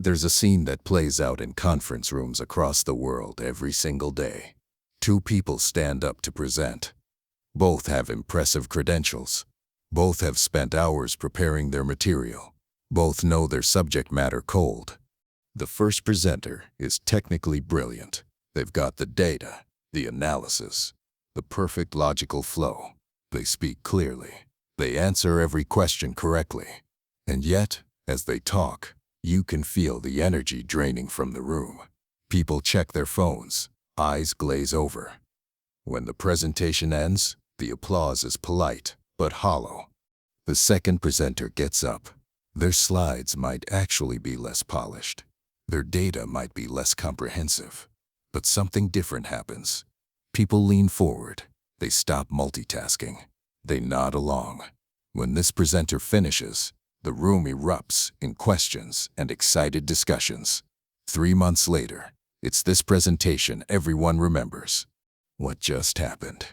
There's a scene that plays out in conference rooms across the world every single day. Two people stand up to present. Both have impressive credentials. Both have spent hours preparing their material. Both know their subject matter cold. The first presenter is technically brilliant. They've got the data, the analysis, the perfect logical flow. They speak clearly. They answer every question correctly. And yet, as they talk, you can feel the energy draining from the room. People check their phones, eyes glaze over. When the presentation ends, the applause is polite but hollow. The second presenter gets up. Their slides might actually be less polished. Their data might be less comprehensive. But something different happens. People lean forward. They stop multitasking. They nod along. When this presenter finishes, the room erupts in questions and excited discussions. 3 months later, it's this presentation everyone remembers. What just happened?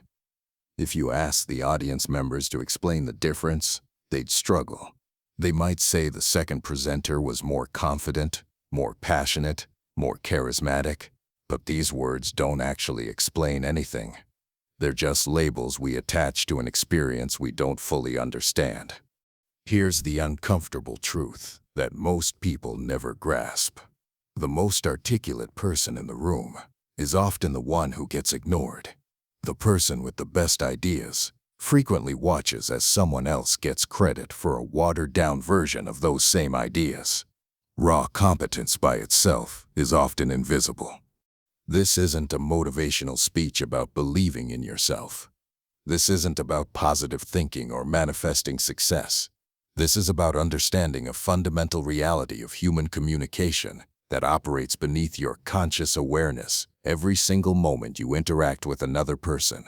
If you ask the audience members to explain the difference, they'd struggle. They might say the second presenter was more confident, more passionate, more charismatic, but these words don't actually explain anything. They're just labels we attach to an experience we don't fully understand. Here's the uncomfortable truth that most people never grasp. The most articulate person in the room is often the one who gets ignored. The person with the best ideas frequently watches as someone else gets credit for a watered-down version of those same ideas. Raw competence by itself is often invisible. This isn't a motivational speech about believing in yourself. This isn't about positive thinking or manifesting success. This is about understanding a fundamental reality of human communication that operates beneath your conscious awareness every single moment you interact with another person.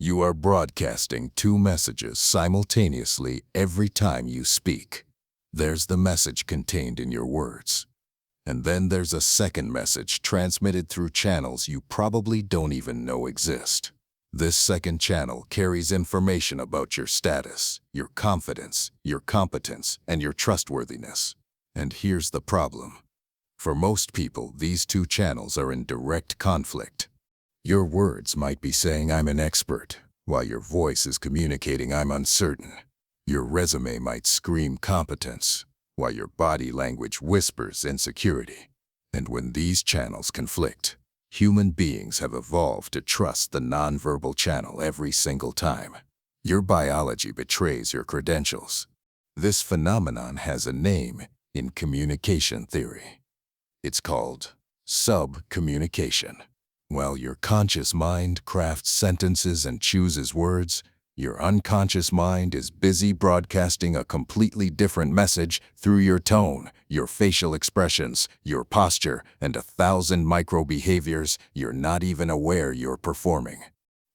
You are broadcasting two messages simultaneously every time you speak. There's the message contained in your words. And then there's a second message transmitted through channels you probably don't even know exist. This second channel carries information about your status, your confidence, your competence, and your trustworthiness. And here's the problem. For most people, these two channels are in direct conflict. Your words might be saying, "I'm an expert," while your voice is communicating, "I'm uncertain." Your resume might scream competence, while your body language whispers insecurity. And when these channels conflict, human beings have evolved to trust the nonverbal channel every single time. Your biology betrays your credentials. This phenomenon has a name in communication theory. It's called sub-communication. While your conscious mind crafts sentences and chooses words, your unconscious mind is busy broadcasting a completely different message through your tone, your facial expressions, your posture, and 1,000 micro-behaviors you're not even aware you're performing.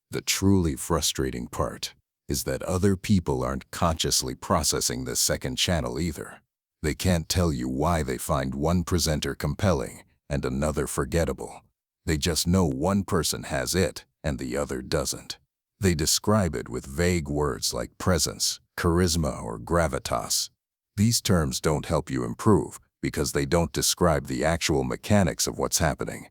The truly frustrating part is that other people aren't consciously processing this second channel either. They can't tell you why they find one presenter compelling and another forgettable. They just know one person has it and the other doesn't. They describe it with vague words like presence, charisma, or gravitas. These terms don't help you improve because they don't describe the actual mechanics of what's happening.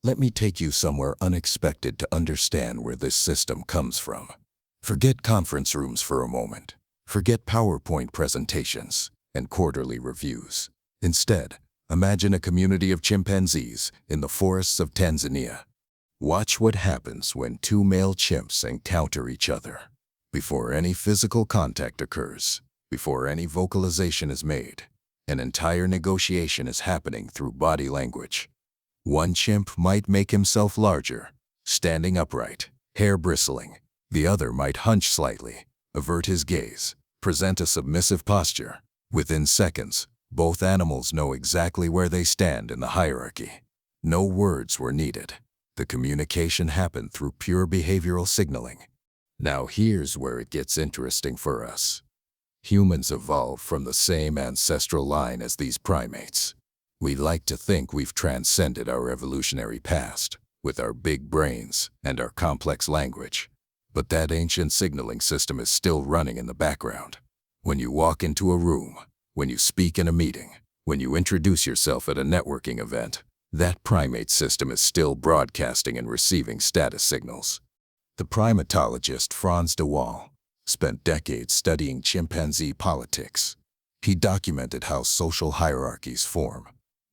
Let me take you somewhere unexpected to understand where this system comes from. Forget conference rooms for a moment. Forget PowerPoint presentations and quarterly reviews. Instead, imagine a community of chimpanzees in the forests of Tanzania. Watch what happens when two male chimps encounter each other. Before any physical contact occurs, before any vocalization is made, an entire negotiation is happening through body language. One chimp might make himself larger, standing upright, hair bristling. The other might hunch slightly, avert his gaze, present a submissive posture. Within seconds, both animals know exactly where they stand in the hierarchy. No words were needed. The communication happened through pure behavioral signaling. Now here's where it gets interesting for us. Humans evolved from the same ancestral line as these primates. We like to think we've transcended our evolutionary past with our big brains and our complex language. But that ancient signaling system is still running in the background. When you walk into a room, when you speak in a meeting, When you introduce yourself at a networking event, that primate system is still broadcasting and receiving status signals. The primatologist Franz de Waal spent decades studying chimpanzee politics. He documented how social hierarchies form,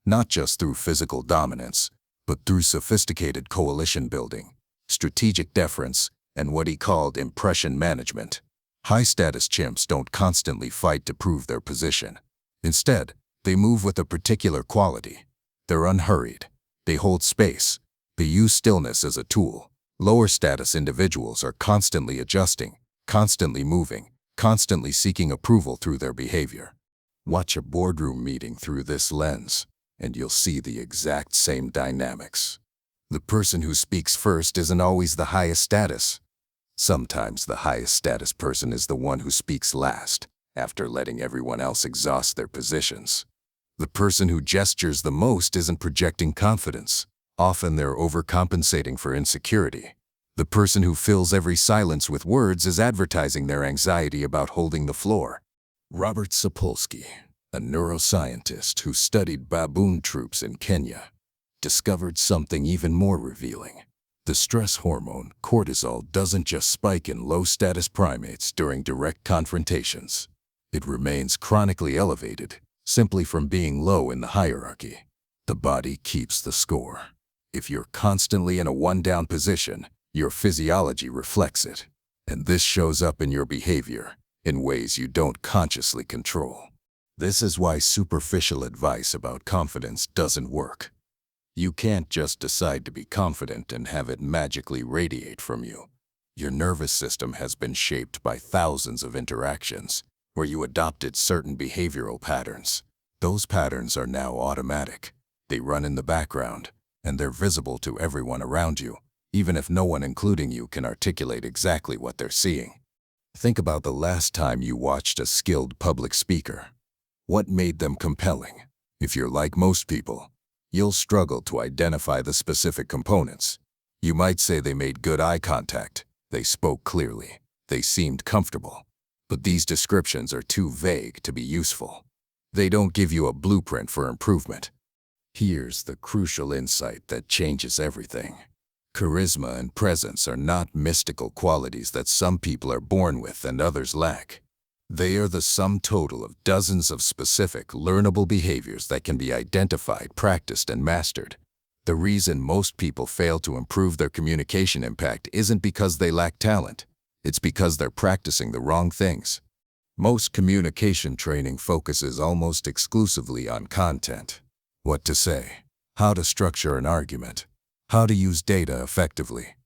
not just through physical dominance, but through sophisticated coalition building, strategic deference, and what he called impression management. High-status chimps don't constantly fight to prove their position. Instead, they move with a particular quality. They're unhurried. They hold space. They use stillness as a tool. Lower-status individuals are constantly adjusting, constantly moving, constantly seeking approval through their behavior. Watch a boardroom meeting through this lens, and you'll see the exact same dynamics. The person who speaks first isn't always the highest status. Sometimes the highest status person is the one who speaks last, after letting everyone else exhaust their positions. The person who gestures the most isn't projecting confidence. Often they're overcompensating for insecurity. The person who fills every silence with words is advertising their anxiety about holding the floor. Robert Sapolsky, a neuroscientist who studied baboon troops in Kenya, discovered something even more revealing. The stress hormone, cortisol, doesn't just spike in low-status primates during direct confrontations. It remains chronically elevated, simply from being low in the hierarchy. The body keeps the score. If you're constantly in a one-down position, your physiology reflects it. And this shows up in your behavior, in ways you don't consciously control. This is why superficial advice about confidence doesn't work. You can't just decide to be confident and have it magically radiate from you. Your nervous system has been shaped by thousands of interactions, where you adopted certain behavioral patterns. Those patterns are now automatic. They run in the background, and they're visible to everyone around you, even if no one including you can articulate exactly what they're seeing. Think about the last time you watched a skilled public speaker. What made them compelling? If you're like most people, you'll struggle to identify the specific components. You might say they made good eye contact, they spoke clearly, they seemed comfortable. But these descriptions are too vague to be useful. They don't give you a blueprint for improvement. Here's the crucial insight that changes everything. Charisma and presence are not mystical qualities that some people are born with and others lack. They are the sum total of dozens of specific, learnable behaviors that can be identified, practiced, and mastered. The reason most people fail to improve their communication impact isn't because they lack talent. It's because they're practicing the wrong things. Most communication training focuses almost exclusively on content. What to say, how to structure an argument, how to use data effectively.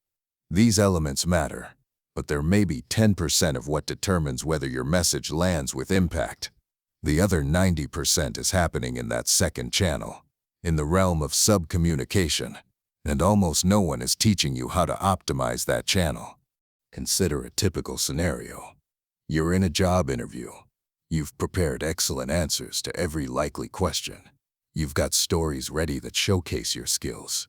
These elements matter, but they're maybe 10% of what determines whether your message lands with impact. The other 90% is happening in that second channel, in the realm of sub-communication, and almost no one is teaching you how to optimize that channel. Consider a typical scenario. You're in a job interview. You've prepared excellent answers to every likely question. You've got stories ready that showcase your skills.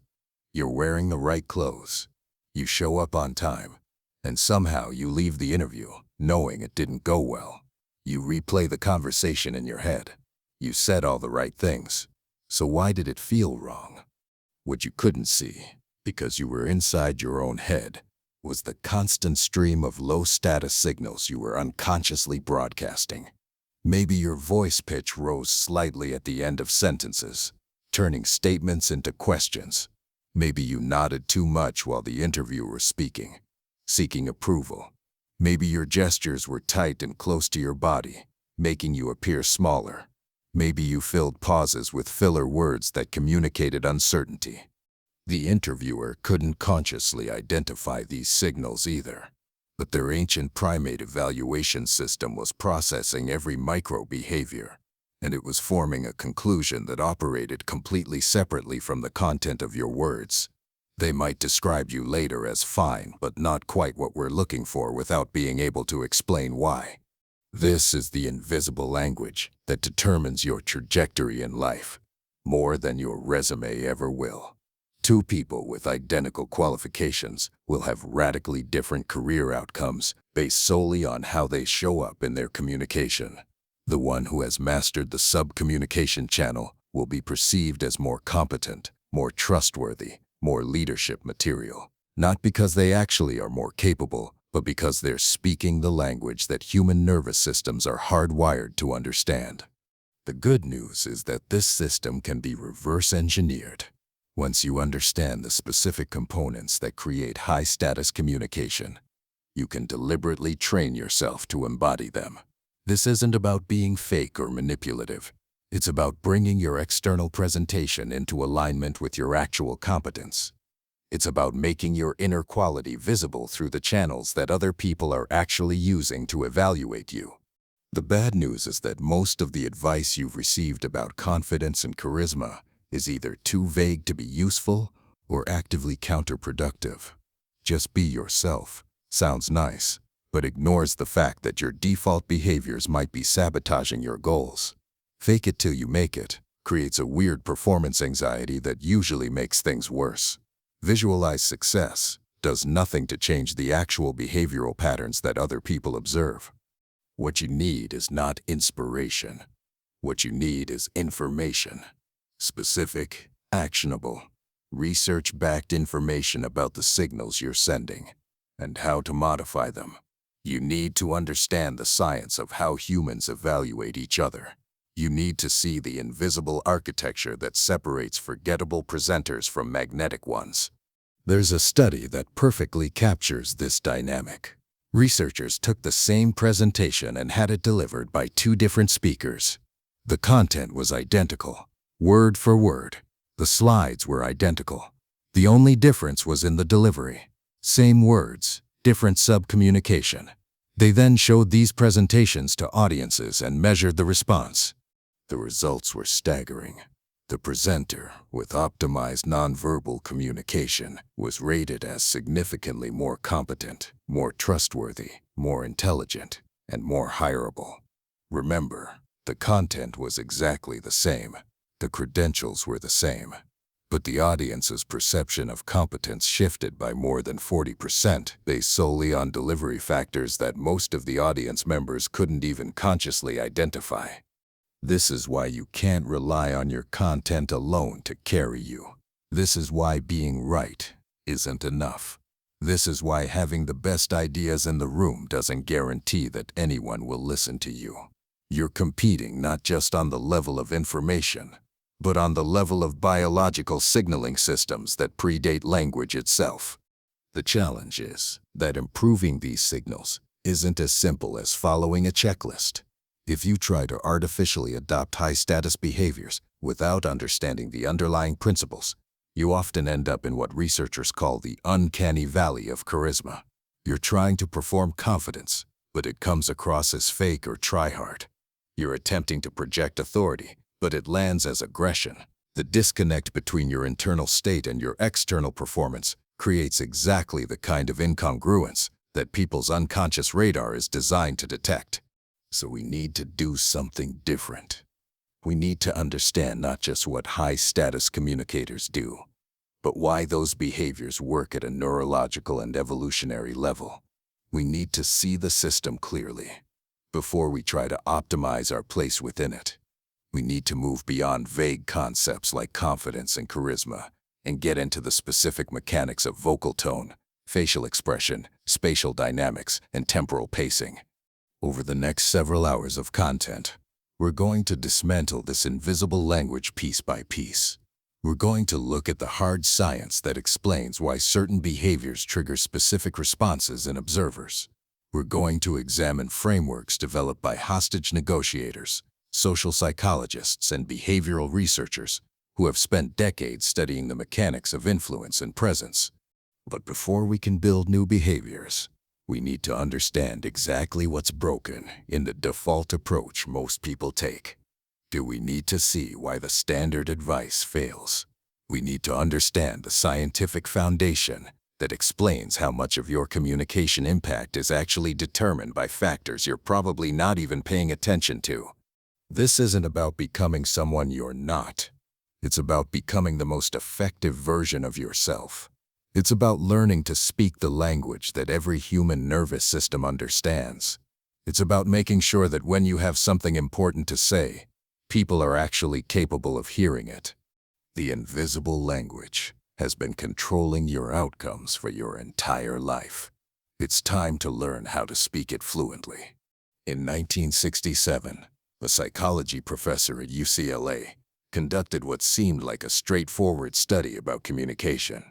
You're wearing the right clothes. You show up on time. And somehow you leave the interview, knowing it didn't go well. You replay the conversation in your head. You said all the right things. So why did it feel wrong? What you couldn't see, because you were inside your own head, was the constant stream of low-status signals you were unconsciously broadcasting. Maybe your voice pitch rose slightly at the end of sentences, turning statements into questions. Maybe you nodded too much while the interviewer was speaking, seeking approval. Maybe your gestures were tight and close to your body, making you appear smaller. Maybe you filled pauses with filler words that communicated uncertainty. The interviewer couldn't consciously identify these signals either, but their ancient primate evaluation system was processing every micro-behavior, and it was forming a conclusion that operated completely separately from the content of your words. They might describe you later as fine, but not quite what we're looking for without being able to explain why. This is the invisible language that determines your trajectory in life, more than your resume ever will. Two people with identical qualifications will have radically different career outcomes based solely on how they show up in their communication. The one who has mastered the sub-communication channel will be perceived as more competent, more trustworthy, more leadership material. Not because they actually are more capable, but because they're speaking the language that human nervous systems are hardwired to understand. The good news is that this system can be reverse engineered. Once you understand the specific components that create high-status communication, you can deliberately train yourself to embody them. This isn't about being fake or manipulative. It's about bringing your external presentation into alignment with your actual competence. It's about making your inner quality visible through the channels that other people are actually using to evaluate you. The bad news is that most of the advice you've received about confidence and charisma is either too vague to be useful or actively counterproductive. Just be yourself sounds nice, but ignores the fact that your default behaviors might be sabotaging your goals. Fake it till you make it creates a weird performance anxiety that usually makes things worse. Visualize success does nothing to change the actual behavioral patterns that other people observe. What you need is not inspiration. What you need is information. Specific, actionable, research-backed information about the signals you're sending and how to modify them. You need to understand the science of how humans evaluate each other. You need to see the invisible architecture that separates forgettable presenters from magnetic ones. There's a study that perfectly captures this dynamic. Researchers took the same presentation and had it delivered by two different speakers. The content was identical, word for word. The slides were identical. The only difference was in the delivery. Same words, different sub-communication. They then showed these presentations to audiences and measured the response. The results were staggering. The presenter, with optimized nonverbal communication, was rated as significantly more competent, more trustworthy, more intelligent, and more hireable. Remember, the content was exactly the same. The credentials were the same. But the audience's perception of competence shifted by more than 40% based solely on delivery factors that most of the audience members couldn't even consciously identify. This is why you can't rely on your content alone to carry you. This is why being right isn't enough. This is why having the best ideas in the room doesn't guarantee that anyone will listen to you. You're competing not just on the level of information, but on the level of biological signaling systems that predate language itself. The challenge is that improving these signals isn't as simple as following a checklist. If you try to artificially adopt high-status behaviors without understanding the underlying principles, you often end up in what researchers call the uncanny valley of charisma. You're trying to perform confidence, but it comes across as fake or try-hard. You're attempting to project authority, but it lands as aggression. The disconnect between your internal state and your external performance creates exactly the kind of incongruence that people's unconscious radar is designed to detect. So we need to do something different. We need to understand not just what high-status communicators do, but why those behaviors work at a neurological and evolutionary level. We need to see the system clearly before we try to optimize our place within it. We need to move beyond vague concepts like confidence and charisma and get into the specific mechanics of vocal tone, facial expression, spatial dynamics, and temporal pacing. Over the next several hours of content, we're going to dismantle this invisible language piece by piece. We're going to look at the hard science that explains why certain behaviors trigger specific responses in observers. We're going to examine frameworks developed by hostage negotiators, social psychologists, and behavioral researchers who have spent decades studying the mechanics of influence and presence. But before we can build new behaviors, we need to understand exactly what's broken in the default approach most people take. Do we need to see why the standard advice fails? We need to understand the scientific foundation that explains how much of your communication impact is actually determined by factors you're probably not even paying attention to. This isn't about becoming someone you're not. It's about becoming the most effective version of yourself. It's about learning to speak the language that every human nervous system understands. It's about making sure that when you have something important to say, people are actually capable of hearing it. The invisible language has been controlling your outcomes for your entire life. It's time to learn how to speak it fluently. In 1967, a psychology professor at UCLA conducted what seemed like a straightforward study about communication.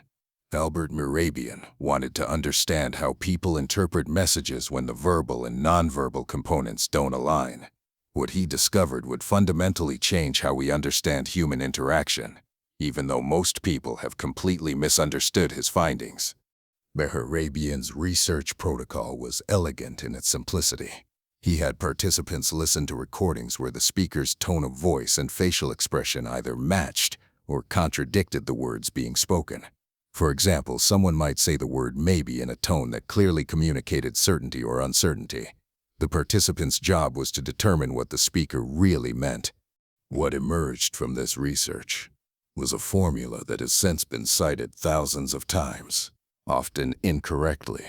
Mehrabian wanted to understand how people interpret messages when the verbal and nonverbal components don't align. What he discovered would fundamentally change how we understand human interaction, even though most people have completely misunderstood his findings. Mehrabian's research protocol was elegant in its simplicity. He had participants listen to recordings where the speaker's tone of voice and facial expression either matched or contradicted the words being spoken. For example, someone might say the word maybe in a tone that clearly communicated certainty or uncertainty. The participant's job was to determine what the speaker really meant. What emerged from this research was a formula that has since been cited thousands of times, often incorrectly.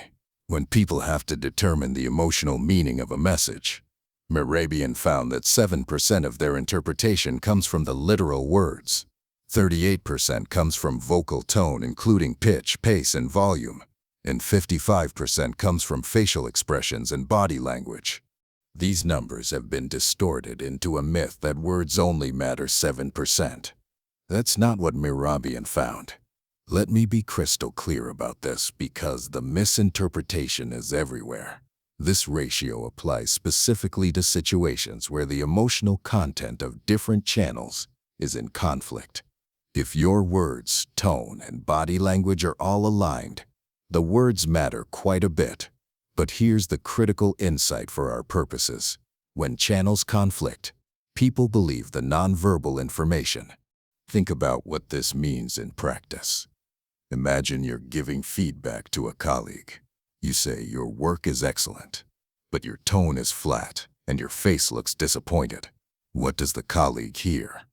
When people have to determine the emotional meaning of a message, Mehrabian found that 7% of their interpretation comes from the literal words. 38% comes from vocal tone, including pitch, pace, and volume, and 55% comes from facial expressions and body language. These numbers have been distorted into a myth that words only matter 7%. That's not what Mehrabian found. Let me be crystal clear about this because the misinterpretation is everywhere. This ratio applies specifically to situations where the emotional content of different channels is in conflict. If your words, tone, and body language are all aligned, the words matter quite a bit. But here's the critical insight for our purposes. When channels conflict, people believe the nonverbal information. Think about what this means in practice. Imagine you're giving feedback to a colleague. You say your work is excellent, but your tone is flat and your face looks disappointed. What does the colleague hear?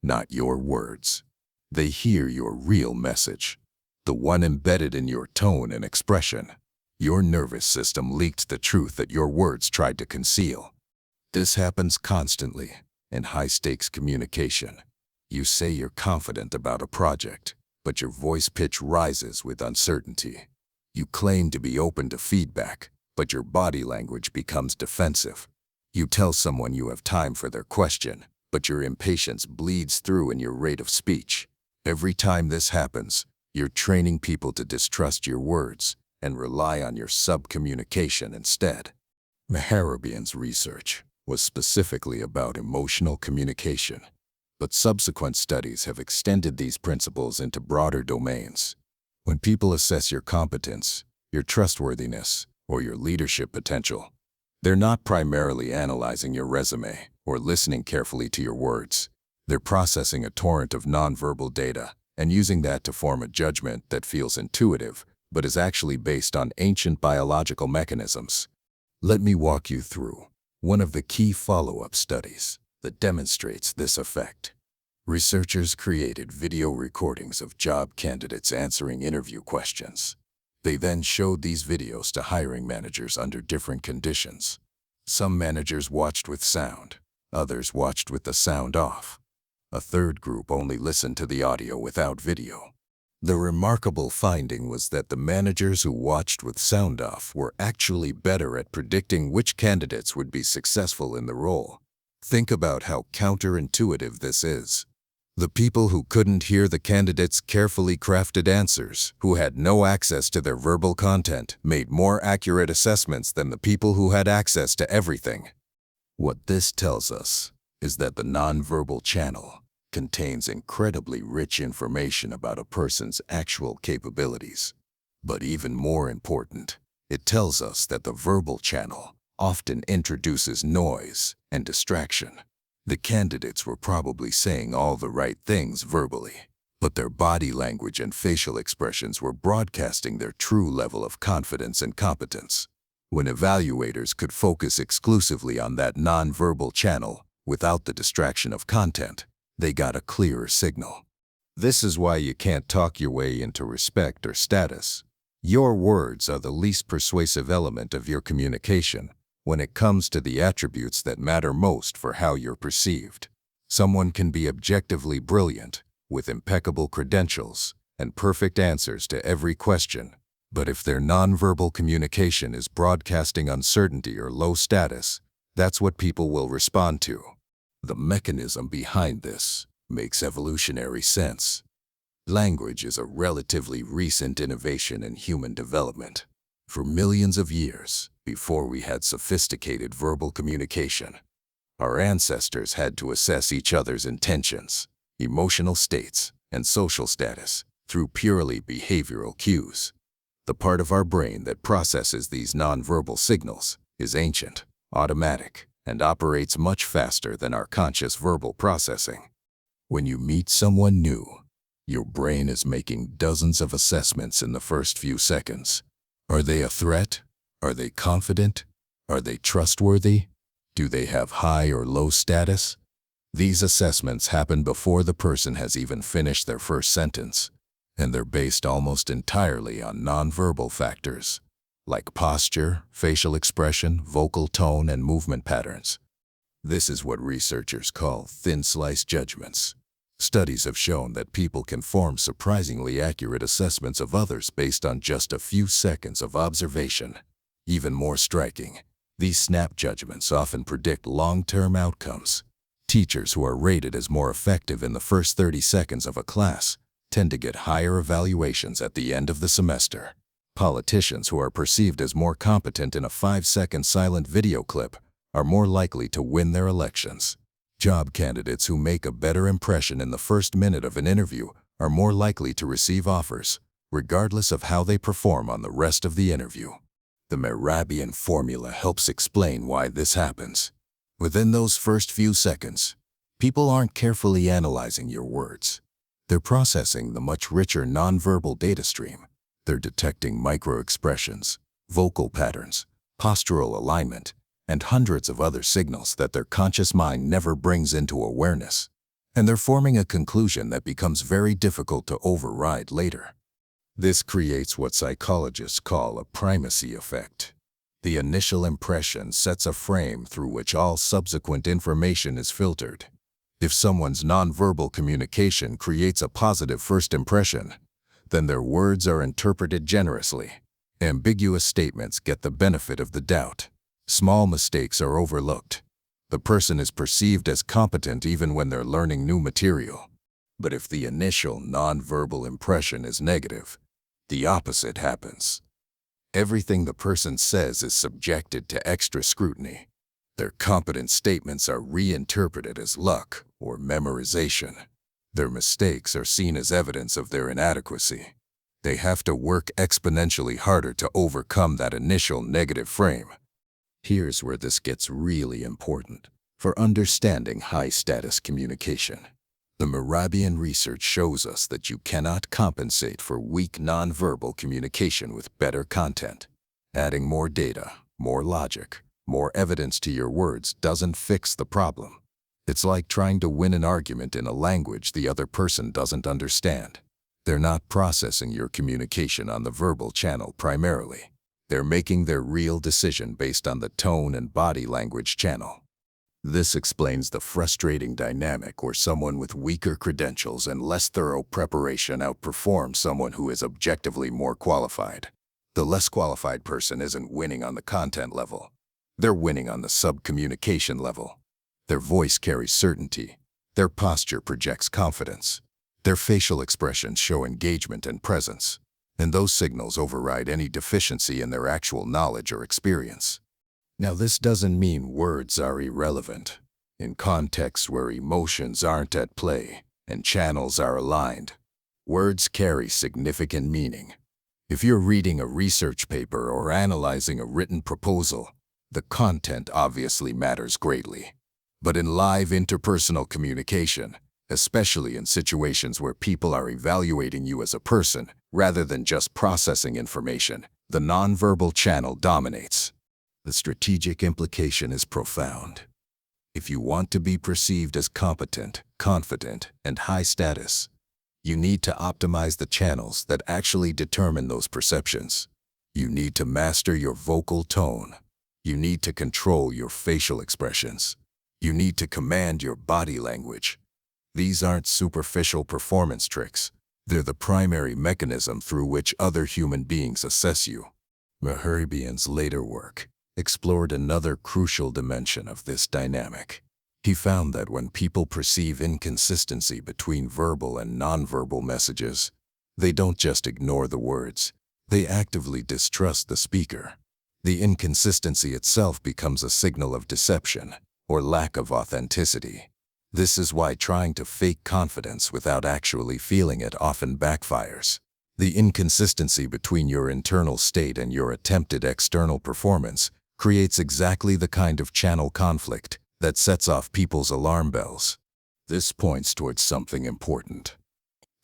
Not your words. They hear your real message, the one embedded in your tone and expression. Your nervous system leaked the truth that your words tried to conceal. This happens constantly in high-stakes communication. You say you're confident about a project, but your voice pitch rises with uncertainty. You claim to be open to feedback, but your body language becomes defensive. You tell someone you have time for their question, but your impatience bleeds through in your rate of speech. Every time this happens, you're training people to distrust your words and rely on your sub-communication instead. Mehrabian's research was specifically about emotional communication, but subsequent studies have extended these principles into broader domains. When people assess your competence, your trustworthiness, or your leadership potential, they're not primarily analyzing your resume or listening carefully to your words. They're processing a torrent of nonverbal data and using that to form a judgment that feels intuitive, but is actually based on ancient biological mechanisms. Let me walk you through one of the key follow-up studies that demonstrates this effect. Researchers created video recordings of job candidates answering interview questions. They then showed these videos to hiring managers under different conditions. Some managers watched with sound, others watched with the sound off. A third group only listened to the audio without video. The remarkable finding was that the managers who watched with sound off were actually better at predicting which candidates would be successful in the role. Think about how counterintuitive this is. The people who couldn't hear the candidates' carefully crafted answers, who had no access to their verbal content, made more accurate assessments than the people who had access to everything. What this tells us is that the nonverbal channel contains incredibly rich information about a person's actual capabilities. But even more important, it tells us that the verbal channel often introduces noise and distraction. The candidates were probably saying all the right things verbally, but their body language and facial expressions were broadcasting their true level of confidence and competence. When evaluators could focus exclusively on that nonverbal channel without the distraction of content, they got a clearer signal. This is why you can't talk your way into respect or status. Your words are the least persuasive element of your communication. When it comes to the attributes that matter most for how you're perceived, someone can be objectively brilliant, with impeccable credentials and perfect answers to every question. But if their nonverbal communication is broadcasting uncertainty or low status, that's what people will respond to. The mechanism behind this makes evolutionary sense. Language is a relatively recent innovation in human development. For millions of years, before we had sophisticated verbal communication, our ancestors had to assess each other's intentions, emotional states, and social status through purely behavioral cues. The part of our brain that processes these nonverbal signals is ancient, automatic, and operates much faster than our conscious verbal processing. When you meet someone new, your brain is making dozens of assessments in the first few seconds. Are they a threat? Are they confident? Are they trustworthy? Do they have high or low status? These assessments happen before the person has even finished their first sentence, and they're based almost entirely on nonverbal factors, like posture, facial expression, vocal tone, and movement patterns. This is what researchers call thin-slice judgments. Studies have shown that people can form surprisingly accurate assessments of others based on just a few seconds of observation. Even more striking, these snap judgments often predict long-term outcomes. Teachers who are rated as more effective in the first 30 seconds of a class tend to get higher evaluations at the end of the semester. Politicians who are perceived as more competent in a 5-second silent video clip are more likely to win their elections. Job candidates who make a better impression in the first minute of an interview are more likely to receive offers, regardless of how they perform on the rest of the interview. The Mehrabian formula helps explain why this happens. Within those first few seconds, people aren't carefully analyzing your words. They're processing the much richer nonverbal data stream. They're detecting micro-expressions, vocal patterns, postural alignment, and hundreds of other signals that their conscious mind never brings into awareness. And they're forming a conclusion that becomes very difficult to override later. This creates what psychologists call a primacy effect. The initial impression sets a frame through which all subsequent information is filtered. If someone's nonverbal communication creates a positive first impression, then their words are interpreted generously. Ambiguous statements get the benefit of the doubt. Small mistakes are overlooked. The person is perceived as competent even when they're learning new material. But if the initial nonverbal impression is negative, the opposite happens. Everything the person says is subjected to extra scrutiny. Their competent statements are reinterpreted as luck or memorization. Their mistakes are seen as evidence of their inadequacy. They have to work exponentially harder to overcome that initial negative frame. Here's where this gets really important for understanding high-status communication. The Mehrabian research shows us that you cannot compensate for weak nonverbal communication with better content. Adding more data, more logic, more evidence to your words doesn't fix the problem. It's like trying to win an argument in a language the other person doesn't understand. They're not processing your communication on the verbal channel primarily. They're making their real decision based on the tone and body language channel. This explains the frustrating dynamic where someone with weaker credentials and less thorough preparation outperforms someone who is objectively more qualified. The less qualified person isn't winning on the content level. They're winning on the sub-communication level. Their voice carries certainty. Their posture projects confidence. Their facial expressions show engagement and presence. And those signals override any deficiency in their actual knowledge or experience. Now, this doesn't mean words are irrelevant. In contexts where emotions aren't at play and channels are aligned, words carry significant meaning. If you're reading a research paper or analyzing a written proposal, the content obviously matters greatly. But in live interpersonal communication, especially in situations where people are evaluating you as a person rather than just processing information, the nonverbal channel dominates. The strategic implication is profound. If you want to be perceived as competent, confident, and high status, you need to optimize the channels that actually determine those perceptions. You need to master your vocal tone, You need to control your facial expressions. You need to command your body language. These aren't superficial performance tricks. They're the primary mechanism through which other human beings assess you. Mehrabian's later work explored another crucial dimension of this dynamic. He found that when people perceive inconsistency between verbal and nonverbal messages, they don't just ignore the words, they actively distrust the speaker. The inconsistency itself becomes a signal of deception or lack of authenticity. This is why trying to fake confidence without actually feeling it often backfires. The inconsistency between your internal state and your attempted external performance creates exactly the kind of channel conflict that sets off people's alarm bells. This points towards something important.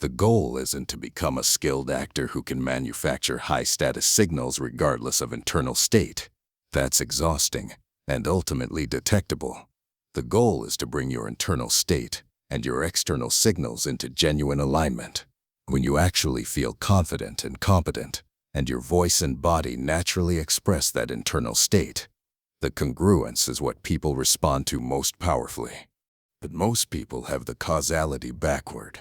The goal isn't to become a skilled actor who can manufacture high-status signals regardless of internal state. That's exhausting and ultimately detectable. The goal is to bring your internal state and your external signals into genuine alignment. When you actually feel confident and competent, and your voice and body naturally express that internal state, the congruence is what people respond to most powerfully. But most people have the causality backward.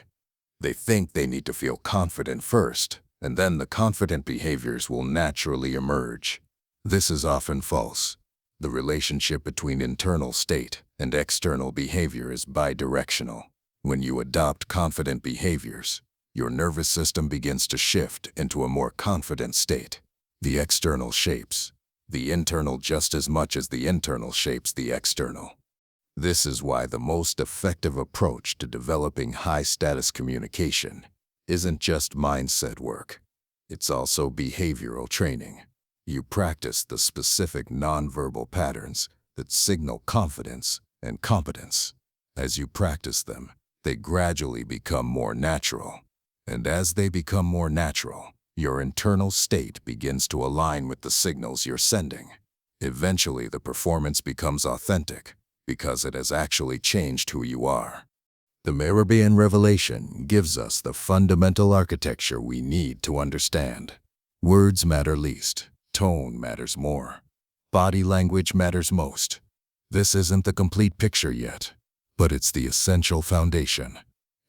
They think they need to feel confident first, and then the confident behaviors will naturally emerge. This is often false. The relationship between internal state and external behavior is bidirectional. When you adopt confident behaviors, your nervous system begins to shift into a more confident state. The external shapes the internal just as much as the internal shapes the external. This is why the most effective approach to developing high-status communication isn't just mindset work. It's also behavioral training. You practice the specific nonverbal patterns that signal confidence and competence. As you practice them, they gradually become more natural. And as they become more natural, your internal state begins to align with the signals you're sending. Eventually, the performance becomes authentic because it has actually changed who you are. The Mehrabian revelation gives us the fundamental architecture we need to understand. Words matter least. Tone matters more. Body language matters most. This isn't the complete picture yet, but it's the essential foundation.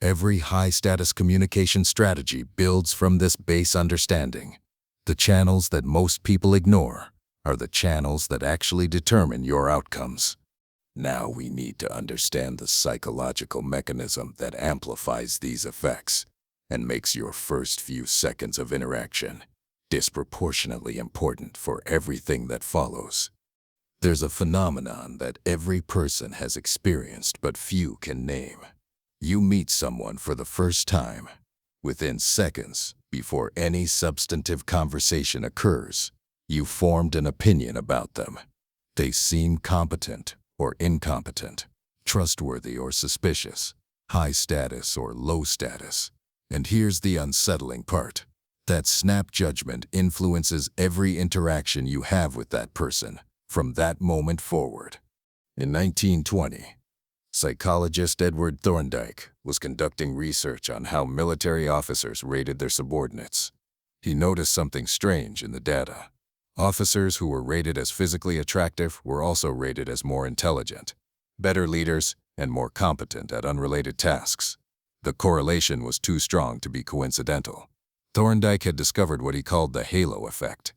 Every high-status communication strategy builds from this base understanding. The channels that most people ignore are the channels that actually determine your outcomes. Now we need to understand the psychological mechanism that amplifies these effects and makes your first few seconds of interaction disproportionately important for everything that follows. There's a phenomenon that every person has experienced but few can name. You meet someone for the first time. Within seconds, before any substantive conversation occurs, you've formed an opinion about them. They seem competent or incompetent, trustworthy or suspicious, high status or low status. And here's the unsettling part. That snap judgment influences every interaction you have with that person from that moment forward. In 1920, psychologist Edward Thorndike was conducting research on how military officers rated their subordinates. He noticed something strange in the data. Officers who were rated as physically attractive were also rated as more intelligent, better leaders, and more competent at unrelated tasks. The correlation was too strong to be coincidental. Thorndike had discovered what he called the halo effect.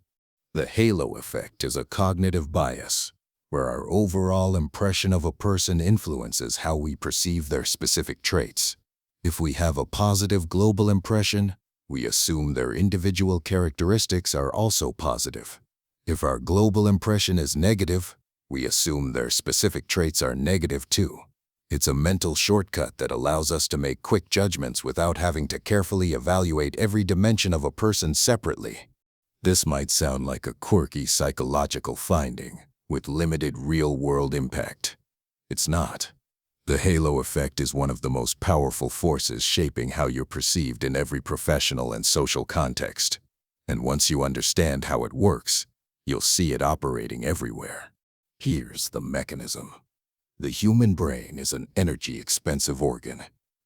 The halo effect is a cognitive bias, where our overall impression of a person influences how we perceive their specific traits. If we have a positive global impression, we assume their individual characteristics are also positive. If our global impression is negative, we assume their specific traits are negative too. It's a mental shortcut that allows us to make quick judgments without having to carefully evaluate every dimension of a person separately. This might sound like a quirky psychological finding with limited real-world impact. It's not. The halo effect is one of the most powerful forces shaping how you're perceived in every professional and social context. And once you understand how it works, you'll see it operating everywhere. Here's the mechanism. The human brain is an energy-expensive organ.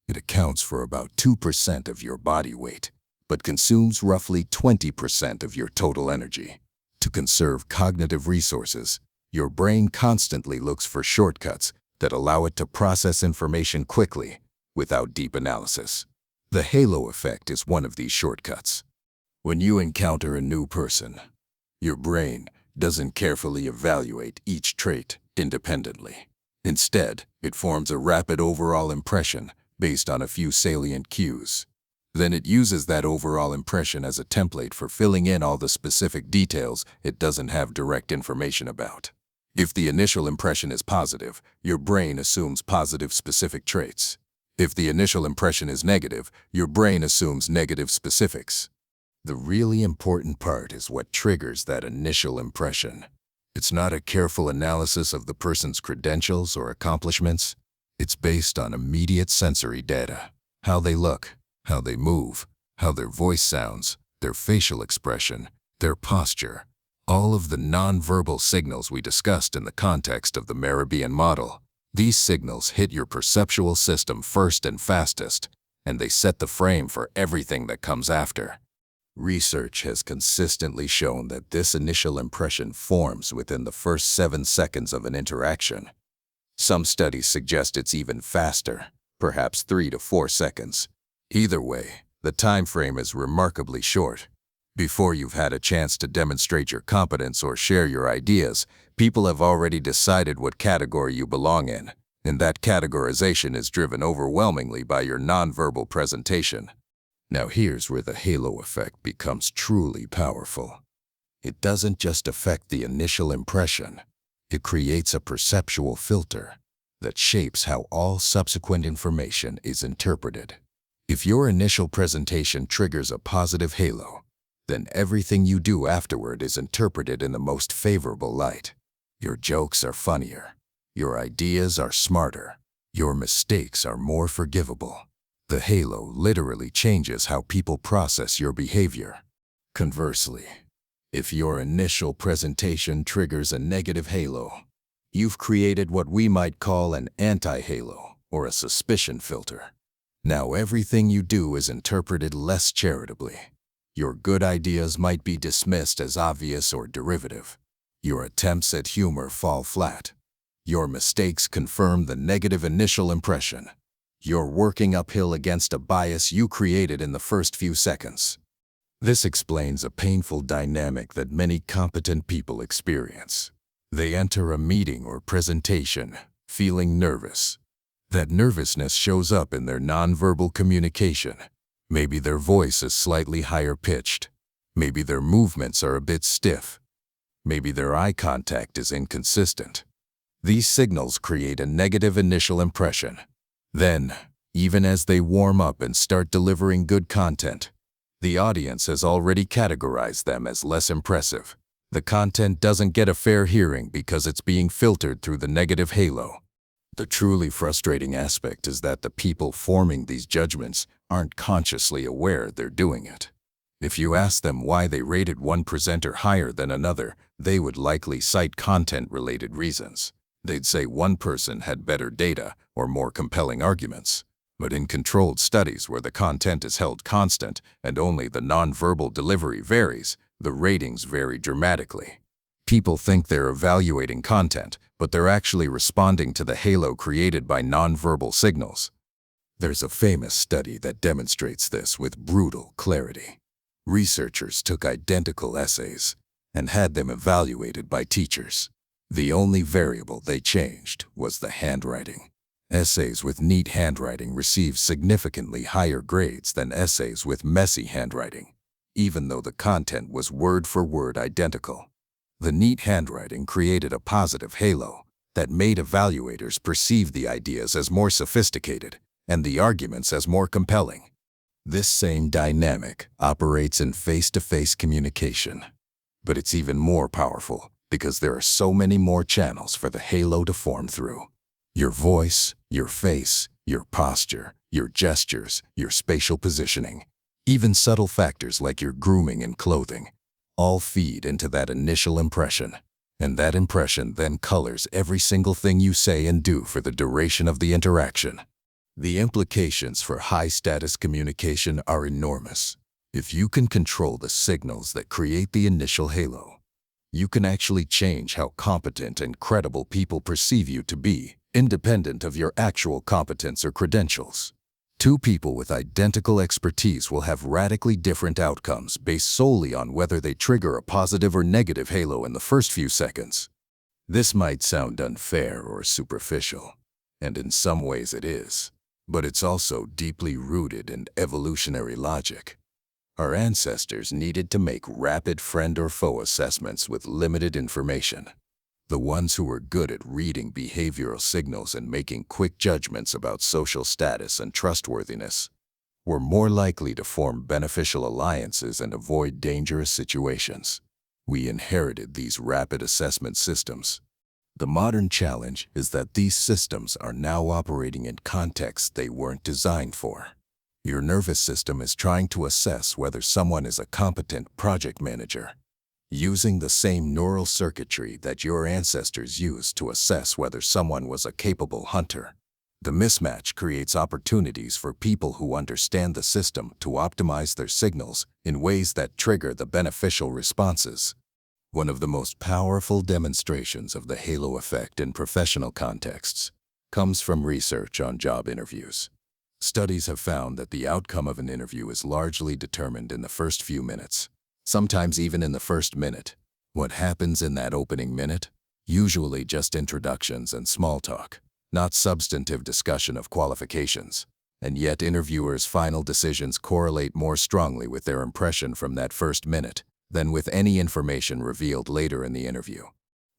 It accounts for about 2% of your body weight, but consumes roughly 20% of your total energy. To conserve cognitive resources, Your brain constantly looks for shortcuts that allow it to process information quickly without deep analysis. The halo effect is one of these shortcuts. When you encounter a new person, your brain doesn't carefully evaluate each trait independently. Instead, it forms a rapid overall impression based on a few salient cues. Then it uses that overall impression as a template for filling in all the specific details it doesn't have direct information about. If the initial impression is positive, your brain assumes positive specific traits. If the initial impression is negative, your brain assumes negative specifics. The really important part is what triggers that initial impression. It's not a careful analysis of the person's credentials or accomplishments. It's based on immediate sensory data. How they look, how they move, how their voice sounds, their facial expression, their posture. All of the nonverbal signals we discussed in the context of the Mehrabian Model. These signals hit your perceptual system first and fastest, and they set the frame for everything that comes after. Research has consistently shown that this initial impression forms within the first 7 seconds of an interaction. Some studies suggest it's even faster, perhaps 3 to 4 seconds. Either way, the time frame is remarkably short. Before you've had a chance to demonstrate your competence or share your ideas, people have already decided what category you belong in, and that categorization is driven overwhelmingly by your nonverbal presentation. Now here's where the halo effect becomes truly powerful. It doesn't just affect the initial impression. It creates a perceptual filter that shapes how all subsequent information is interpreted. If your initial presentation triggers a positive halo, then everything you do afterward is interpreted in the most favorable light. Your jokes are funnier. Your ideas are smarter. Your mistakes are more forgivable. The halo literally changes how people process your behavior. Conversely, if your initial presentation triggers a negative halo, you've created what we might call an anti-halo or a suspicion filter. Now everything you do is interpreted less charitably. Your good ideas might be dismissed as obvious or derivative. Your attempts at humor fall flat. Your mistakes confirm the negative initial impression. You're working uphill against a bias you created in the first few seconds. This explains a painful dynamic that many competent people experience. They enter a meeting or presentation feeling nervous. That nervousness shows up in their nonverbal communication. Maybe their voice is slightly higher pitched. Maybe their movements are a bit stiff. Maybe their eye contact is inconsistent. These signals create a negative initial impression. Then, even as they warm up and start delivering good content, the audience has already categorized them as less impressive. The content doesn't get a fair hearing because it's being filtered through the negative halo. The truly frustrating aspect is that the people forming these judgments aren't consciously aware they're doing it. If you ask them why they rated one presenter higher than another, they would likely cite content-related reasons. They'd say one person had better data or more compelling arguments. But in controlled studies where the content is held constant and only the nonverbal delivery varies, the ratings vary dramatically. People think they're evaluating content, but they're actually responding to the halo created by nonverbal signals. There's a famous study that demonstrates this with brutal clarity. Researchers took identical essays and had them evaluated by teachers. The only variable they changed was the handwriting. Essays with neat handwriting received significantly higher grades than essays with messy handwriting, even though the content was word-for-word identical. The neat handwriting created a positive halo that made evaluators perceive the ideas as more sophisticated and the arguments as more compelling. This same dynamic operates in face-to-face communication, but it's even more powerful because there are so many more channels for the halo to form through. Your voice, your face, your posture, your gestures, your spatial positioning, even subtle factors like your grooming and clothing, all feed into that initial impression. And that impression then colors every single thing you say and do for the duration of the interaction. The implications for high-status communication are enormous. If you can control the signals that create the initial halo, You can actually change how competent and credible people perceive you to be, independent of your actual competence or credentials. Two people with identical expertise will have radically different outcomes based solely on whether they trigger a positive or negative halo in the first few seconds. This might sound unfair or superficial, and in some ways it is, but it's also deeply rooted in evolutionary logic. Our ancestors needed to make rapid friend or foe assessments with limited information. The ones who were good at reading behavioral signals and making quick judgments about social status and trustworthiness were more likely to form beneficial alliances and avoid dangerous situations. We inherited these rapid assessment systems. The modern challenge is that these systems are now operating in contexts they weren't designed for. Your nervous system is trying to assess whether someone is a competent project manager, using the same neural circuitry that your ancestors used to assess whether someone was a capable hunter. The mismatch creates opportunities for people who understand the system to optimize their signals in ways that trigger the beneficial responses. One of the most powerful demonstrations of the halo effect in professional contexts comes from research on job interviews. Studies have found that the outcome of an interview is largely determined in the first few minutes, sometimes even in the first minute. What happens in that opening minute? Usually just introductions and small talk, not substantive discussion of qualifications. And yet interviewers' final decisions correlate more strongly with their impression from that first minute than with any information revealed later in the interview.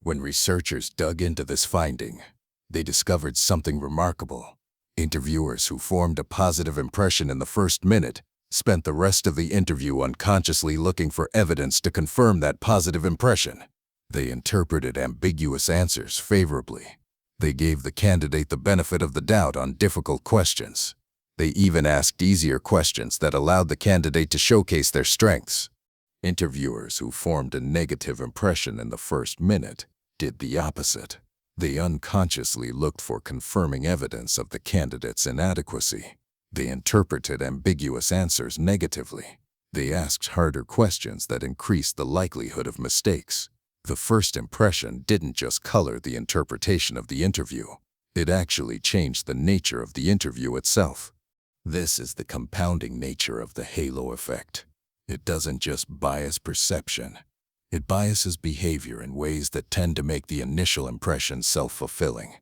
When researchers dug into this finding, they discovered something remarkable. Interviewers who formed a positive impression in the first minute spent the rest of the interview unconsciously looking for evidence to confirm that positive impression. They interpreted ambiguous answers favorably. They gave the candidate the benefit of the doubt on difficult questions. They even asked easier questions that allowed the candidate to showcase their strengths. Interviewers who formed a negative impression in the first minute did the opposite. They unconsciously looked for confirming evidence of the candidate's inadequacy. They interpreted ambiguous answers negatively. They asked harder questions that increased the likelihood of mistakes. The first impression didn't just color the interpretation of the interview. It actually changed the nature of the interview itself. This is the compounding nature of the halo effect. It doesn't just bias perception. It biases behavior in ways that tend to make the initial impression self-fulfilling.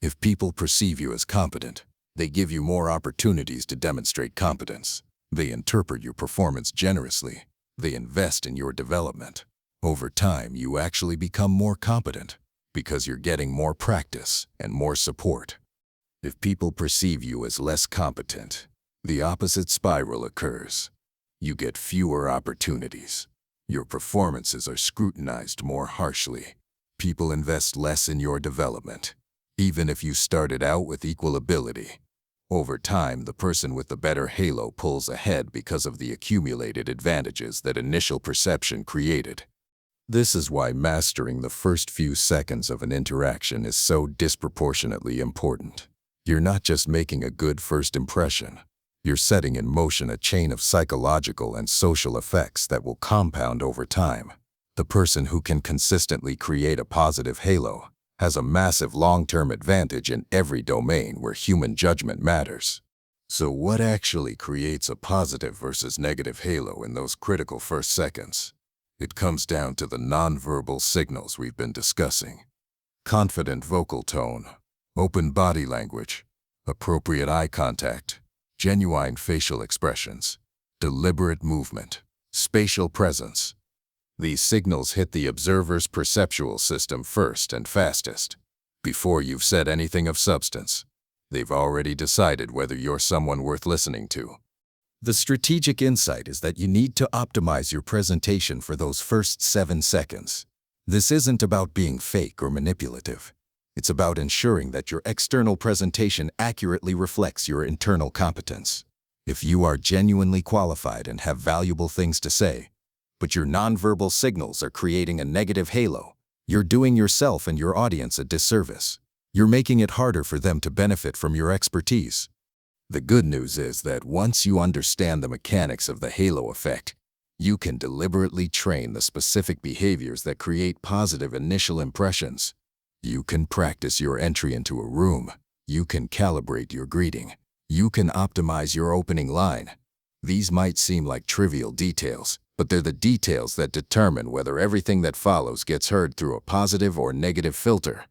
If people perceive you as competent, they give you more opportunities to demonstrate competence. They interpret your performance generously. They invest in your development. Over time, you actually become more competent because you're getting more practice and more support. If people perceive you as less competent, the opposite spiral occurs. You get fewer opportunities. Your performances are scrutinized more harshly. People invest less in your development, even if you started out with equal ability. Over time, the person with the better halo pulls ahead because of the accumulated advantages that initial perception created. This is why mastering the first few seconds of an interaction is so disproportionately important. You're not just making a good first impression. You're setting in motion a chain of psychological and social effects that will compound over time. The person who can consistently create a positive halo has a massive long-term advantage in every domain where human judgment matters. So what actually creates a positive versus negative halo in those critical first seconds? It comes down to the nonverbal signals we've been discussing. Confident vocal tone, open body language, appropriate eye contact, genuine facial expressions, deliberate movement, spatial presence. These signals hit the observer's perceptual system first and fastest. Before you've said anything of substance, they've already decided whether you're someone worth listening to. The strategic insight is that you need to optimize your presentation for those first 7 seconds. This isn't about being fake or manipulative. It's about ensuring that your external presentation accurately reflects your internal competence. If you are genuinely qualified and have valuable things to say, but your nonverbal signals are creating a negative halo, you're doing yourself and your audience a disservice. You're making it harder for them to benefit from your expertise. The good news is that once you understand the mechanics of the halo effect, You can deliberately train the specific behaviors that create positive initial impressions. You can practice your entry into a room. You can calibrate your greeting. You can optimize your opening line. These might seem like trivial details, but they're the details that determine whether everything that follows gets heard through a positive or negative filter.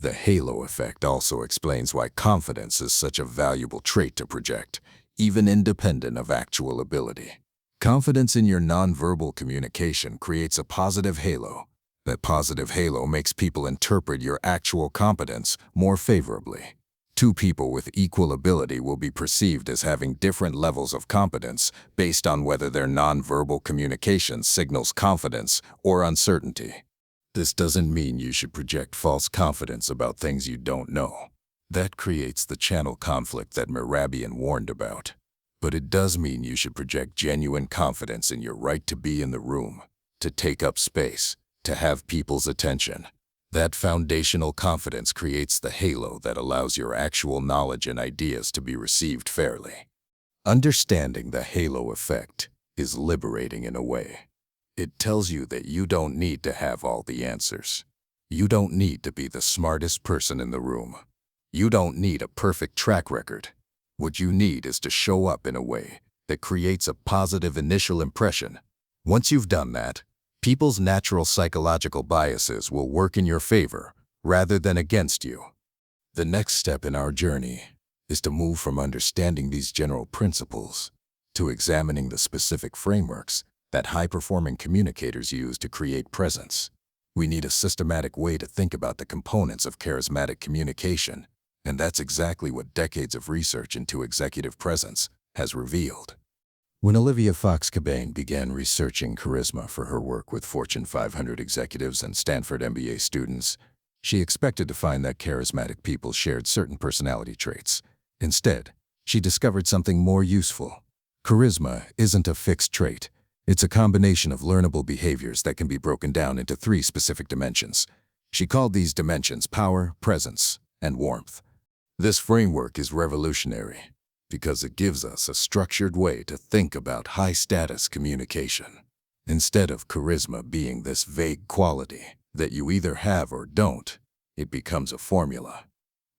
The halo effect also explains why confidence is such a valuable trait to project, even independent of actual ability. Confidence in your nonverbal communication creates a positive halo. That positive halo makes people interpret your actual competence more favorably. Two people with equal ability will be perceived as having different levels of competence based on whether their nonverbal communication signals confidence or uncertainty. This doesn't mean you should project false confidence about things you don't know. That creates the channel conflict that Mehrabian warned about. But it does mean you should project genuine confidence in your right to be in the room, to take up space, to have people's attention. That foundational confidence creates the halo that allows your actual knowledge and ideas to be received fairly. Understanding the halo effect is liberating in a way. It tells you that you don't need to have all the answers. You don't need to be the smartest person in the room. You don't need a perfect track record. What you need is to show up in a way that creates a positive initial impression. Once you've done that, people's natural psychological biases will work in your favor rather than against you. The next step in our journey is to move from understanding these general principles to examining the specific frameworks that high-performing communicators use to create presence. We need a systematic way to think about the components of charismatic communication, and that's exactly what decades of research into executive presence has revealed. When Olivia Fox Cabane began researching charisma for her work with Fortune 500 executives and Stanford MBA students, she expected to find that charismatic people shared certain personality traits. Instead, she discovered something more useful. Charisma isn't a fixed trait. It's a combination of learnable behaviors that can be broken down into 3 specific dimensions. She called these dimensions power, presence, and warmth. This framework is revolutionary because it gives us a structured way to think about high-status communication. Instead of charisma being this vague quality that you either have or don't, it becomes a formula.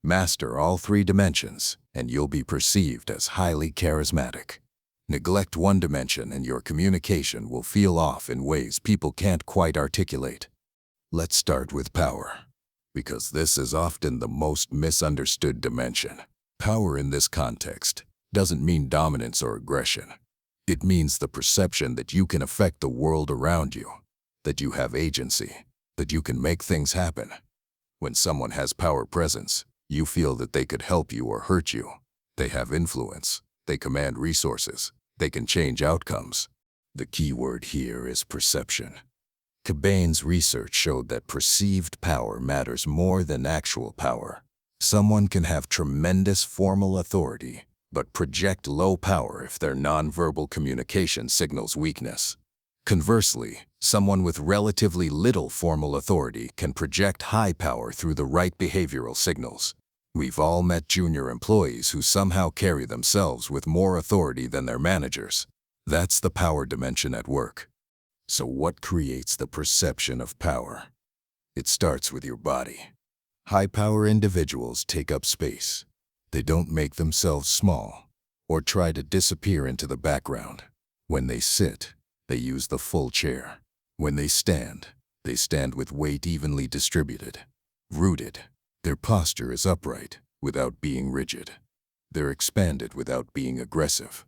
Master all 3 dimensions, and you'll be perceived as highly charismatic. Neglect one dimension and your communication will feel off in ways people can't quite articulate. Let's start with power, because this is often the most misunderstood dimension. Power in this context doesn't mean dominance or aggression. It means the perception that you can affect the world around you, that you have agency, that you can make things happen. When someone has power presence, you feel that they could help you or hurt you. They have influence. They command resources. They can change outcomes. The key word here is perception. Cabane's research showed that perceived power matters more than actual power. Someone can have tremendous formal authority, but project low power if their nonverbal communication signals weakness. Conversely, someone with relatively little formal authority can project high power through the right behavioral signals. We've all met junior employees who somehow carry themselves with more authority than their managers. That's the power dimension at work. So what creates the perception of power? It starts with your body. High-power individuals take up space. They don't make themselves small or try to disappear into the background. When they sit, they use the full chair. When they stand with weight evenly distributed. Rooted, their posture is upright without being rigid. They're expanded without being aggressive.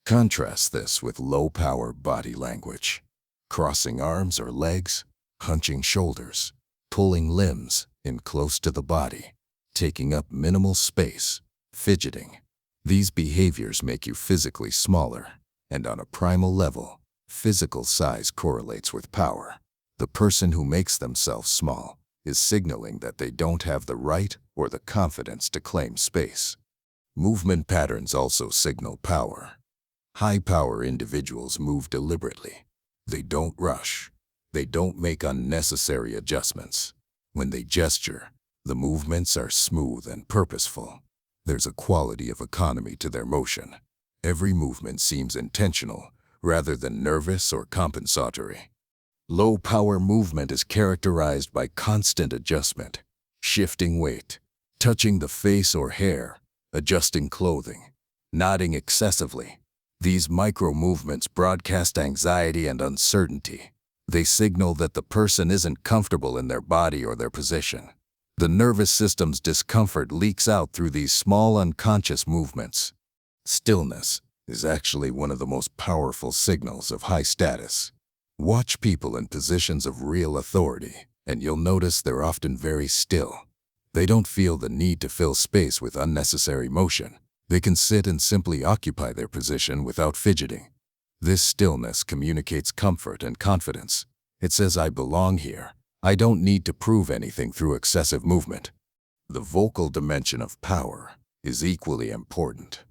Contrast this with low-power body language. Crossing arms or legs, hunching shoulders, pulling limbs in close to the body, taking up minimal space, fidgeting. These behaviors make you physically smaller, and on a primal level, physical size correlates with power. The person who makes themselves small is signaling that they don't have the right or the confidence to claim space. Movement patterns also signal power. High-power individuals move deliberately. They don't rush. They don't make unnecessary adjustments. When they gesture, the movements are smooth and purposeful. There's a quality of economy to their motion. Every movement seems intentional rather than nervous or compensatory. Low-power movement is characterized by constant adjustment, shifting weight, touching the face or hair, adjusting clothing, nodding excessively. These micro-movements broadcast anxiety and uncertainty. They signal that the person isn't comfortable in their body or their position. The nervous system's discomfort leaks out through these small unconscious movements. Stillness is actually one of the most powerful signals of high status. Watch people in positions of real authority, and you'll notice they're often very still. They don't feel the need to fill space with unnecessary motion. They can sit and simply occupy their position without fidgeting. This stillness communicates comfort and confidence. It says, I belong here. I don't need to prove anything through excessive movement. The vocal dimension of power is equally important.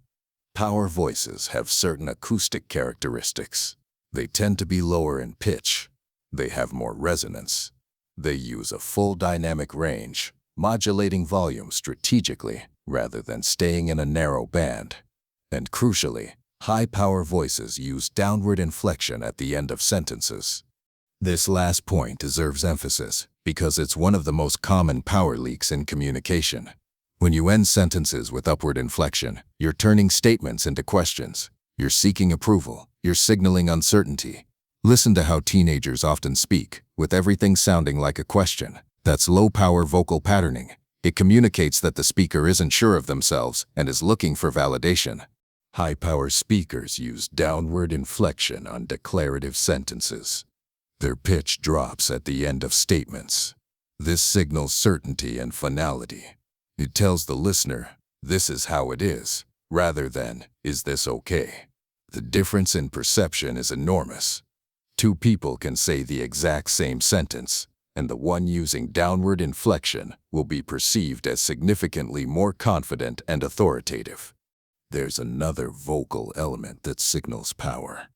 Power voices have certain acoustic characteristics. They tend to be lower in pitch. They have more resonance. They use a full dynamic range, modulating volume strategically rather than staying in a narrow band. And crucially, high-power voices use downward inflection at the end of sentences. This last point deserves emphasis because it's one of the most common power leaks in communication. When you end sentences with upward inflection, you're turning statements into questions. You're seeking approval. You're signaling uncertainty. Listen to how teenagers often speak, with everything sounding like a question. That's low-power vocal patterning. It communicates that the speaker isn't sure of themselves and is looking for validation. High-power speakers use downward inflection on declarative sentences. Their pitch drops at the end of statements. This signals certainty and finality. It tells the listener, this is how it is, rather than, is this okay? The difference in perception is enormous. Two people can say the exact same sentence, and the one using downward inflection will be perceived as significantly more confident and authoritative. There's another vocal element that signals power: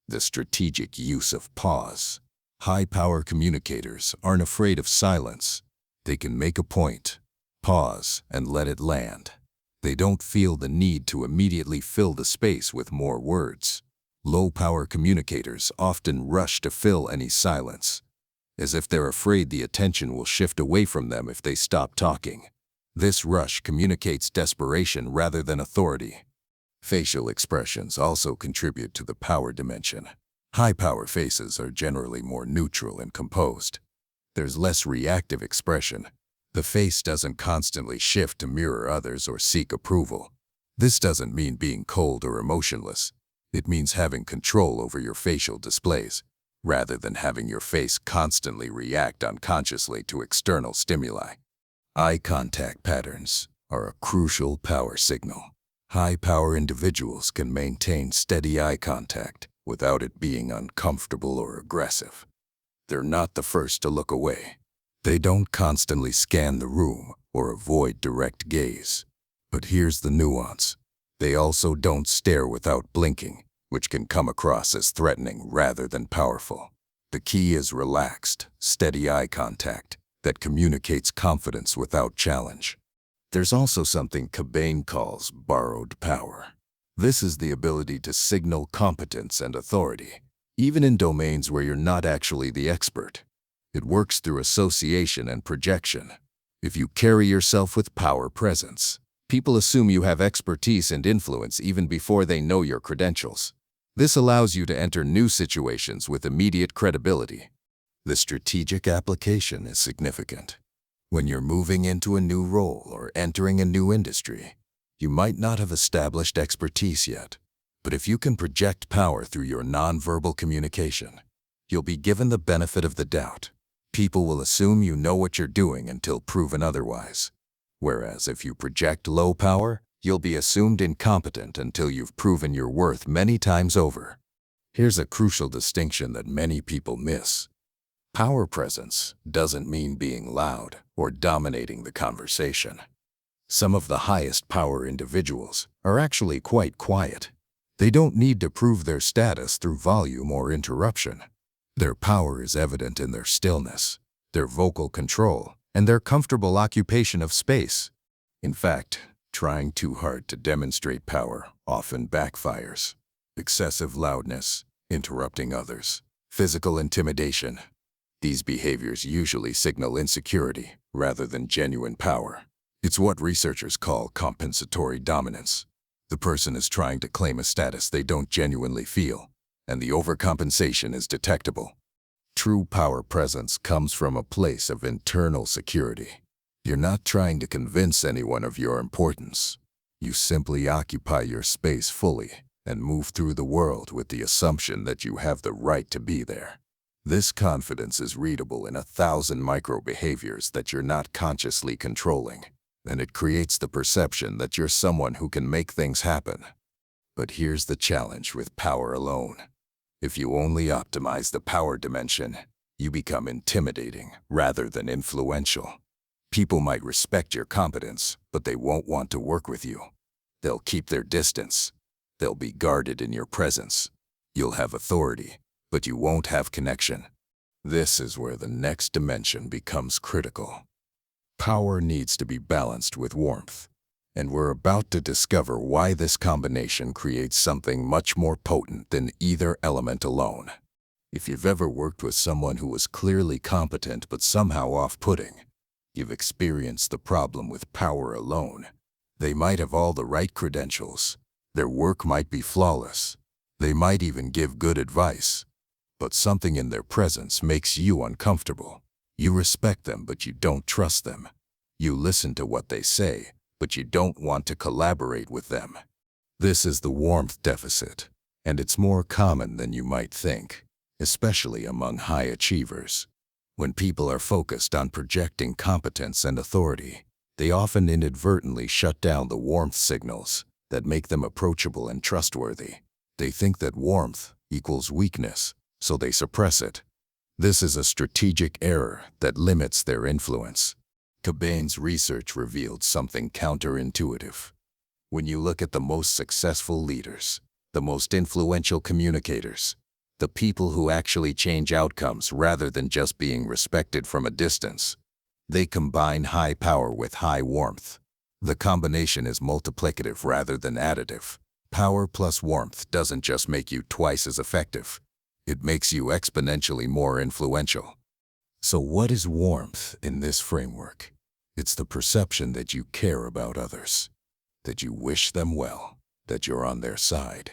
the strategic use of pause. High-power communicators aren't afraid of silence. They can make a point, pause, and let it land. They don't feel the need to immediately fill the space with more words. Low-power communicators often rush to fill any silence, as if they're afraid the attention will shift away from them if they stop talking. This rush communicates desperation rather than authority. Facial expressions also contribute to the power dimension. High-power faces are generally more neutral and composed. There's less reactive expression. The face doesn't constantly shift to mirror others or seek approval. This doesn't mean being cold or emotionless. It means having control over your facial displays, rather than having your face constantly react unconsciously to external stimuli. Eye contact patterns are a crucial power signal. High-power individuals can maintain steady eye contact without it being uncomfortable or aggressive. They're not the first to look away. They don't constantly scan the room or avoid direct gaze. But here's the nuance. They also don't stare without blinking, which can come across as threatening rather than powerful. The key is relaxed, steady eye contact that communicates confidence without challenge. There's also something Cobain calls borrowed power. This is the ability to signal competence and authority, even in domains where you're not actually the expert. It works through association and projection. If you carry yourself with power presence, people assume you have expertise and influence even before they know your credentials. This allows you to enter new situations with immediate credibility. The strategic application is significant. When you're moving into a new role or entering a new industry, you might not have established expertise yet, but if you can project power through your nonverbal communication, you'll be given the benefit of the doubt. People will assume you know what you're doing until proven otherwise. Whereas if you project low power, you'll be assumed incompetent until you've proven your worth many times over. Here's a crucial distinction that many people miss. Power presence doesn't mean being loud or dominating the conversation. Some of the highest power individuals are actually quite quiet. They don't need to prove their status through volume or interruption. Their power is evident in their stillness, their vocal control, and their comfortable occupation of space. In fact, trying too hard to demonstrate power often backfires. Excessive loudness, interrupting others, physical intimidation. These behaviors usually signal insecurity rather than genuine power. It's what researchers call compensatory dominance. The person is trying to claim a status they don't genuinely feel, and the overcompensation is detectable. True power presence comes from a place of internal security. You're not trying to convince anyone of your importance. You simply occupy your space fully and move through the world with the assumption that you have the right to be there. This confidence is readable in 1,000 micro-behaviors that you're not consciously controlling, and it creates the perception that you're someone who can make things happen. But here's the challenge with power alone. If you only optimize the power dimension, you become intimidating rather than influential. People might respect your competence, but they won't want to work with you. They'll keep their distance. They'll be guarded in your presence. You'll have authority, but you won't have connection. This is where the next dimension becomes critical. Power needs to be balanced with warmth, and we're about to discover why this combination creates something much more potent than either element alone. If you've ever worked with someone who was clearly competent but somehow off-putting, you've experienced the problem with power alone. They might have all the right credentials. Their work might be flawless. They might even give good advice. But something in their presence makes you uncomfortable. You respect them, but you don't trust them. You listen to what they say, but you don't want to collaborate with them. This is the warmth deficit, and it's more common than you might think, especially among high achievers. When people are focused on projecting competence and authority, they often inadvertently shut down the warmth signals that make them approachable and trustworthy. They think that warmth equals weakness, so they suppress it. This is a strategic error that limits their influence. Cobain's research revealed something counterintuitive. When you look at the most successful leaders, the most influential communicators, the people who actually change outcomes rather than just being respected from a distance, they combine high power with high warmth. The combination is multiplicative rather than additive. Power plus warmth doesn't just make you twice as effective. It makes you exponentially more influential. So what is warmth in this framework? It's the perception that you care about others, that you wish them well, that you're on their side.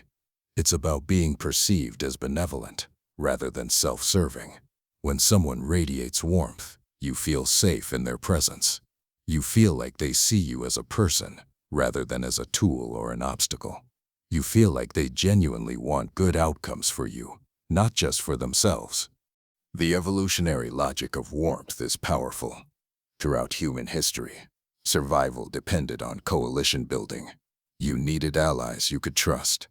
It's about being perceived as benevolent rather than self-serving. When someone radiates warmth, you feel safe in their presence. You feel like they see you as a person rather than as a tool or an obstacle. You feel like they genuinely want good outcomes for you, not just for themselves. The evolutionary logic of warmth is powerful. Throughout human history, survival depended on coalition building. You needed allies you could trust.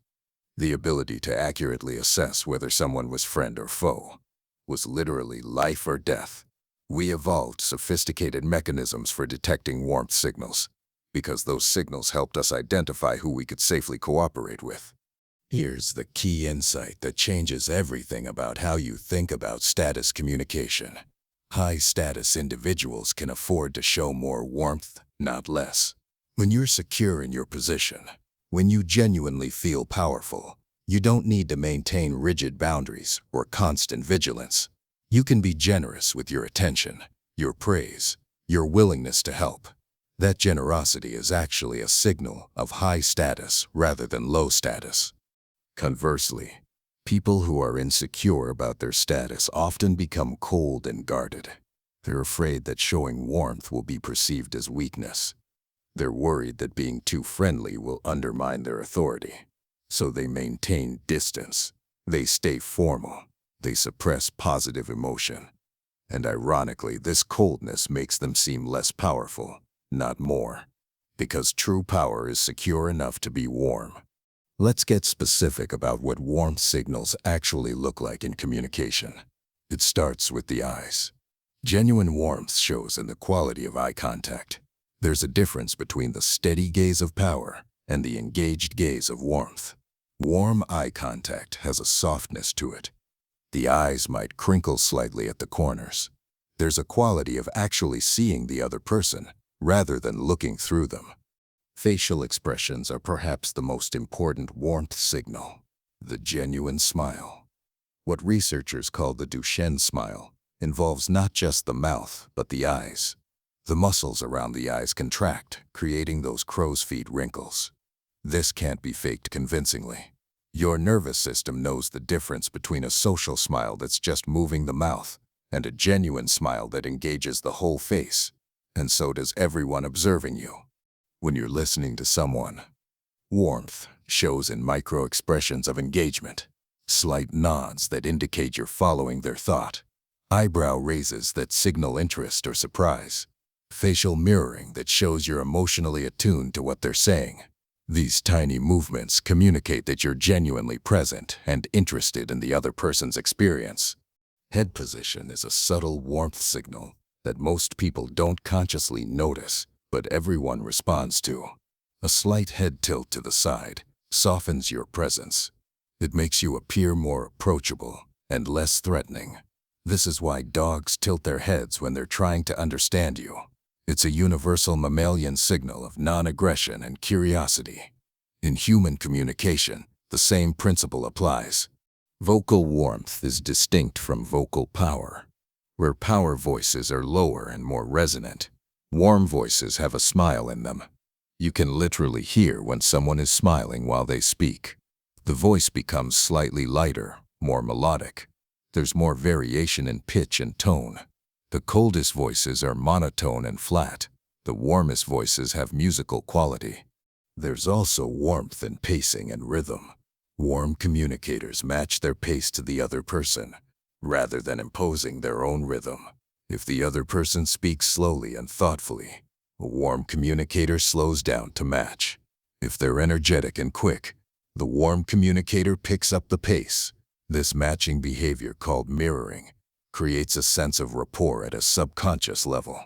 The ability to accurately assess whether someone was friend or foe was literally life or death. We evolved sophisticated mechanisms for detecting warmth signals because those signals helped us identify who we could safely cooperate with. Here's the key insight that changes everything about how you think about status communication. High-status individuals can afford to show more warmth, not less. When you're secure in your position, when you genuinely feel powerful, you don't need to maintain rigid boundaries or constant vigilance. You can be generous with your attention, your praise, your willingness to help. That generosity is actually a signal of high status rather than low status. Conversely, people who are insecure about their status often become cold and guarded. They're afraid that showing warmth will be perceived as weakness. They're worried that being too friendly will undermine their authority. So they maintain distance. They stay formal. They suppress positive emotion. And ironically, this coldness makes them seem less powerful, not more. Because true power is secure enough to be warm. Let's get specific about what warmth signals actually look like in communication. It starts with the eyes. Genuine warmth shows in the quality of eye contact. There's a difference between the steady gaze of power and the engaged gaze of warmth. Warm eye contact has a softness to it. The eyes might crinkle slightly at the corners. There's a quality of actually seeing the other person rather than looking through them. Facial expressions are perhaps the most important warmth signal. The genuine smile, What researchers call the Duchenne smile involves not just the mouth, but the eyes. The muscles around the eyes contract, creating those crow's feet wrinkles. This can't be faked convincingly. Your nervous system knows the difference between a social smile that's just moving the mouth and a genuine smile that engages the whole face. And so does everyone observing you. When you're listening to someone, warmth shows in micro-expressions of engagement, slight nods that indicate you're following their thought, eyebrow raises that signal interest or surprise, facial mirroring that shows you're emotionally attuned to what they're saying. These tiny movements communicate that you're genuinely present and interested in the other person's experience. Head position is a subtle warmth signal that most people don't consciously notice, but everyone responds to. A slight head tilt to the side softens your presence. It makes you appear more approachable and less threatening. This is why dogs tilt their heads when they're trying to understand you. It's a universal mammalian signal of non-aggression and curiosity. In human communication, the same principle applies. Vocal warmth is distinct from vocal power. Where power voices are lower and more resonant, warm voices have a smile in them. You can literally hear when someone is smiling while they speak. The voice becomes slightly lighter, more melodic. There's more variation in pitch and tone. The coldest voices are monotone and flat. The warmest voices have musical quality. There's also warmth in pacing and rhythm. Warm communicators match their pace to the other person, rather than imposing their own rhythm. If the other person speaks slowly and thoughtfully, a warm communicator slows down to match. If they're energetic and quick, the warm communicator picks up the pace. This matching behavior, called mirroring, creates a sense of rapport at a subconscious level.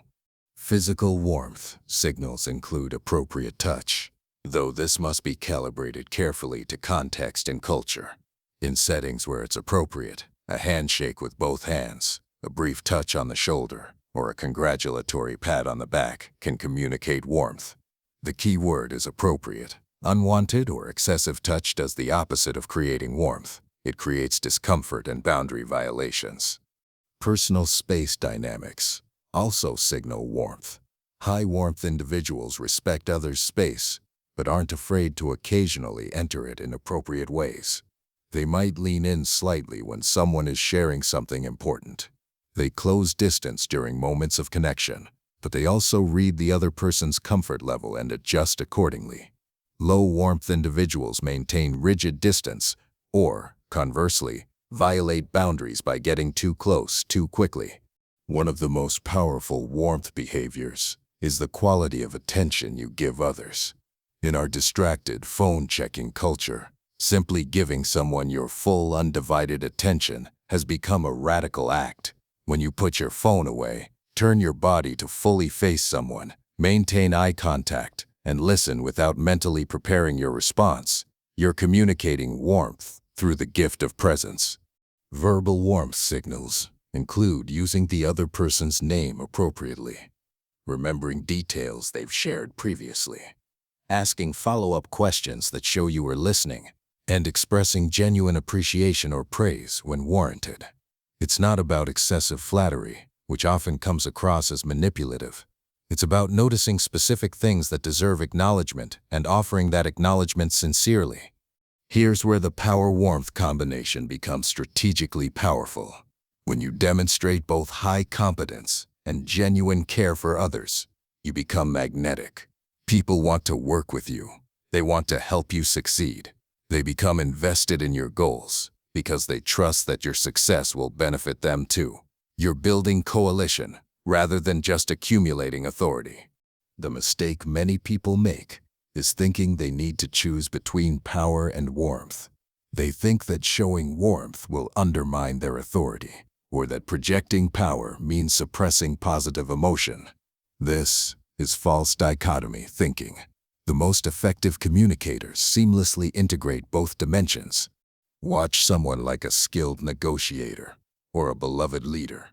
Physical warmth signals include appropriate touch, though this must be calibrated carefully to context and culture. In settings where it's appropriate, a handshake with both hands, a brief touch on the shoulder, or a congratulatory pat on the back can communicate warmth. The key word is appropriate. Unwanted or excessive touch does the opposite of creating warmth. It creates discomfort and boundary violations. Personal space dynamics also signal warmth. High-warmth individuals respect others' space, but aren't afraid to occasionally enter it in appropriate ways. They might lean in slightly when someone is sharing something important. They close distance during moments of connection, but they also read the other person's comfort level and adjust accordingly. Low-warmth individuals maintain rigid distance or, conversely, violate boundaries by getting too close too quickly. One of the most powerful warmth behaviors is the quality of attention you give others. In our distracted, phone-checking culture, simply giving someone your full, undivided attention has become a radical act. When you put your phone away, turn your body to fully face someone, maintain eye contact, and listen without mentally preparing your response, you're communicating warmth through the gift of presence. Verbal warmth signals include using the other person's name appropriately, remembering details they've shared previously, asking follow-up questions that show you are listening, and expressing genuine appreciation or praise when warranted. It's not about excessive flattery, which often comes across as manipulative. It's about noticing specific things that deserve acknowledgement and offering that acknowledgement sincerely. Here's where the power-warmth combination becomes strategically powerful. When you demonstrate both high competence and genuine care for others, you become magnetic. People want to work with you. They want to help you succeed. They become invested in your goals because they trust that your success will benefit them too. You're building coalition rather than just accumulating authority. The mistake many people make is thinking they need to choose between power and warmth. They think that showing warmth will undermine their authority, or that projecting power means suppressing positive emotion. This is false dichotomy thinking. The most effective communicators seamlessly integrate both dimensions. Watch someone like a skilled negotiator or a beloved leader.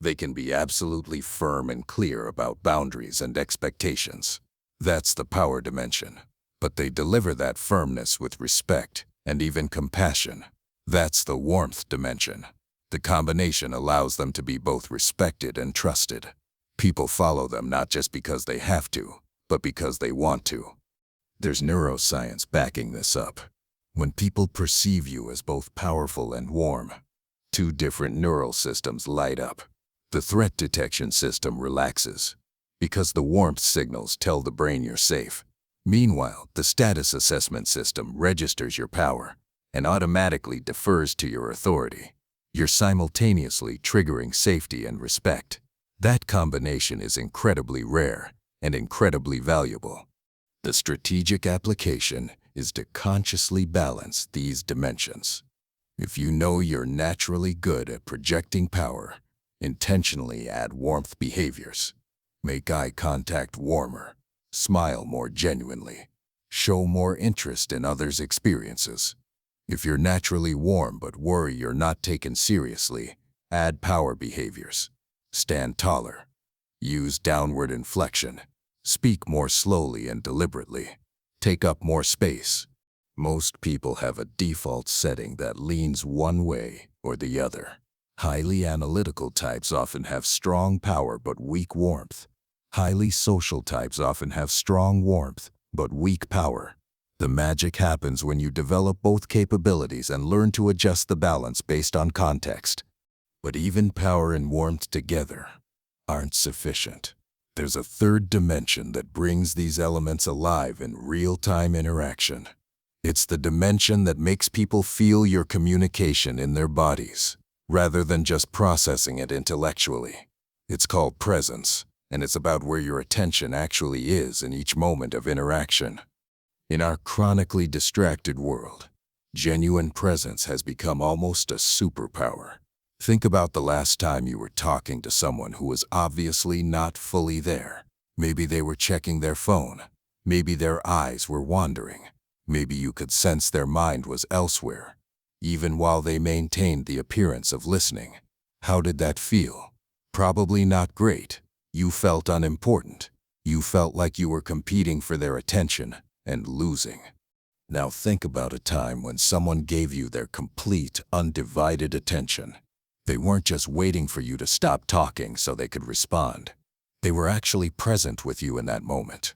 They can be absolutely firm and clear about boundaries and expectations. That's the power dimension. But they deliver that firmness with respect and even compassion. That's the warmth dimension. The combination allows them to be both respected and trusted. People follow them not just because they have to, but because they want to. There's neuroscience backing this up. When people perceive you as both powerful and warm, two different neural systems light up. The threat detection system relaxes, because the warmth signals tell the brain you're safe. Meanwhile, the status assessment system registers your power and automatically defers to your authority. You're simultaneously triggering safety and respect. That combination is incredibly rare and incredibly valuable. The strategic application is to consciously balance these dimensions. If you know you're naturally good at projecting power, intentionally add warmth behaviors. Make eye contact warmer, smile more genuinely, show more interest in others' experiences. If you're naturally warm but worry you're not taken seriously, add power behaviors. Stand taller. Use downward inflection. Speak more slowly and deliberately. Take up more space. Most people have a default setting that leans one way or the other. Highly analytical types often have strong power but weak warmth. Highly social types often have strong warmth but weak power. The magic happens when you develop both capabilities and learn to adjust the balance based on context. But even power and warmth together aren't sufficient. There's a third dimension that brings these elements alive in real-time interaction. It's the dimension that makes people feel your communication in their bodies, rather than just processing it intellectually. It's called presence, and it's about where your attention actually is in each moment of interaction. In our chronically distracted world, genuine presence has become almost a superpower. Think about the last time you were talking to someone who was obviously not fully there. Maybe they were checking their phone. Maybe their eyes were wandering. Maybe you could sense their mind was elsewhere, even while they maintained the appearance of listening. How did that feel? Probably not great. You felt unimportant. You felt like you were competing for their attention and losing. Now think about a time when someone gave you their complete, undivided attention. They weren't just waiting for you to stop talking so they could respond. They were actually present with you in that moment.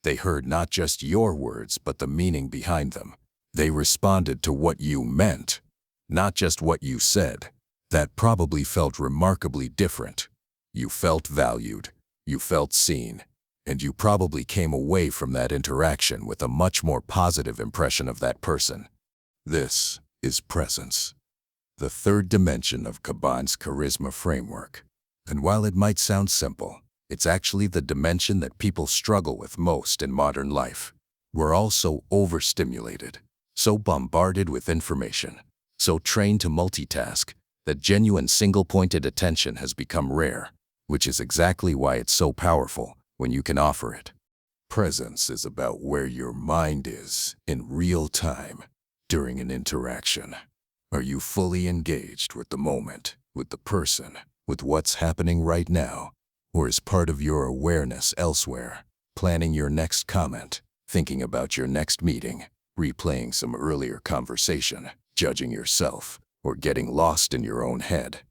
They heard not just your words, but the meaning behind them. They responded to what you meant, not just what you said. That probably felt remarkably different. You felt valued, you felt seen, and you probably came away from that interaction with a much more positive impression of that person. This is presence, the third dimension of Caban's charisma framework. And while it might sound simple, it's actually the dimension that people struggle with most in modern life. We're all so overstimulated, so bombarded with information, so trained to multitask, that genuine single-pointed attention has become rare, which is exactly why it's so powerful when you can offer it. Presence is about where your mind is in real time during an interaction. Are you fully engaged with the moment, with the person, with what's happening right now? Or is part of your awareness elsewhere, planning your next comment, thinking about your next meeting, replaying some earlier conversation, judging yourself, or getting lost in your own head?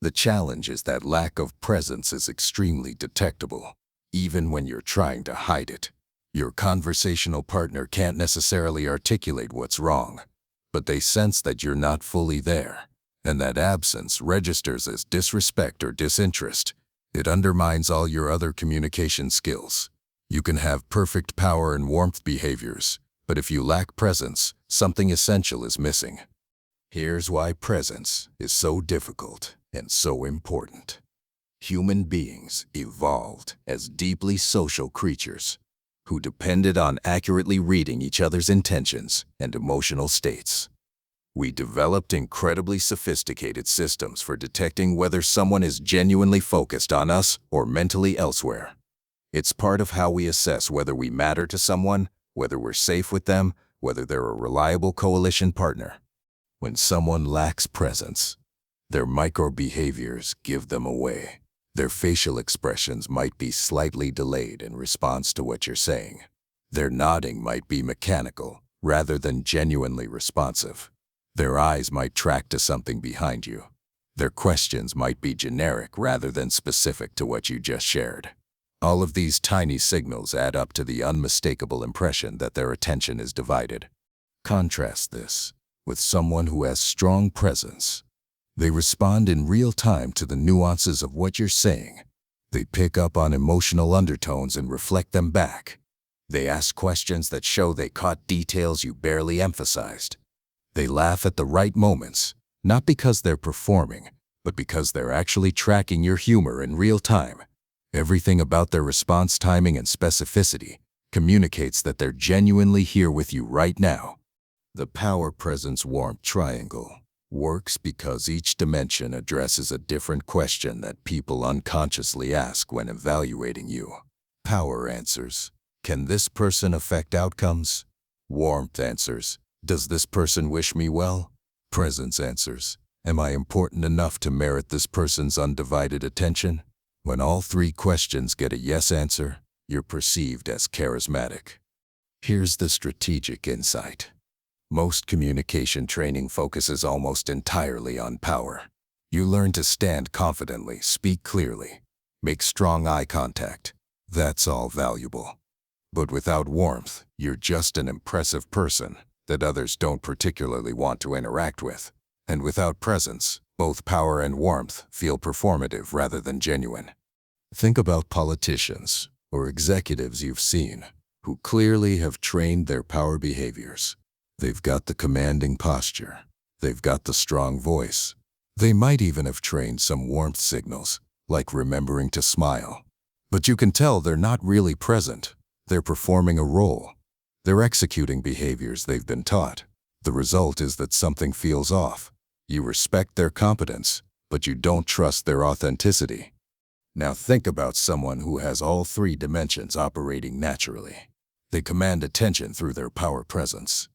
The challenge is that lack of presence is extremely detectable, even when you're trying to hide it. Your conversational partner can't necessarily articulate what's wrong, but they sense that you're not fully there, and that absence registers as disrespect or disinterest. It undermines all your other communication skills. You can have perfect power and warmth behaviors, but if you lack presence, something essential is missing. Here's why presence is so difficult and so important. Human beings evolved as deeply social creatures who depended on accurately reading each other's intentions and emotional states. We developed incredibly sophisticated systems for detecting whether someone is genuinely focused on us or mentally elsewhere. It's part of how we assess whether we matter to someone, whether we're safe with them, whether they're a reliable coalition partner. When someone lacks presence, their micro-behaviors give them away. Their facial expressions might be slightly delayed in response to what you're saying. Their nodding might be mechanical rather than genuinely responsive. Their eyes might track to something behind you. Their questions might be generic rather than specific to what you just shared. All of these tiny signals add up to the unmistakable impression that their attention is divided. Contrast this with someone who has strong presence. They respond in real time to the nuances of what you're saying. They pick up on emotional undertones and reflect them back. They ask questions that show they caught details you barely emphasized. They laugh at the right moments, not because they're performing, but because they're actually tracking your humor in real time. Everything about their response timing and specificity communicates that they're genuinely here with you right now. The power, presence, warmth triangle works because each dimension addresses a different question that people unconsciously ask when evaluating you. Power answers, can this person affect outcomes? Warmth answers, does this person wish me well? Presence answers, am I important enough to merit this person's undivided attention? When all three questions get a yes answer, you're perceived as charismatic. Here's the strategic insight. Most communication training focuses almost entirely on power. You learn to stand confidently, speak clearly, make strong eye contact. That's all valuable. But without warmth, you're just an impressive person that others don't particularly want to interact with. And without presence, both power and warmth feel performative rather than genuine. Think about politicians or executives you've seen who clearly have trained their power behaviors. They've got the commanding posture. They've got the strong voice. They might even have trained some warmth signals, like remembering to smile. But you can tell they're not really present. They're performing a role. They're executing behaviors they've been taught. The result is that something feels off. You respect their competence, but you don't trust their authenticity. Now think about someone who has all three dimensions operating naturally. They command attention through their power presence.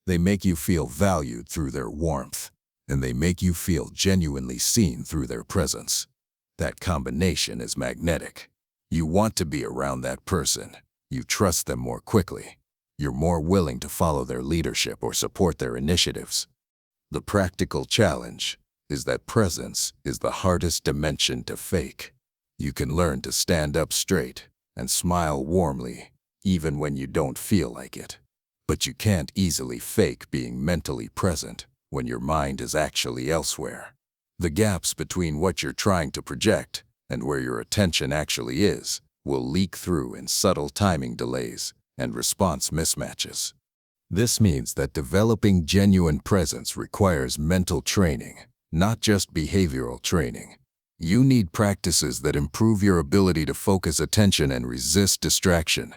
They make you feel valued through their warmth, and they make you feel genuinely seen through their presence. That combination is magnetic. You want to be around that person. You trust them more quickly. You're more willing to follow their leadership or support their initiatives. The practical challenge is that presence is the hardest dimension to fake. You can learn to stand up straight and smile warmly, even when you don't feel like it. But you can't easily fake being mentally present when your mind is actually elsewhere. The gaps between what you're trying to project and where your attention actually is will leak through in subtle timing delays and response mismatches. This means that developing genuine presence requires mental training, not just behavioral training. You need practices that improve your ability to focus attention and resist distraction.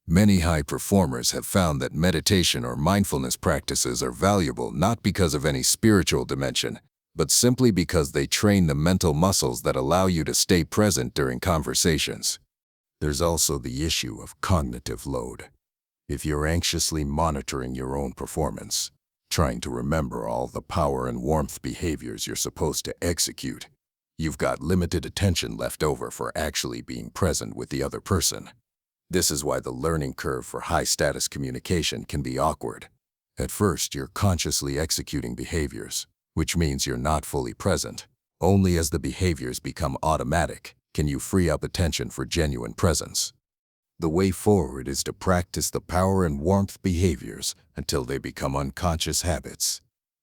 Many high performers have found that meditation or mindfulness practices are valuable not because of any spiritual dimension, but simply because they train the mental muscles that allow you to stay present during conversations. There's also the issue of cognitive load. If you're anxiously monitoring your own performance, trying to remember all the power and warmth behaviors you're supposed to execute, you've got limited attention left over for actually being present with the other person. This is why the learning curve for high-status communication can be awkward. At first, you're consciously executing behaviors, which means you're not fully present. Only as the behaviors become automatic can you free up attention for genuine presence. The way forward is to practice the power and warmth behaviors until they become unconscious habits.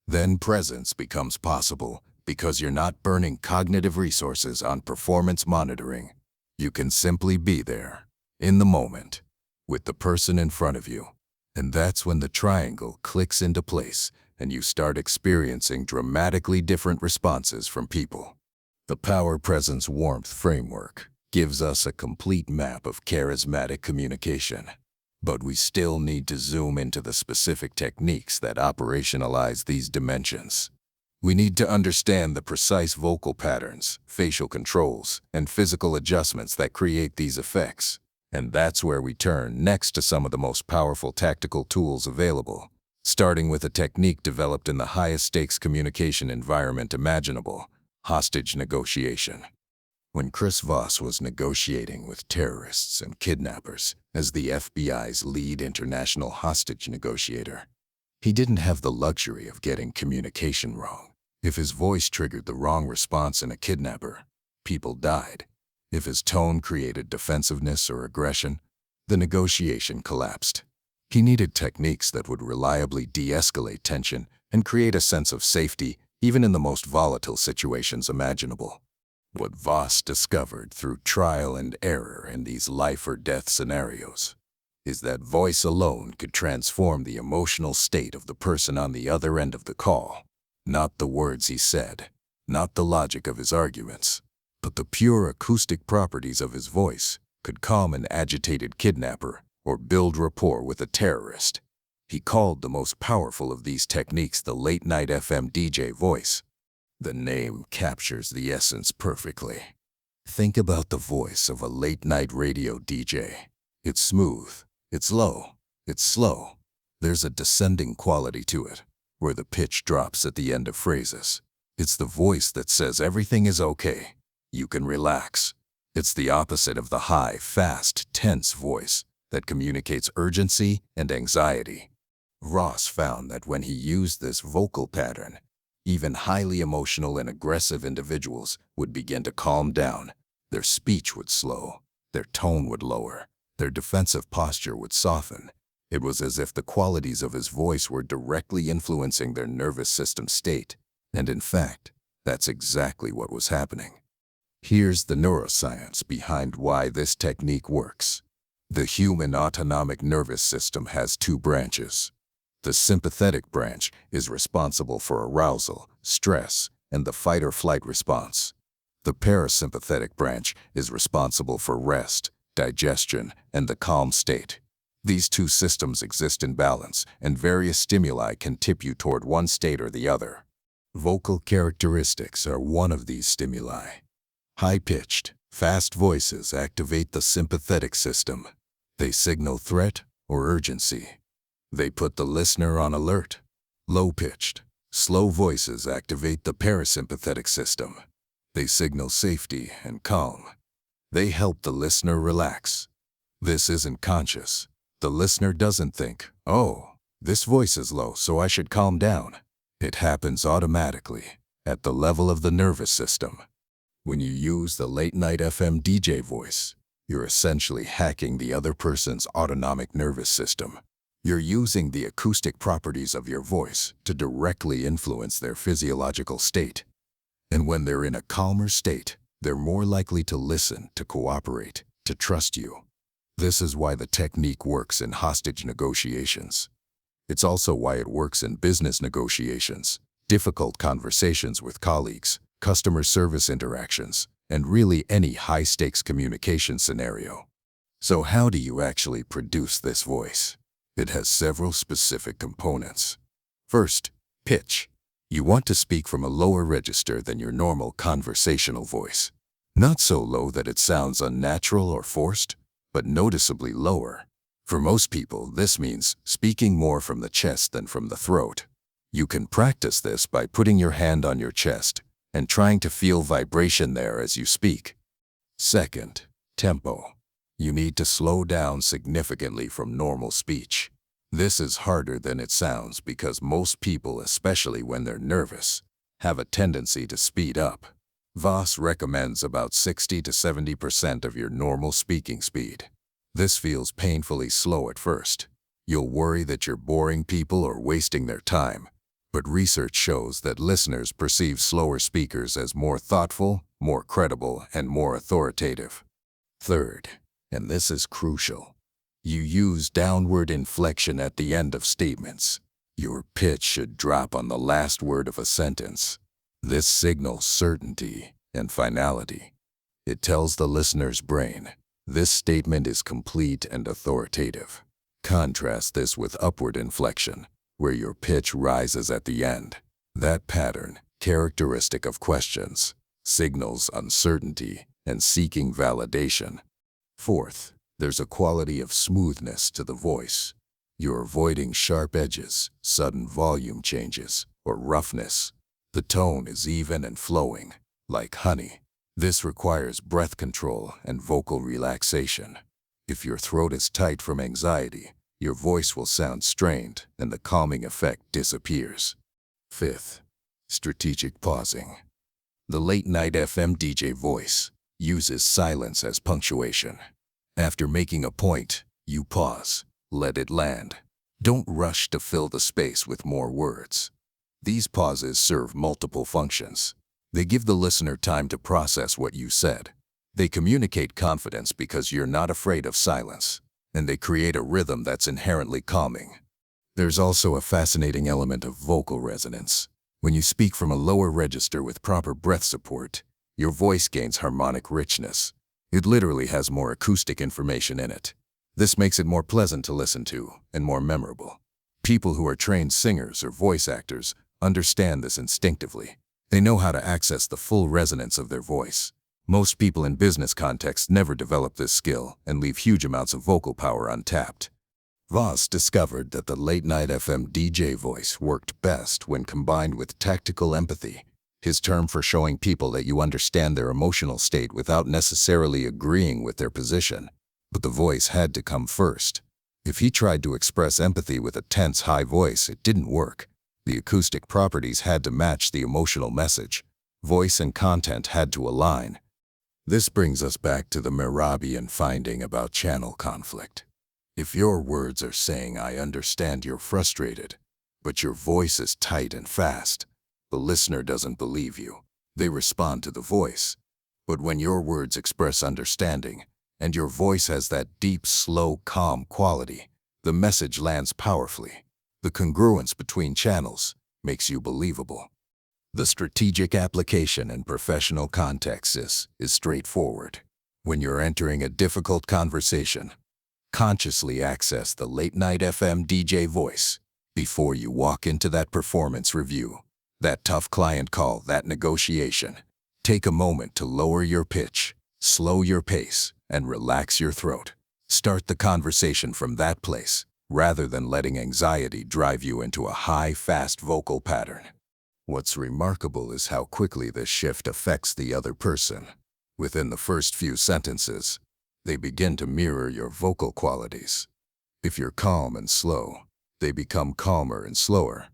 Then presence becomes possible because you're not burning cognitive resources on performance monitoring. You can simply be there, in the moment, with the person in front of you. And that's when the triangle clicks into place and you start experiencing dramatically different responses from people. The Power Presence Warmth framework gives us a complete map of charismatic communication. But we still need to zoom into the specific techniques that operationalize these dimensions. We need to understand the precise vocal patterns, facial controls, and physical adjustments that create these effects. And that's where we turn next to some of the most powerful tactical tools available, starting with a technique developed in the highest stakes communication environment imaginable, hostage negotiation. When Chris Voss was negotiating with terrorists and kidnappers as the FBI's lead international hostage negotiator, He didn't have the luxury of getting communication wrong. If his voice triggered the wrong response in a kidnapper, people died. If his tone created defensiveness or aggression, the negotiation collapsed. He needed techniques that would reliably de-escalate tension and create a sense of safety even in the most volatile situations imaginable. What Voss discovered through trial and error in these life-or-death scenarios is that voice alone could transform the emotional state of the person on the other end of the call. Not the words he said, not the logic of his arguments, but the pure acoustic properties of his voice could calm an agitated kidnapper or build rapport with a terrorist. He called the most powerful of these techniques the late-night FM DJ voice. The name captures the essence perfectly. Think about the voice of a late-night radio DJ. It's smooth, it's low, it's slow. There's a descending quality to it, where the pitch drops at the end of phrases. It's the voice that says everything is okay. You can relax. It's the opposite of the high, fast, tense voice that communicates urgency and anxiety. Ross found that when he used this vocal pattern, even highly emotional and aggressive individuals would begin to calm down. Their speech would slow, their tone would lower, their defensive posture would soften. It was as if the qualities of his voice were directly influencing their nervous system state. And in fact, that's exactly what was happening. Here's the neuroscience behind why this technique works. The human autonomic nervous system has two branches. The sympathetic branch is responsible for arousal, stress, and the fight-or-flight response. The parasympathetic branch is responsible for rest, digestion, and the calm state. These two systems exist in balance, and various stimuli can tip you toward one state or the other. Vocal characteristics are one of these stimuli. High-pitched, fast voices activate the sympathetic system. They signal threat or urgency. They put the listener on alert. Low-pitched, slow voices activate the parasympathetic system. They signal safety and calm. They help the listener relax. This isn't conscious. The listener doesn't think, "Oh, this voice is low, so I should calm down." It happens automatically, at the level of the nervous system. When you use the late-night FM DJ voice, you're essentially hacking the other person's autonomic nervous system. You're using the acoustic properties of your voice to directly influence their physiological state. And when they're in a calmer state, they're more likely to listen, to cooperate, to trust you. This is why the technique works in hostage negotiations. It's also why it works in business negotiations, difficult conversations with colleagues, customer service interactions, and really any high-stakes communication scenario. So how do you actually produce this voice? It has several specific components. First, pitch. You want to speak from a lower register than your normal conversational voice. Not so low that it sounds unnatural or forced, but noticeably lower. For most people, this means speaking more from the chest than from the throat. You can practice this by putting your hand on your chest and trying to feel vibration there as you speak. Second, tempo. You need to slow down significantly from normal speech. This is harder than it sounds because most people, especially when they're nervous, have a tendency to speed up. Voss recommends about 60 to 70% of your normal speaking speed. This feels painfully slow at first. You'll worry that you're boring people or wasting their time. But research shows that listeners perceive slower speakers as more thoughtful, more credible, and more authoritative. Third, and this is crucial, you use downward inflection at the end of statements. Your pitch should drop on the last word of a sentence. This signals certainty and finality. It tells the listener's brain, this statement is complete and authoritative. Contrast this with upward inflection, where your pitch rises at the end. That pattern, characteristic of questions, signals uncertainty and seeking validation. Fourth, there's a quality of smoothness to the voice. You're avoiding sharp edges, sudden volume changes, or roughness. The tone is even and flowing, like honey. This requires breath control and vocal relaxation. If your throat is tight from anxiety, your voice will sound strained and the calming effect disappears. Fifth, strategic pausing. The late-night FM DJ voice uses silence as punctuation. After making a point, you pause, let it land. Don't rush to fill the space with more words. These pauses serve multiple functions. They give the listener time to process what you said. They communicate confidence because you're not afraid of silence, and they create a rhythm that's inherently calming. There's also a fascinating element of vocal resonance. When you speak from a lower register with proper breath support, your voice gains harmonic richness. It literally has more acoustic information in it. This makes it more pleasant to listen to and more memorable. People who are trained singers or voice actors understand this instinctively. They know how to access the full resonance of their voice. Most people in business contexts never develop this skill and leave huge amounts of vocal power untapped. Voss discovered that the late-night FM DJ voice worked best when combined with tactical empathy, his term for showing people that you understand their emotional state without necessarily agreeing with their position. But the voice had to come first. If he tried to express empathy with a tense, high voice, it didn't work. The acoustic properties had to match the emotional message. Voice and content had to align. This brings us back to the Mehrabian finding about channel conflict. If your words are saying, "I understand you're frustrated," but your voice is tight and fast, the listener doesn't believe you. They respond to the voice. But when your words express understanding, and your voice has that deep, slow, calm quality, the message lands powerfully. The congruence between channels makes you believable. The strategic application in professional contexts is straightforward. When you're entering a difficult conversation, consciously access the late-night FM DJ voice before you walk into that performance review, that tough client call, that negotiation. Take a moment to lower your pitch, slow your pace, and relax your throat. Start the conversation from that place, rather than letting anxiety drive you into a high, fast vocal pattern. What's remarkable is how quickly this shift affects the other person. Within the first few sentences, they begin to mirror your vocal qualities. If you're calm and slow, they become calmer and slower.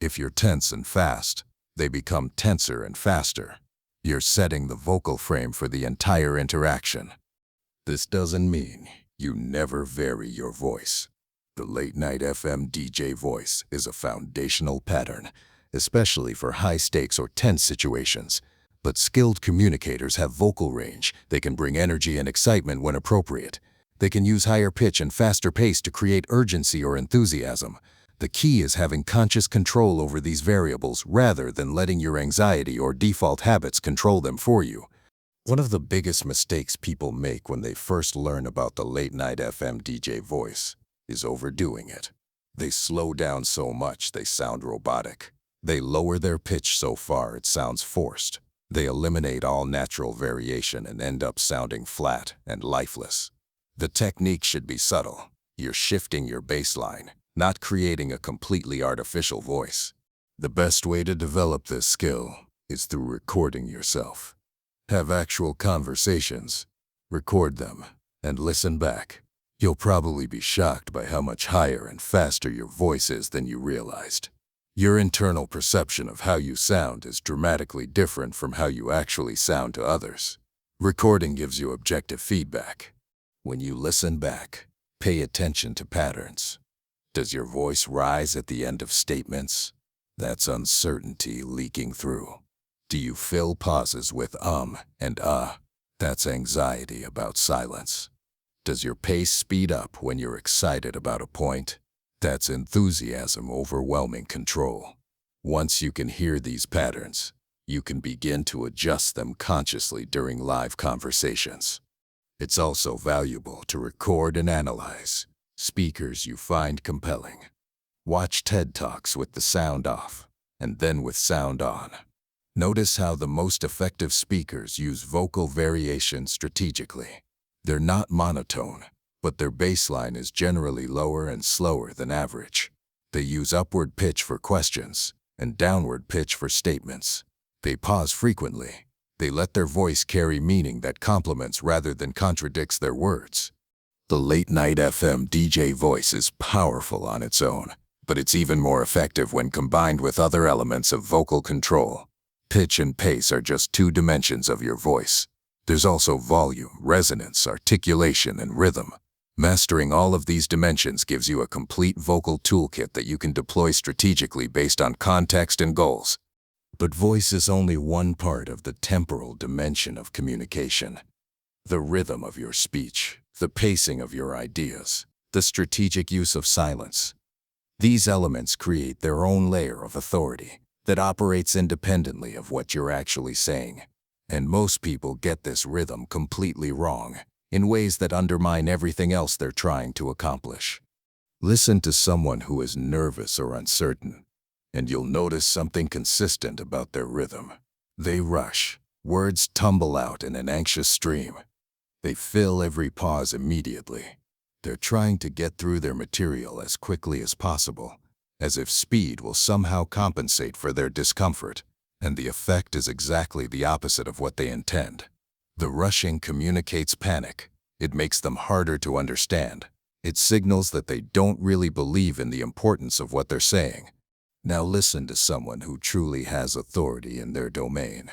If you're tense and fast, they become tenser and faster. You're setting the vocal frame for the entire interaction. This doesn't mean you never vary your voice. The late-night FM DJ voice is a foundational pattern, especially for high-stakes or tense situations. But skilled communicators have vocal range. They can bring energy and excitement when appropriate. They can use higher pitch and faster pace to create urgency or enthusiasm. The key is having conscious control over these variables rather than letting your anxiety or default habits control them for you. One of the biggest mistakes people make when they first learn about the late-night FM DJ voice is overdoing it. They slow down so much they sound robotic. They lower their pitch so far it sounds forced. They eliminate all natural variation and end up sounding flat and lifeless. The technique should be subtle. You're shifting your baseline, not creating a completely artificial voice. The best way to develop this skill is through recording yourself. Have actual conversations, record them, and listen back. You'll probably be shocked by how much higher and faster your voice is than you realized. Your internal perception of how you sound is dramatically different from how you actually sound to others. Recording gives you objective feedback. When you listen back, pay attention to patterns. Does your voice rise at the end of statements? That's uncertainty leaking through. Do you fill pauses with and That's anxiety about silence. Does your pace speed up when you're excited about a point? That's enthusiasm overwhelming control. Once you can hear these patterns, you can begin to adjust them consciously during live conversations. It's also valuable to record and analyze speakers you find compelling. Watch TED Talks with the sound off, and then with sound on. Notice how the most effective speakers use vocal variation strategically. They're not monotone, but their baseline is generally lower and slower than average. They use upward pitch for questions and downward pitch for statements. They pause frequently. They let their voice carry meaning that complements rather than contradicts their words. The late-night FM DJ voice is powerful on its own, but it's even more effective when combined with other elements of vocal control. Pitch and pace are just two dimensions of your voice. There's also volume, resonance, articulation, and rhythm. Mastering all of these dimensions gives you a complete vocal toolkit that you can deploy strategically based on context and goals. But voice is only one part of the temporal dimension of communication. The rhythm of your speech, the pacing of your ideas, the strategic use of silence. These elements create their own layer of authority that operates independently of what you're actually saying. And most people get this rhythm completely wrong, in ways that undermine everything else they're trying to accomplish. Listen to someone who is nervous or uncertain, and you'll notice something consistent about their rhythm. They rush. Words tumble out in an anxious stream. They fill every pause immediately. They're trying to get through their material as quickly as possible, as if speed will somehow compensate for their discomfort, and the effect is exactly the opposite of what they intend. The rushing communicates panic. It makes them harder to understand. It signals that they don't really believe in the importance of what they're saying. Now listen to someone who truly has authority in their domain.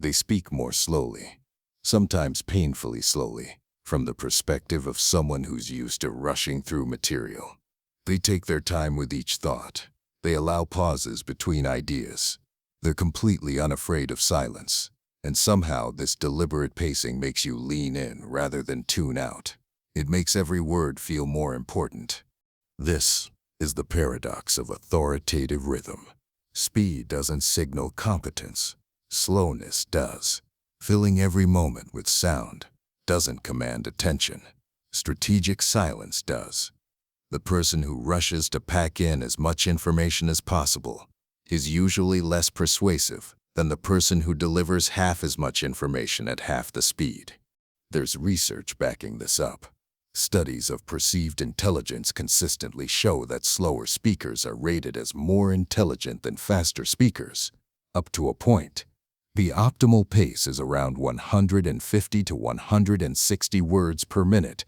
They speak more slowly, sometimes painfully slowly, from the perspective of someone who's used to rushing through material. They take their time with each thought. They allow pauses between ideas. They're completely unafraid of silence. And somehow this deliberate pacing makes you lean in rather than tune out. It makes every word feel more important. This is the paradox of authoritative rhythm. Speed doesn't signal competence. Slowness does. Filling every moment with sound doesn't command attention. Strategic silence does. The person who rushes to pack in as much information as possible is usually less persuasive than the person who delivers half as much information at half the speed. There's research backing this up. Studies of perceived intelligence consistently show that slower speakers are rated as more intelligent than faster speakers, up to a point. The optimal pace is around 150 to 160 words per minute,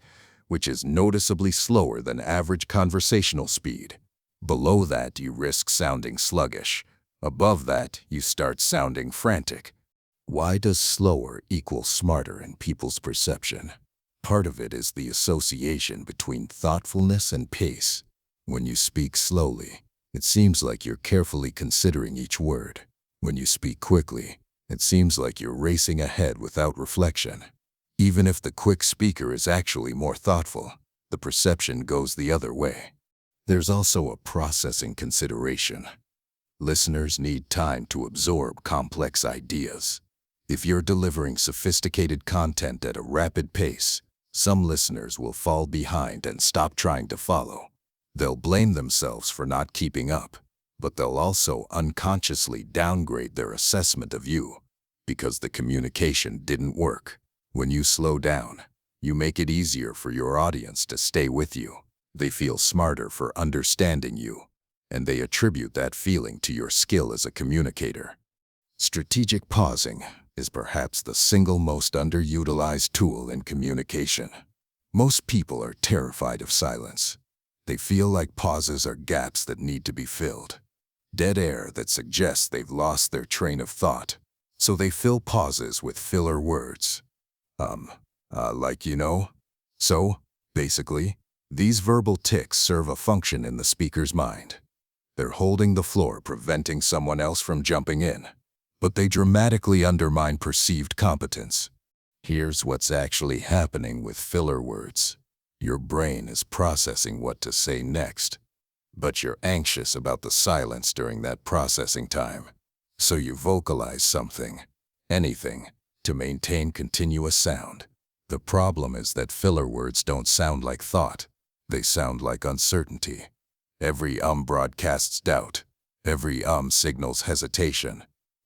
which is noticeably slower than average conversational speed. Below that, you risk sounding sluggish. Above that, you start sounding frantic. Why does slower equal smarter in people's perception? Part of it is the association between thoughtfulness and pace. When you speak slowly, it seems like you're carefully considering each word. When you speak quickly, it seems like you're racing ahead without reflection. Even if the quick speaker is actually more thoughtful, the perception goes the other way. There's also a processing consideration. Listeners need time to absorb complex ideas. If you're delivering sophisticated content at a rapid pace, some listeners will fall behind and stop trying to follow. They'll blame themselves for not keeping up, but they'll also unconsciously downgrade their assessment of you because the communication didn't work. When you slow down, you make it easier for your audience to stay with you. They feel smarter for understanding you, and they attribute that feeling to your skill as a communicator. Strategic pausing is perhaps the single most underutilized tool in communication. Most people are terrified of silence. They feel like pauses are gaps that need to be filled. Dead air that suggests they've lost their train of thought. So they fill pauses with filler words. Like you know. So, basically, these verbal tics serve a function in the speaker's mind. They're holding the floor, preventing someone else from jumping in. But they dramatically undermine perceived competence. Here's what's actually happening with filler words. Your brain is processing what to say next, but you're anxious about the silence during that processing time. So you vocalize something, anything, to maintain continuous sound. The problem is that filler words don't sound like thought. They sound like uncertainty. Every broadcasts doubt. Every signals hesitation.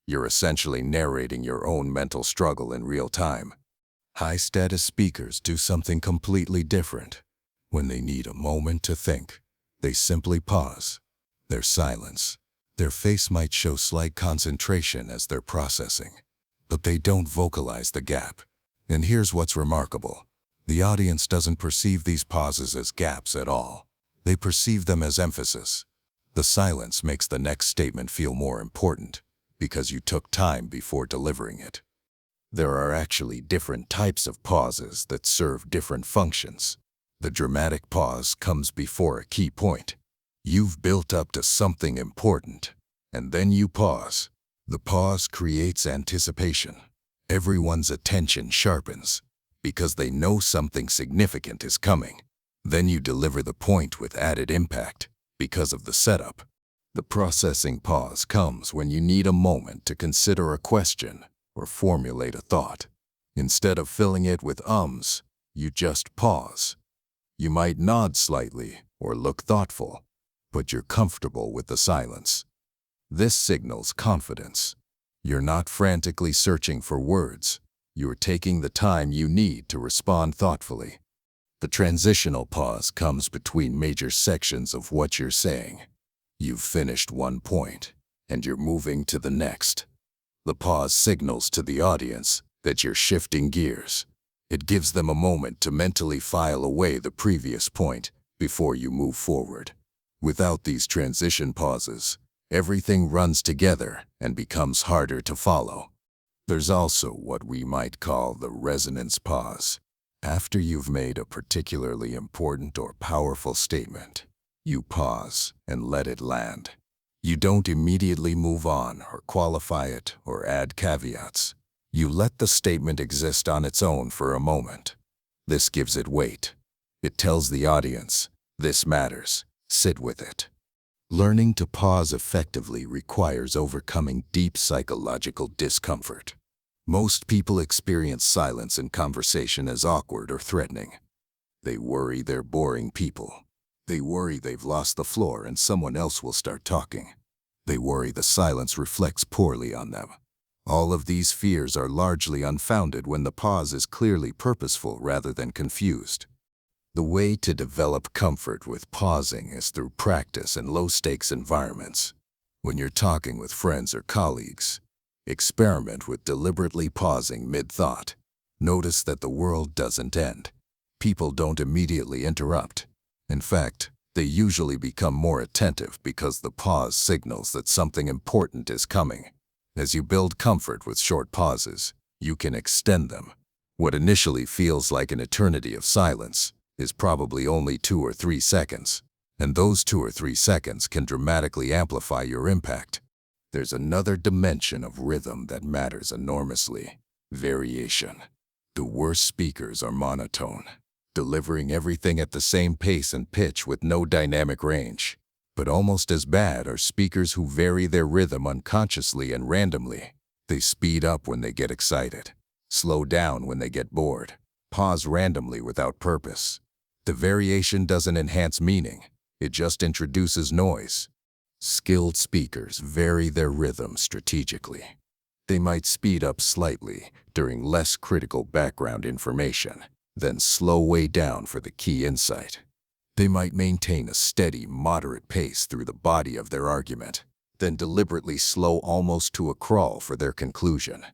You're essentially narrating your own mental struggle in real time. High-status speakers do something completely different. When they need a moment to think, they simply pause. Their silence. Their face might show slight concentration as they're processing, but they don't vocalize the gap. And here's what's remarkable. The audience doesn't perceive these pauses as gaps at all. They perceive them as emphasis. The silence makes the next statement feel more important because you took time before delivering it. There are actually different types of pauses that serve different functions. The dramatic pause comes before a key point. You've built up to something important, and then you pause. The pause creates anticipation. Everyone's attention sharpens because they know something significant is coming. Then you deliver the point with added impact because of the setup. The processing pause comes when you need a moment to consider a question or formulate a thought. Instead of filling it with ums, you just pause. You might nod slightly or look thoughtful, but you're comfortable with the silence. This signals confidence. You're not frantically searching for words. You're taking the time you need to respond thoughtfully. The transitional pause comes between major sections of what you're saying. You've finished one point, and you're moving to the next. The pause signals to the audience that you're shifting gears. It gives them a moment to mentally file away the previous point before you move forward. Without these transition pauses, everything runs together and becomes harder to follow. There's also what we might call the resonance pause. After you've made a particularly important or powerful statement, you pause and let it land. You don't immediately move on or qualify it or add caveats. You let the statement exist on its own for a moment. This gives it weight. It tells the audience, this matters, sit with it. Learning to pause effectively requires overcoming deep psychological discomfort. Most people experience silence in conversation as awkward or threatening. They worry they're boring people. They worry they've lost the floor and someone else will start talking. They worry the silence reflects poorly on them. All of these fears are largely unfounded when the pause is clearly purposeful rather than confused. The way to develop comfort with pausing is through practice in low-stakes environments. When you're talking with friends or colleagues, experiment with deliberately pausing mid-thought. Notice that the world doesn't end. People don't immediately interrupt. In fact, they usually become more attentive because the pause signals that something important is coming. As you build comfort with short pauses, you can extend them. What initially feels like an eternity of silence is probably only 2 or 3 seconds, and those 2 or 3 seconds can dramatically amplify your impact. There's another dimension of rhythm that matters enormously: variation. The worst speakers are monotone, delivering everything at the same pace and pitch with no dynamic range. But almost as bad are speakers who vary their rhythm unconsciously and randomly. They speed up when they get excited, slow down when they get bored, pause randomly without purpose. The variation doesn't enhance meaning, it just introduces noise. Skilled speakers vary their rhythm strategically. They might speed up slightly during less critical background information, then slow way down for the key insight. They might maintain a steady, moderate pace through the body of their argument, then deliberately slow almost to a crawl for their conclusion.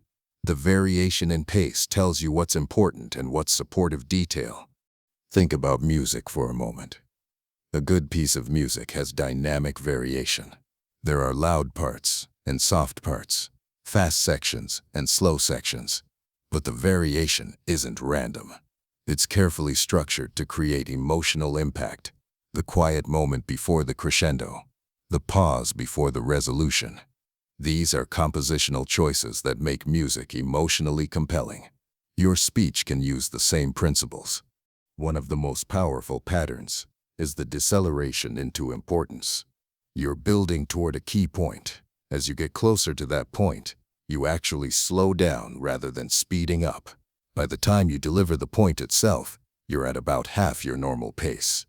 The variation in pace tells you what's important and what's supportive detail. Think about music for a moment. A good piece of music has dynamic variation. There are loud parts and soft parts, fast sections and slow sections, but the variation isn't random. It's carefully structured to create emotional impact. The quiet moment before the crescendo, the pause before the resolution. These are compositional choices that make music emotionally compelling. Your speech can use the same principles. One of the most powerful patterns is the deceleration into importance. You're building toward a key point. As you get closer to that point, you actually slow down rather than speeding up. By the time you deliver the point itself, you're at about half your normal pace.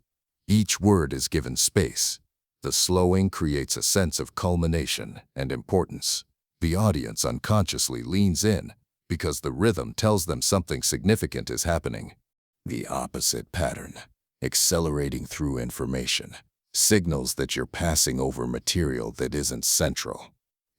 Each word is given space. The slowing creates a sense of culmination and importance. The audience unconsciously leans in because the rhythm tells them something significant is happening. The opposite pattern, accelerating through information, signals that you're passing over material that isn't central.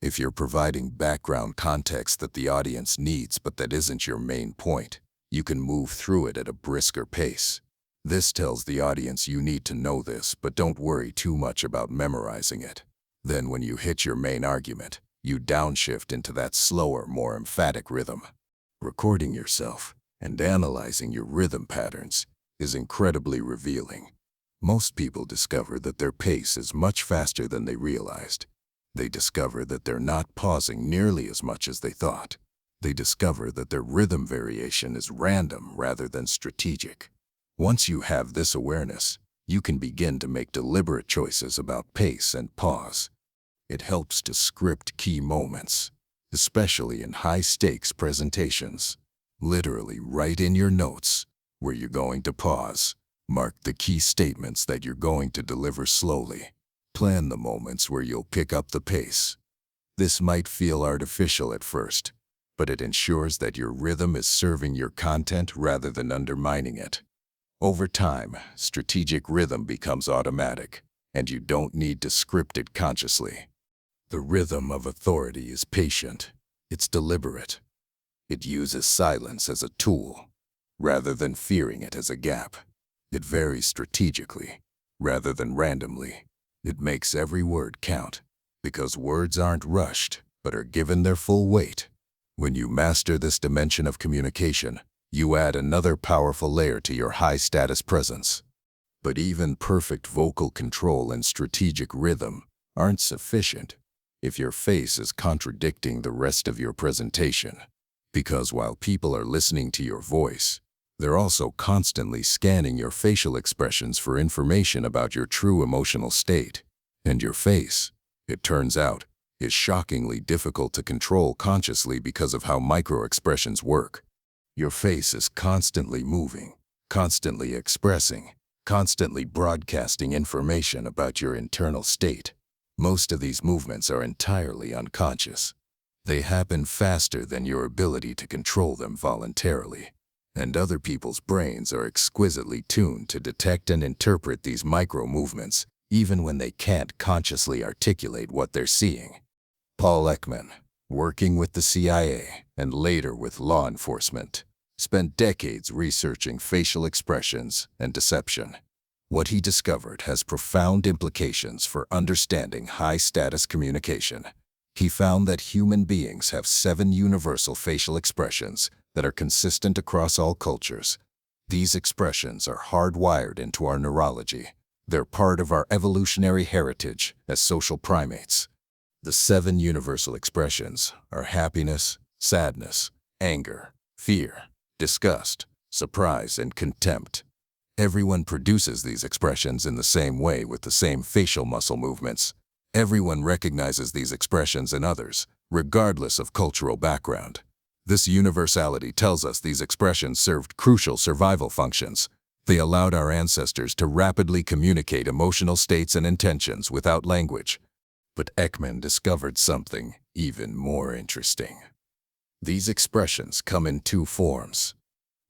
If you're providing background context that the audience needs but that isn't your main point, You can move through it at a brisker pace. This tells the audience you need to know this, but don't worry too much about memorizing it. Then when you hit your main argument, you downshift into that slower, more emphatic rhythm. Recording yourself and analyzing your rhythm patterns is incredibly revealing. Most people discover that their pace is much faster than they realized. They discover that they're not pausing nearly as much as they thought. They discover that their rhythm variation is random rather than strategic. Once you have this awareness, you can begin to make deliberate choices about pace and pause. It helps to script key moments, especially in high-stakes presentations. Literally write in your notes where you're going to pause. Mark the key statements that you're going to deliver slowly. Plan the moments where you'll pick up the pace. This might feel artificial at first, but it ensures that your rhythm is serving your content rather than undermining it. Over time, strategic rhythm becomes automatic, and you don't need to script it consciously. The rhythm of authority is patient. It's deliberate. It uses silence as a tool, rather than fearing it as a gap. It varies strategically, rather than randomly. It makes every word count, because words aren't rushed, but are given their full weight. When you master this dimension of communication, you add another powerful layer to your high-status presence. But even perfect vocal control and strategic rhythm aren't sufficient if your face is contradicting the rest of your presentation. Because while people are listening to your voice, they're also constantly scanning your facial expressions for information about your true emotional state. And your face, it turns out, is shockingly difficult to control consciously because of how micro-expressions work. Your face is constantly moving, constantly expressing, constantly broadcasting information about your internal state. Most of these movements are entirely unconscious. They happen faster than your ability to control them voluntarily. And other people's brains are exquisitely tuned to detect and interpret these micro-movements, even when they can't consciously articulate what they're seeing. Paul Ekman, working with the CIA and later with law enforcement, spent decades researching facial expressions and deception. What he discovered has profound implications for understanding high-status communication. He found that human beings have 7 universal facial expressions that are consistent across all cultures. These expressions are hardwired into our neurology. They're part of our evolutionary heritage as social primates. The 7 universal expressions are happiness, sadness, anger, fear, disgust, surprise, and contempt. Everyone produces these expressions in the same way with the same facial muscle movements. Everyone recognizes these expressions in others, regardless of cultural background. This universality tells us these expressions served crucial survival functions. They allowed our ancestors to rapidly communicate emotional states and intentions without language. But Ekman discovered something even more interesting. These expressions come in 2 forms: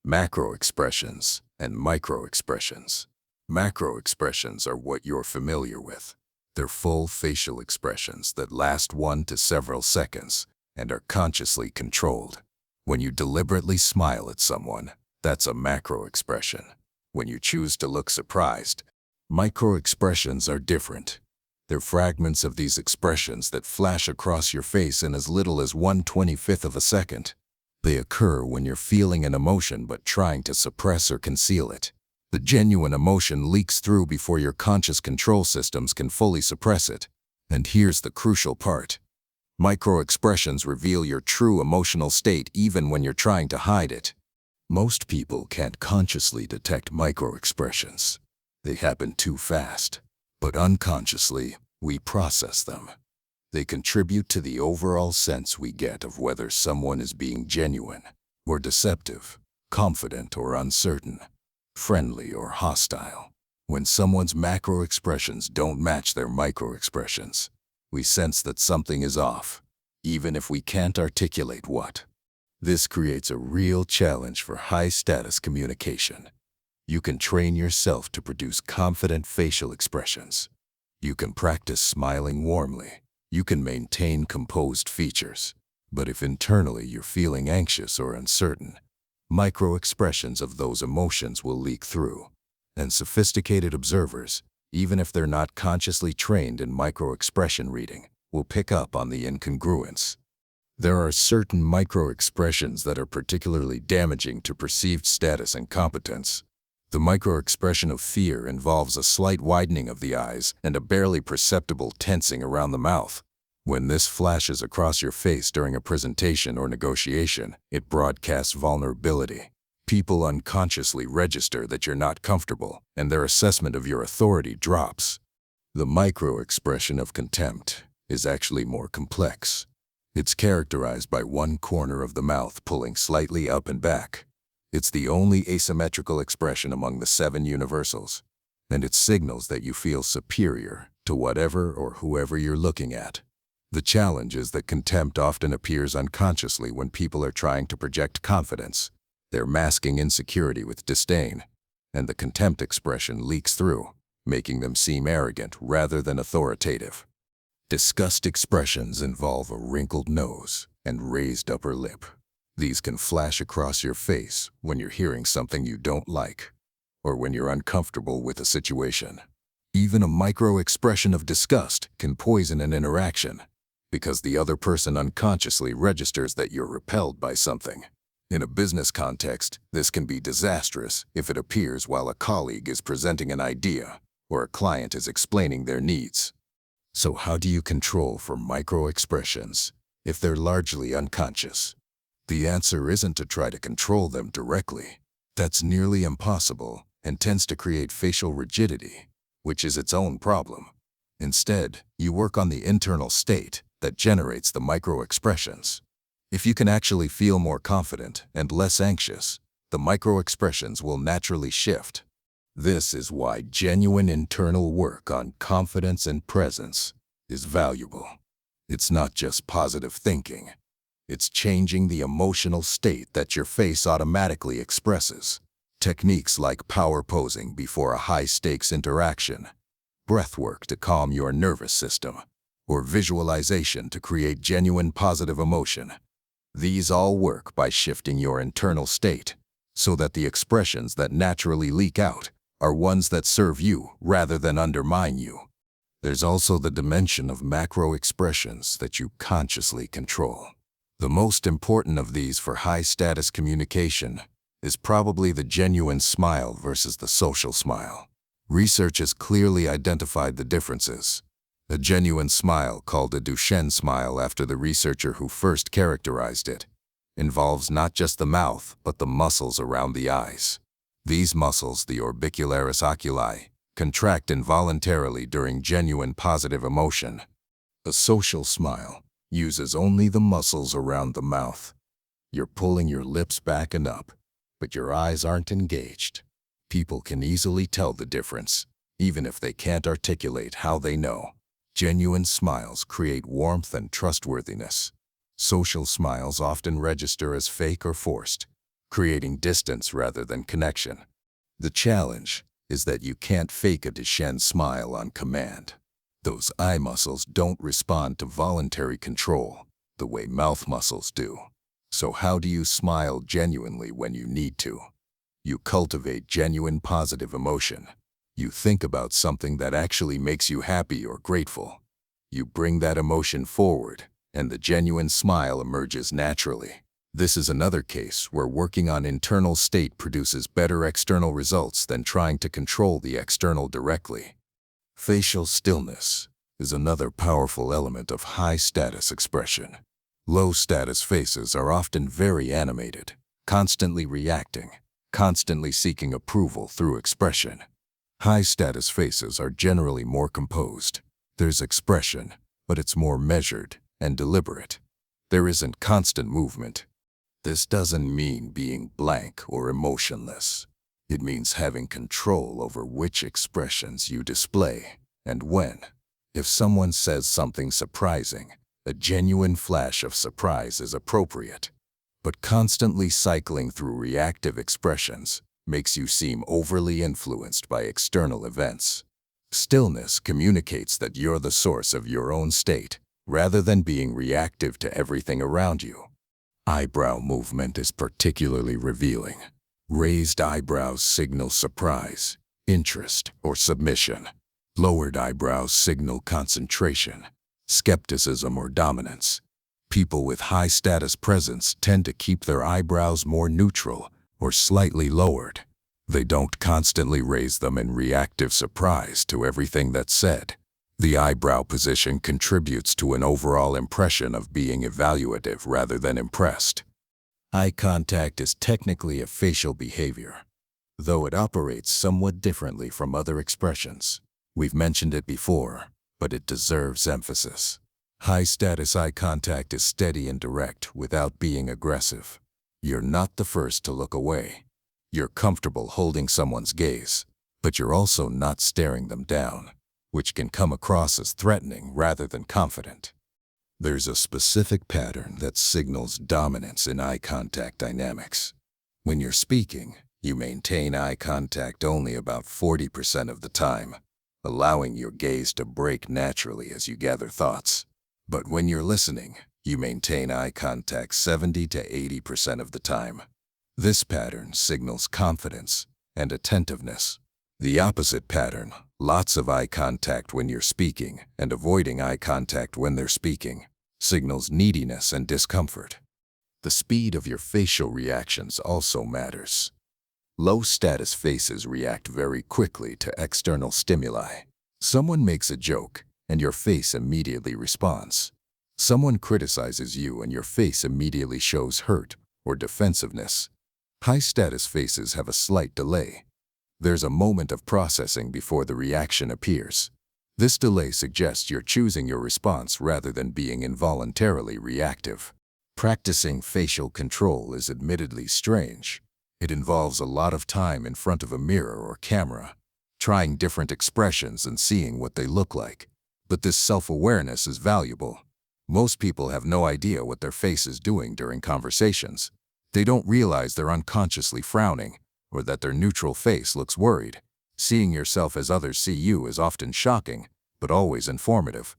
macro-expressions and micro-expressions. Macro-expressions are what you're familiar with. They're full facial expressions that last 1 to several seconds and are consciously controlled. When you deliberately smile at someone, that's a macro-expression. When you choose to look surprised, micro-expressions are different. They're fragments of these expressions that flash across your face in as little as 1/25 of a second. They occur when you're feeling an emotion but trying to suppress or conceal it. The genuine emotion leaks through before your conscious control systems can fully suppress it. And here's the crucial part. Micro-expressions reveal your true emotional state even when you're trying to hide it. Most people can't consciously detect micro-expressions. They happen too fast. But unconsciously, we process them. They contribute to the overall sense we get of whether someone is being genuine or deceptive, confident or uncertain, friendly or hostile. When someone's macro-expressions don't match their micro-expressions, we sense that something is off, even if we can't articulate what. This creates a real challenge for high-status communication. You can train yourself to produce confident facial expressions. You can practice smiling warmly. You can maintain composed features. But if internally you're feeling anxious or uncertain, Micro-expressions of those emotions will leak through, and sophisticated observers, even if they're not consciously trained in micro-expression reading, will pick up on the incongruence. There are certain micro-expressions that are particularly damaging to perceived status and competence. The micro-expression of fear involves a slight widening of the eyes and a barely perceptible tensing around the mouth. When this flashes across your face during a presentation or negotiation, it broadcasts vulnerability. People unconsciously register that you're not comfortable, and their assessment of your authority drops. The micro-expression of contempt is actually more complex. It's characterized by one corner of the mouth pulling slightly up and back. It's the only asymmetrical expression among the 7 universals, and it signals that you feel superior to whatever or whoever you're looking at. The challenge is that contempt often appears unconsciously when people are trying to project confidence. They're masking insecurity with disdain, and the contempt expression leaks through, making them seem arrogant rather than authoritative. Disgust expressions involve a wrinkled nose and raised upper lip. These can flash across your face when you're hearing something you don't like, or when you're uncomfortable with a situation. Even a micro-expression of disgust can poison an interaction, because the other person unconsciously registers that you're repelled by something. In a business context, this can be disastrous if it appears while a colleague is presenting an idea or a client is explaining their needs. So how do you control for micro-expressions if they're largely unconscious? The answer isn't to try to control them directly. That's nearly impossible and tends to create facial rigidity, which is its own problem. Instead, you work on the internal state that generates the micro-expressions. If you can actually feel more confident and less anxious, the micro-expressions will naturally shift. This is why genuine internal work on confidence and presence is valuable. It's not just positive thinking. It's changing the emotional state that your face automatically expresses. Techniques like power posing before a high-stakes interaction, breath work to calm your nervous system, or visualization to create genuine positive emotion. These all work by shifting your internal state so that the expressions that naturally leak out are ones that serve you rather than undermine you. There's also the dimension of macro expressions that you consciously control. The most important of these for high-status communication is probably the genuine smile versus the social smile. Research has clearly identified the differences. A genuine smile, called a Duchenne smile after the researcher who first characterized it, involves not just the mouth but the muscles around the eyes. These muscles, the orbicularis oculi, contract involuntarily during genuine positive emotion. A social smile uses only the muscles around the mouth. You're pulling your lips back and up, but your eyes aren't engaged. People can easily tell the difference, even if they can't articulate how they know. Genuine smiles create warmth and trustworthiness. Social smiles often register as fake or forced, creating distance rather than connection. The challenge is that you can't fake a Duchenne smile on command. Those eye muscles don't respond to voluntary control the way mouth muscles do. So how do you smile genuinely when you need to? You cultivate genuine positive emotion. You think about something that actually makes you happy or grateful. You bring that emotion forward, and the genuine smile emerges naturally. This is another case where working on internal state produces better external results than trying to control the external directly. Facial stillness is another powerful element of high-status expression. Low-status faces are often very animated, constantly reacting, constantly seeking approval through expression. High-status faces are generally more composed. There's expression, but it's more measured and deliberate. There isn't constant movement. This doesn't mean being blank or emotionless. It means having control over which expressions you display and when. If someone says something surprising, a genuine flash of surprise is appropriate. But constantly cycling through reactive expressions makes you seem overly influenced by external events. Stillness communicates that you're the source of your own state, rather than being reactive to everything around you. Eyebrow movement is particularly revealing. Raised eyebrows signal surprise, interest, or submission. Lowered eyebrows signal concentration, skepticism, or dominance. People with high status presence tend to keep their eyebrows more neutral or slightly lowered. They don't constantly raise them in reactive surprise to everything that's said. The eyebrow position contributes to an overall impression of being evaluative rather than impressed. Eye contact is technically a facial behavior, though it operates somewhat differently from other expressions. We've mentioned it before, but it deserves emphasis. High-status eye contact is steady and direct without being aggressive. You're not the first to look away. You're comfortable holding someone's gaze, but you're also not staring them down, which can come across as threatening rather than confident. There's a specific pattern that signals dominance in eye contact dynamics. When you're speaking, you maintain eye contact only about 40% of the time, allowing your gaze to break naturally as you gather thoughts. But when you're listening, you maintain eye contact 70 to 80% of the time. This pattern signals confidence and attentiveness. The opposite pattern, lots of eye contact when you're speaking and avoiding eye contact when they're speaking, signals neediness and discomfort. The speed of your facial reactions also matters. Low-status faces react very quickly to external stimuli. Someone makes a joke, and your face immediately responds. Someone criticizes you and your face immediately shows hurt or defensiveness. High-status faces have a slight delay. There's a moment of processing before the reaction appears. This delay suggests you're choosing your response rather than being involuntarily reactive. Practicing facial control is admittedly strange. It involves a lot of time in front of a mirror or camera, trying different expressions and seeing what they look like. But this self-awareness is valuable. Most people have no idea what their face is doing during conversations. They don't realize they're unconsciously frowning or that their neutral face looks worried. Seeing yourself as others see you is often shocking, but always informative.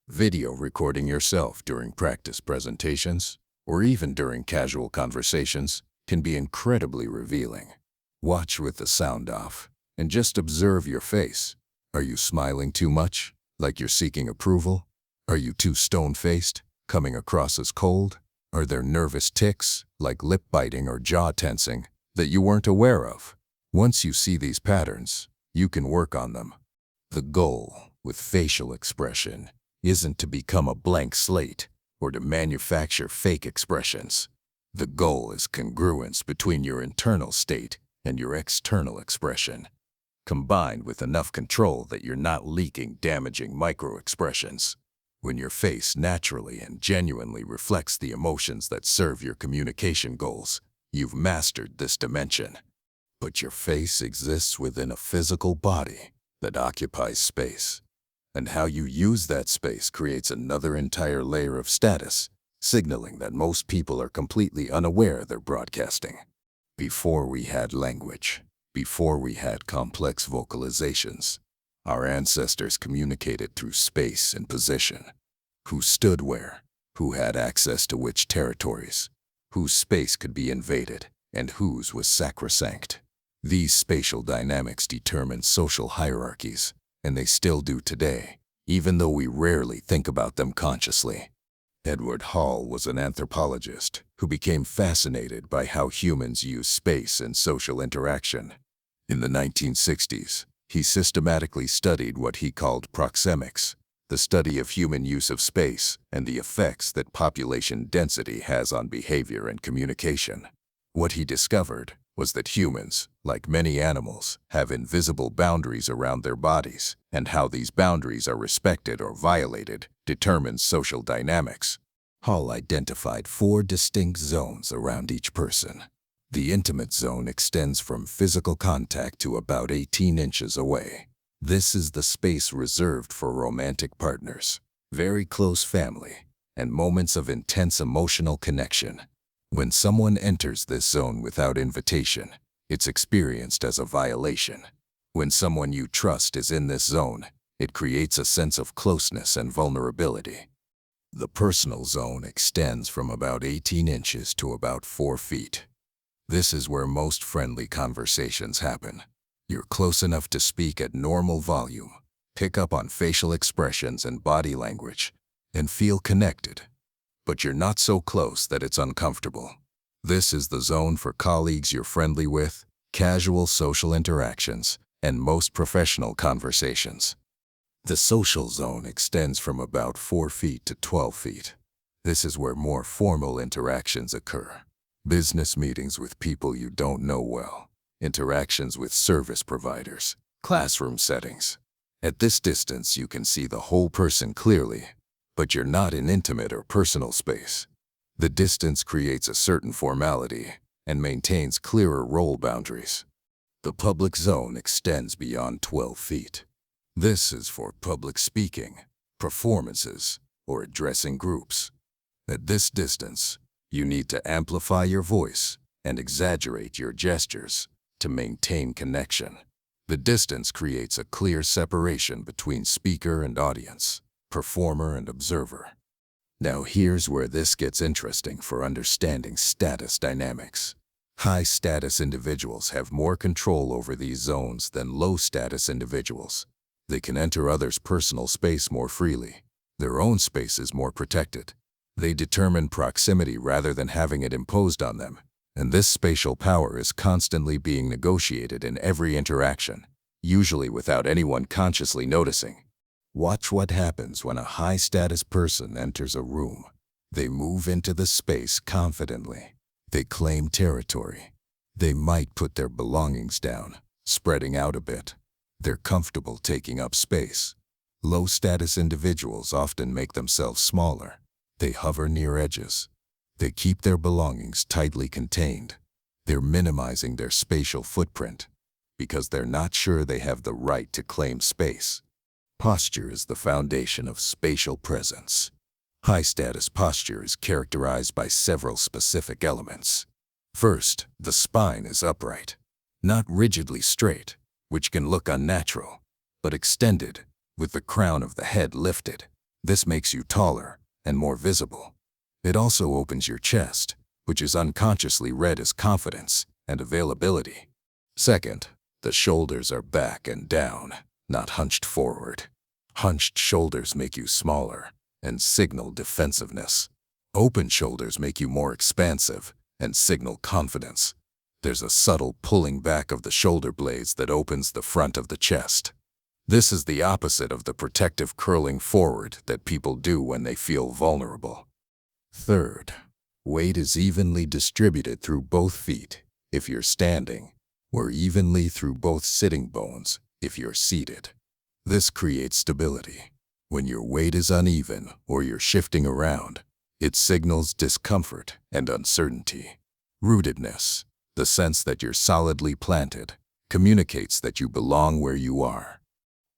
Video recording yourself during practice presentations, or even during casual conversations, can be incredibly revealing. Watch with the sound off, and just observe your face. Are you smiling too much, like you're seeking approval? Are you too stone-faced, coming across as cold? Are there nervous tics, like lip biting or jaw tensing, that you weren't aware of? Once you see these patterns, you can work on them. The goal with facial expression isn't to become a blank slate or to manufacture fake expressions. The goal is congruence between your internal state and your external expression, combined with enough control that you're not leaking damaging micro-expressions. When your face naturally and genuinely reflects the emotions that serve your communication goals, you've mastered this dimension. But your face exists within a physical body that occupies space, and how you use that space creates another entire layer of status, signaling that most people are completely unaware they're broadcasting. Before we had language, before we had complex vocalizations, our ancestors communicated through space and position. Who stood where, who had access to which territories, whose space could be invaded, and whose was sacrosanct. These spatial dynamics determine social hierarchies, and they still do today, even though we rarely think about them consciously. Edward Hall was an anthropologist who became fascinated by how humans use space and social interaction. In the 1960s, he systematically studied what he called proxemics, the study of human use of space and the effects that population density has on behavior and communication. What he discovered was that humans, like many animals, have invisible boundaries around their bodies, and how these boundaries are respected or violated determines social dynamics. Hall identified 4 distinct zones around each person. The intimate zone extends from physical contact to about 18 inches away. This is the space reserved for romantic partners, very close family, and moments of intense emotional connection. When someone enters this zone without invitation, it's experienced as a violation. When someone you trust is in this zone, it creates a sense of closeness and vulnerability. The personal zone extends from about 18 inches to about 4 feet. This is where most friendly conversations happen. You're close enough to speak at normal volume, pick up on facial expressions and body language, and feel connected. But you're not so close that it's uncomfortable. This is the zone for colleagues you're friendly with, casual social interactions, and most professional conversations. The social zone extends from about 4 feet to 12 feet. This is where more formal interactions occur. Business meetings with people you don't know well, interactions with service providers, classroom settings. At this distance, you can see the whole person clearly, but you're not in intimate or personal space. The distance creates a certain formality and maintains clearer role boundaries. The public zone extends beyond 12 feet. This is for public speaking, performances, or addressing groups. At this distance, you need to amplify your voice and exaggerate your gestures to maintain connection. The distance creates a clear separation between speaker and audience, performer and observer. Now here's where this gets interesting for understanding status dynamics. High-status individuals have more control over these zones than low-status individuals. They can enter others' personal space more freely. Their own space is more protected. They determine proximity rather than having it imposed on them. And this spatial power is constantly being negotiated in every interaction, usually without anyone consciously noticing. Watch what happens when a high-status person enters a room. They move into the space confidently. They claim territory. They might put their belongings down, spreading out a bit. They're comfortable taking up space. Low-status individuals often make themselves smaller. They hover near edges. They keep their belongings tightly contained. They're minimizing their spatial footprint because they're not sure they have the right to claim space. Posture is the foundation of spatial presence. High-status posture is characterized by several specific elements. First, the spine is upright, not rigidly straight, which can look unnatural, but extended, with the crown of the head lifted. This makes you taller and more visible. It also opens your chest, which is unconsciously read as confidence and availability. Second, the shoulders are back and down, not hunched forward. Hunched shoulders make you smaller and signal defensiveness. Open shoulders make you more expansive and signal confidence. There's a subtle pulling back of the shoulder blades that opens the front of the chest. This is the opposite of the protective curling forward that people do when they feel vulnerable. Third, weight is evenly distributed through both feet if you're standing, or evenly through both sitting bones if you're seated. This creates stability. When your weight is uneven or you're shifting around, it signals discomfort and uncertainty. Rootedness, the sense that you're solidly planted, communicates that you belong where you are.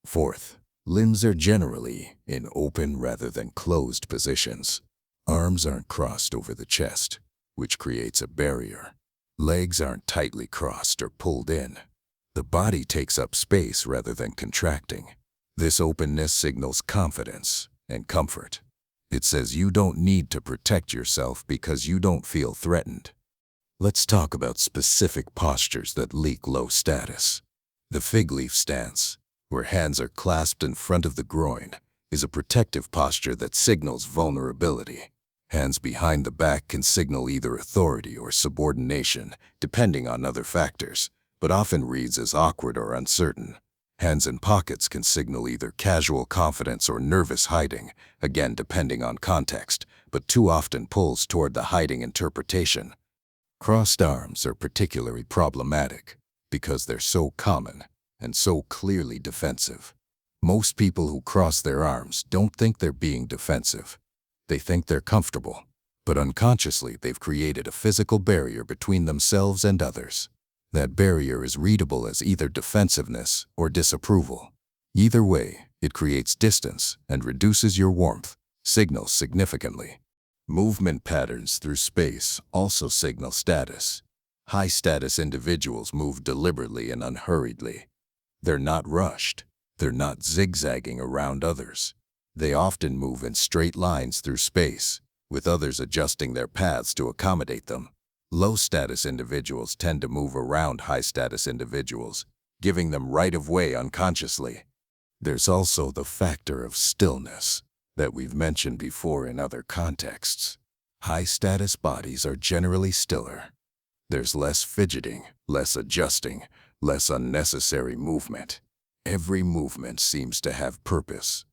Fourth, limbs are generally in open rather than closed positions. Arms aren't crossed over the chest, which creates a barrier. Legs aren't tightly crossed or pulled in. The body takes up space rather than contracting. This openness signals confidence and comfort. It says you don't need to protect yourself because you don't feel threatened. Let's talk about specific postures that leak low status. The fig leaf stance, where hands are clasped in front of the groin, is a protective posture that signals vulnerability. Hands behind the back can signal either authority or subordination, depending on other factors, but often reads as awkward or uncertain. Hands in pockets can signal either casual confidence or nervous hiding, again depending on context, but too often pulls toward the hiding interpretation. Crossed arms are particularly problematic because they're so common and so clearly defensive. Most people who cross their arms don't think they're being defensive. They think they're comfortable, but unconsciously they've created a physical barrier between themselves and others. That barrier is readable as either defensiveness or disapproval. Either way, it creates distance and reduces your warmth, signals significantly. Movement patterns through space also signal status. High-status individuals move deliberately and unhurriedly. They're not rushed. They're not zigzagging around others. They often move in straight lines through space, with others adjusting their paths to accommodate them. Low-status individuals tend to move around high-status individuals, giving them right-of-way unconsciously. There's also the factor of stillness that we've mentioned before in other contexts. High-status bodies are generally stiller. There's less fidgeting, less adjusting, less unnecessary movement. Every movement seems to have purpose.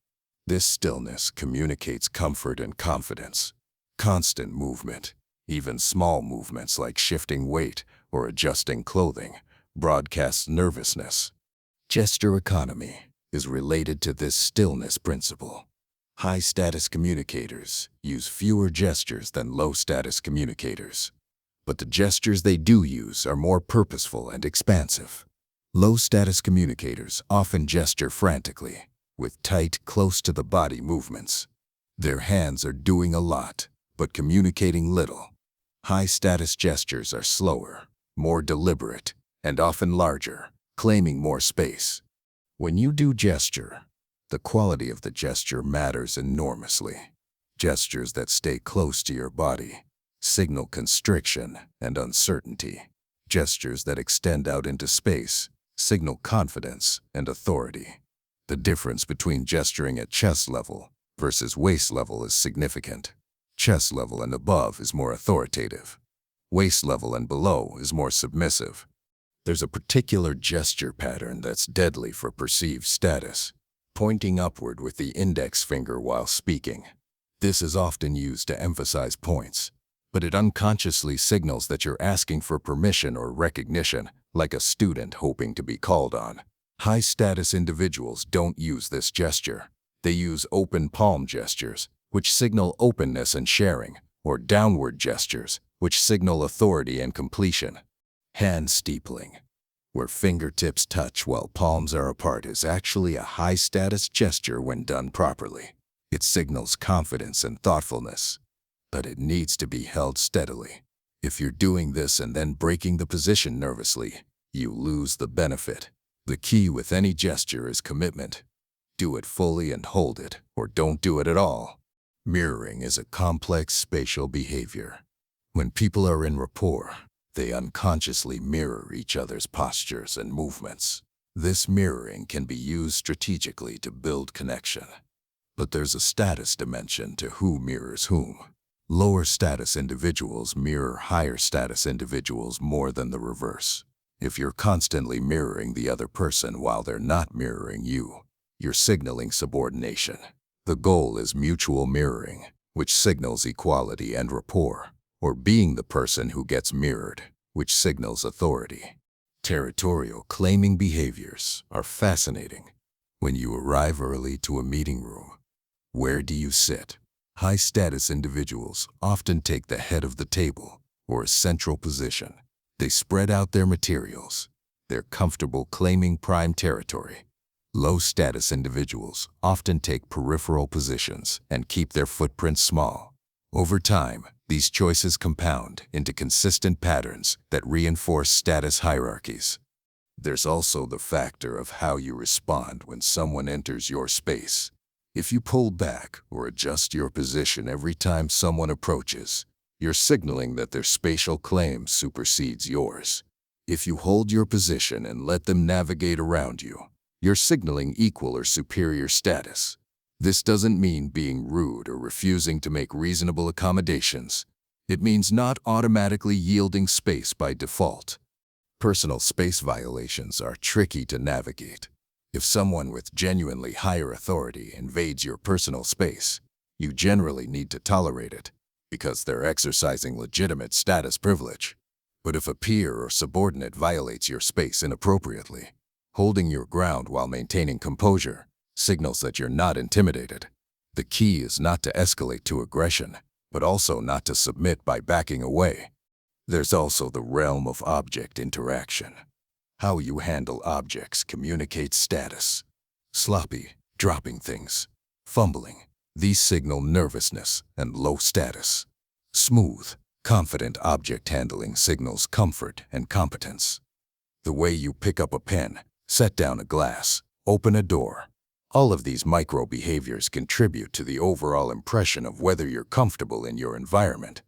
This stillness communicates comfort and confidence. Constant movement, even small movements like shifting weight or adjusting clothing, broadcasts nervousness. Gesture economy is related to this stillness principle. High-status communicators use fewer gestures than low-status communicators, but the gestures they do use are more purposeful and expansive. Low-status communicators often gesture frantically, with tight, close-to-the-body movements. Their hands are doing a lot, but communicating little. High-status gestures are slower, more deliberate, and often larger, claiming more space. When you do gesture, the quality of the gesture matters enormously. Gestures that stay close to your body signal constriction and uncertainty. Gestures that extend out into space signal confidence and authority. The difference between gesturing at chest level versus waist level is significant. Chest level and above is more authoritative. Waist level and below is more submissive. There's a particular gesture pattern that's deadly for perceived status: pointing upward with the index finger while speaking. This is often used to emphasize points, but it unconsciously signals that you're asking for permission or recognition, like a student hoping to be called on. High-status individuals don't use this gesture. They use open palm gestures, which signal openness and sharing, or downward gestures, which signal authority and completion. Hand steepling, where fingertips touch while palms are apart, is actually a high-status gesture when done properly. It signals confidence and thoughtfulness, but it needs to be held steadily. If you're doing this and then breaking the position nervously, you lose the benefit. The key with any gesture is commitment. Do it fully and hold it, or don't do it at all. Mirroring is a complex spatial behavior. When people are in rapport, they unconsciously mirror each other's postures and movements. This mirroring can be used strategically to build connection. But there's a status dimension to who mirrors whom. Lower status individuals mirror higher status individuals more than the reverse. If you're constantly mirroring the other person while they're not mirroring you, you're signaling subordination. The goal is mutual mirroring, which signals equality and rapport, or being the person who gets mirrored, which signals authority. Territorial claiming behaviors are fascinating. When you arrive early to a meeting room, where do you sit? High-status individuals often take the head of the table or a central position. They spread out their materials. They're comfortable claiming prime territory. Low-status individuals often take peripheral positions and keep their footprints small. Over time, these choices compound into consistent patterns that reinforce status hierarchies. There's also the factor of how you respond when someone enters your space. If you pull back or adjust your position every time someone approaches, you're signaling that their spatial claim supersedes yours. If you hold your position and let them navigate around you, you're signaling equal or superior status. This doesn't mean being rude or refusing to make reasonable accommodations. It means not automatically yielding space by default. Personal space violations are tricky to navigate. If someone with genuinely higher authority invades your personal space, you generally need to tolerate it, because they're exercising legitimate status privilege. But if a peer or subordinate violates your space inappropriately, holding your ground while maintaining composure signals that you're not intimidated. The key is not to escalate to aggression, but also not to submit by backing away. There's also the realm of object interaction. How you handle objects communicates status. Sloppy, dropping things, fumbling, these signal nervousness and low status. Smooth, confident object handling signals comfort and competence. The way you pick up a pen, set down a glass, open a door, All of these micro behaviors contribute to the overall impression of whether you're comfortable in your environment.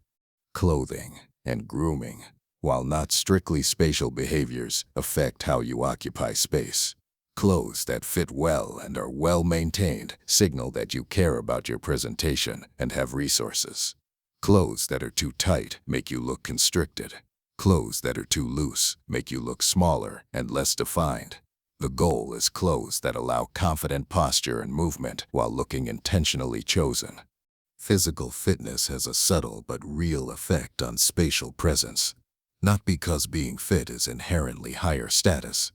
Clothing and grooming, while not strictly spatial behaviors, affect how you occupy space. Clothes that fit well and are well maintained signal that you care about your presentation and have resources. Clothes that are too tight make you look constricted. Clothes that are too loose make you look smaller and less defined. The goal is clothes that allow confident posture and movement while looking intentionally chosen. Physical fitness has a subtle but real effect on spatial presence, not because being fit is inherently higher status,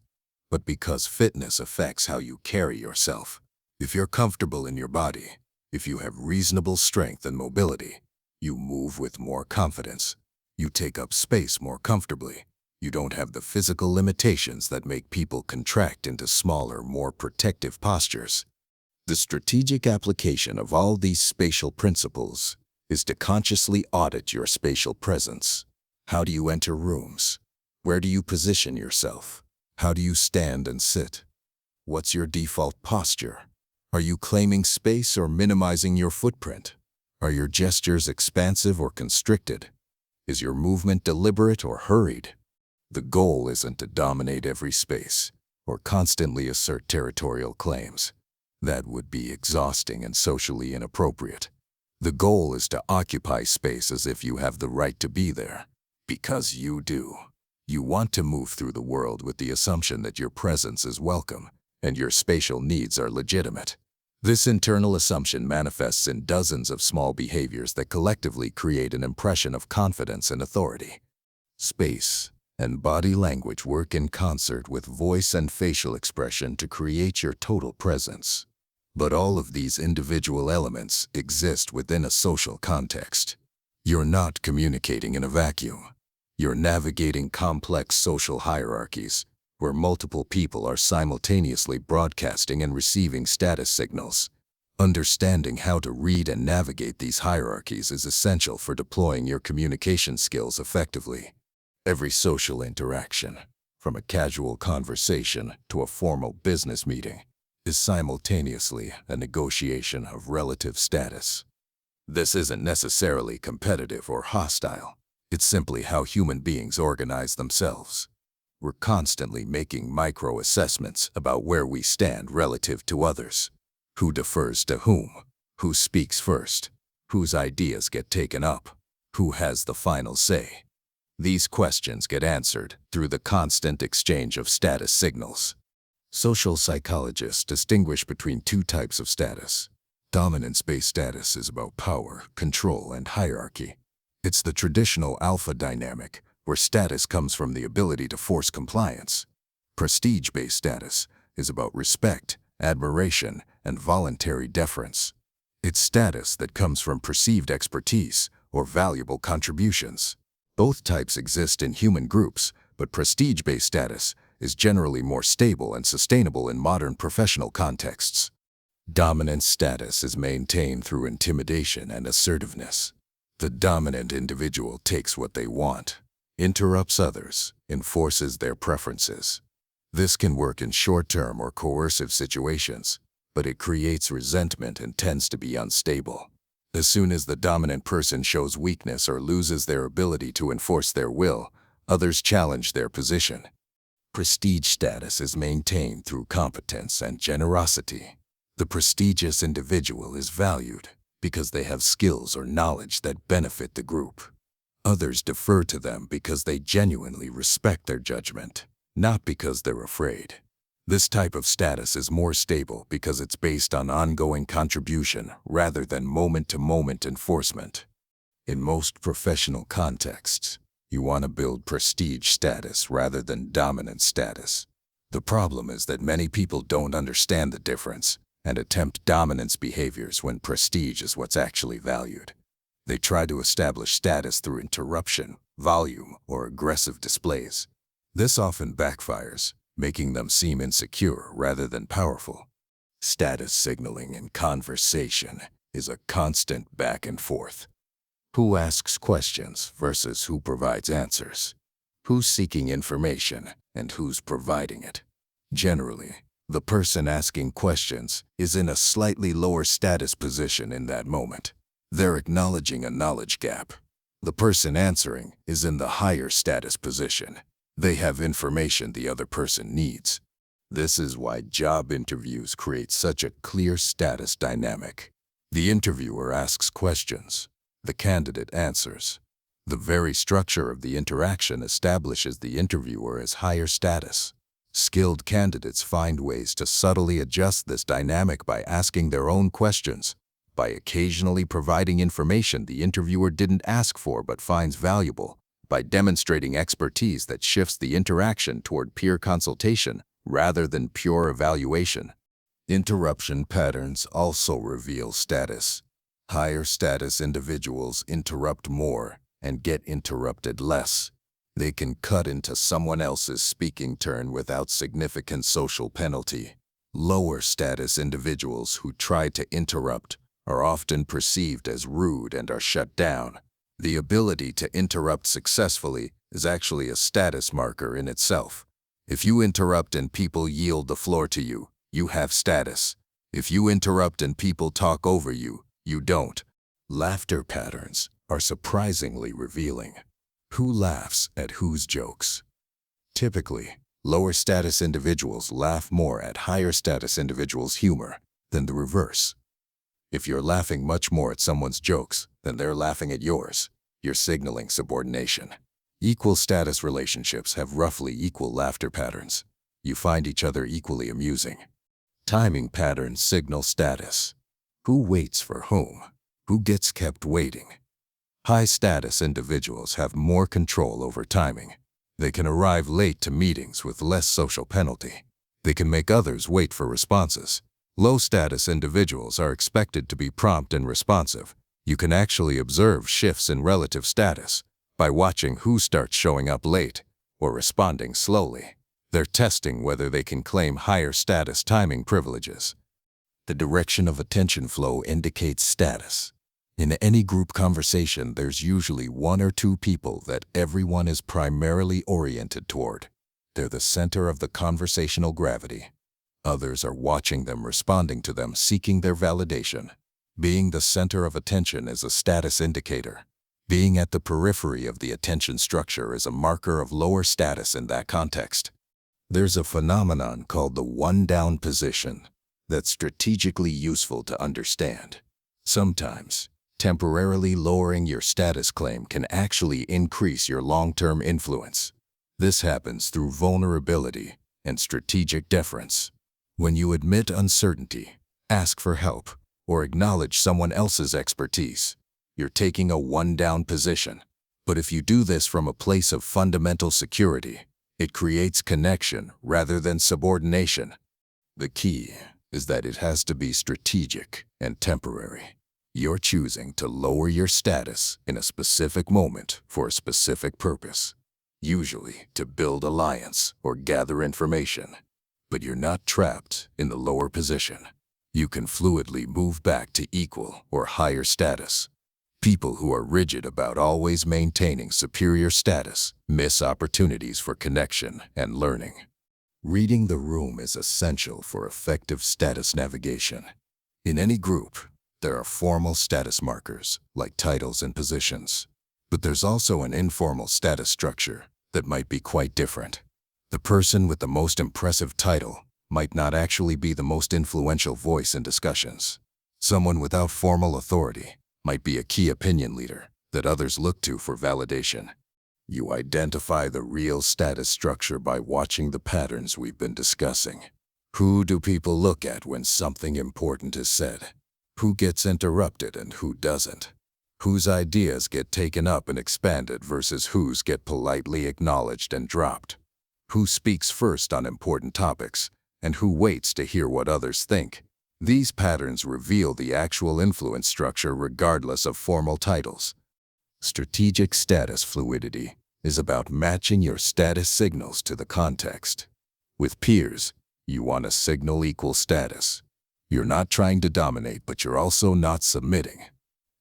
but because fitness affects how you carry yourself. If you're comfortable in your body, if you have reasonable strength and mobility, you move with more confidence. You take up space more comfortably. You don't have the physical limitations that make people contract into smaller, more protective postures. The strategic application of all these spatial principles is to consciously audit your spatial presence. How do you enter rooms? Where do you position yourself? How do you stand and sit? What's your default posture? Are you claiming space or minimizing your footprint? Are your gestures expansive or constricted? Is your movement deliberate or hurried? The goal isn't to dominate every space or constantly assert territorial claims. That would be exhausting and socially inappropriate. The goal is to occupy space as if you have the right to be there, because you do. You want to move through the world with the assumption that your presence is welcome and your spatial needs are legitimate. This internal assumption manifests in dozens of small behaviors that collectively create an impression of confidence and authority. Space and body language work in concert with voice and facial expression to create your total presence. But all of these individual elements exist within a social context. You're not communicating in a vacuum. You're navigating complex social hierarchies where multiple people are simultaneously broadcasting and receiving status signals. Understanding how to read and navigate these hierarchies is essential for deploying your communication skills effectively. Every social interaction, from a casual conversation to a formal business meeting, is simultaneously a negotiation of relative status. This isn't necessarily competitive or hostile. It's simply how human beings organize themselves. We're constantly making micro-assessments about where we stand relative to others. Who defers to whom? Who speaks first? Whose ideas get taken up? Who has the final say? These questions get answered through the constant exchange of status signals. Social psychologists distinguish between two types of status. Dominance-based status is about power, control, and hierarchy. It's the traditional alpha dynamic, where status comes from the ability to force compliance. Prestige-based status is about respect, admiration, and voluntary deference. It's status that comes from perceived expertise or valuable contributions. Both types exist in human groups, but prestige-based status is generally more stable and sustainable in modern professional contexts. Dominance status is maintained through intimidation and assertiveness. The dominant individual takes what they want, interrupts others, enforces their preferences. This can work in short-term or coercive situations, but it creates resentment and tends to be unstable. As soon as the dominant person shows weakness or loses their ability to enforce their will, others challenge their position. Prestige status is maintained through competence and generosity. The prestigious individual is valued because they have skills or knowledge that benefit the group. Others defer to them because they genuinely respect their judgment, not because they're afraid. This type of status is more stable because it's based on ongoing contribution rather than moment-to-moment enforcement. In most professional contexts, you want to build prestige status rather than dominant status. The problem is that many people don't understand the difference and attempt dominance behaviors when prestige is what's actually valued. They try to establish status through interruption, volume, or aggressive displays. This often backfires, making them seem insecure rather than powerful. Status signaling in conversation is a constant back and forth. Who asks questions versus who provides answers? Who's seeking information and who's providing it? Generally, The person asking questions is in a slightly lower status position in that moment. They're acknowledging a knowledge gap. The person answering is in the higher status position. They have information the other person needs. This is why job interviews create such a clear status dynamic. The interviewer asks questions. The candidate answers. The very structure of the interaction establishes the interviewer as higher status. Skilled candidates find ways to subtly adjust this dynamic by asking their own questions, by occasionally providing information the interviewer didn't ask for but finds valuable, by demonstrating expertise that shifts the interaction toward peer consultation rather than pure evaluation. Interruption patterns also reveal status. Higher status individuals interrupt more and get interrupted less. They can cut into someone else's speaking turn without significant social penalty. Lower status individuals who try to interrupt are often perceived as rude and are shut down. The ability to interrupt successfully is actually a status marker in itself. If you interrupt and people yield the floor to you, you have status. If you interrupt and people talk over you, you don't. Laughter patterns are surprisingly revealing. Who laughs at whose jokes? Typically, lower status individuals laugh more at higher status individuals' humor than the reverse. If you're laughing much more at someone's jokes than they're laughing at yours, you're signaling subordination. Equal status relationships have roughly equal laughter patterns. You find each other equally amusing. Timing patterns signal status. Who waits for whom? Who gets kept waiting? High-status individuals have more control over timing. They can arrive late to meetings with less social penalty. They can make others wait for responses. Low-status individuals are expected to be prompt and responsive. You can actually observe shifts in relative status by watching who starts showing up late or responding slowly. They're testing whether they can claim higher status timing privileges. The direction of attention flow indicates status. In any group conversation, there's usually one or two people that everyone is primarily oriented toward. They're the center of the conversational gravity. Others are watching them, responding to them, seeking their validation. Being the center of attention is a status indicator. Being at the periphery of the attention structure is a marker of lower status in that context. There's a phenomenon called the one-down position that's strategically useful to understand. Sometimes, temporarily lowering your status claim can actually increase your long-term influence. This happens through vulnerability and strategic deference. When you admit uncertainty, ask for help, or acknowledge someone else's expertise, you're taking a one-down position. But if you do this from a place of fundamental security, it creates connection rather than subordination. The key is that it has to be strategic and temporary. You're choosing to lower your status in a specific moment for a specific purpose, usually to build alliance or gather information. But you're not trapped in the lower position. You can fluidly move back to equal or higher status. People who are rigid about always maintaining superior status miss opportunities for connection and learning. Reading the room is essential for effective status navigation. In any group, there are formal status markers, like titles and positions. But there's also an informal status structure that might be quite different. The person with the most impressive title might not actually be the most influential voice in discussions. Someone without formal authority might be a key opinion leader that others look to for validation. You identify the real status structure by watching the patterns we've been discussing. Who do people look at when something important is said? Who gets interrupted and who doesn't? Whose ideas get taken up and expanded versus whose get politely acknowledged and dropped? Who speaks first on important topics and who waits to hear what others think? These patterns reveal the actual influence structure regardless of formal titles. Strategic status fluidity is about matching your status signals to the context. With peers, you want to signal equal status. You're not trying to dominate, but you're also not submitting.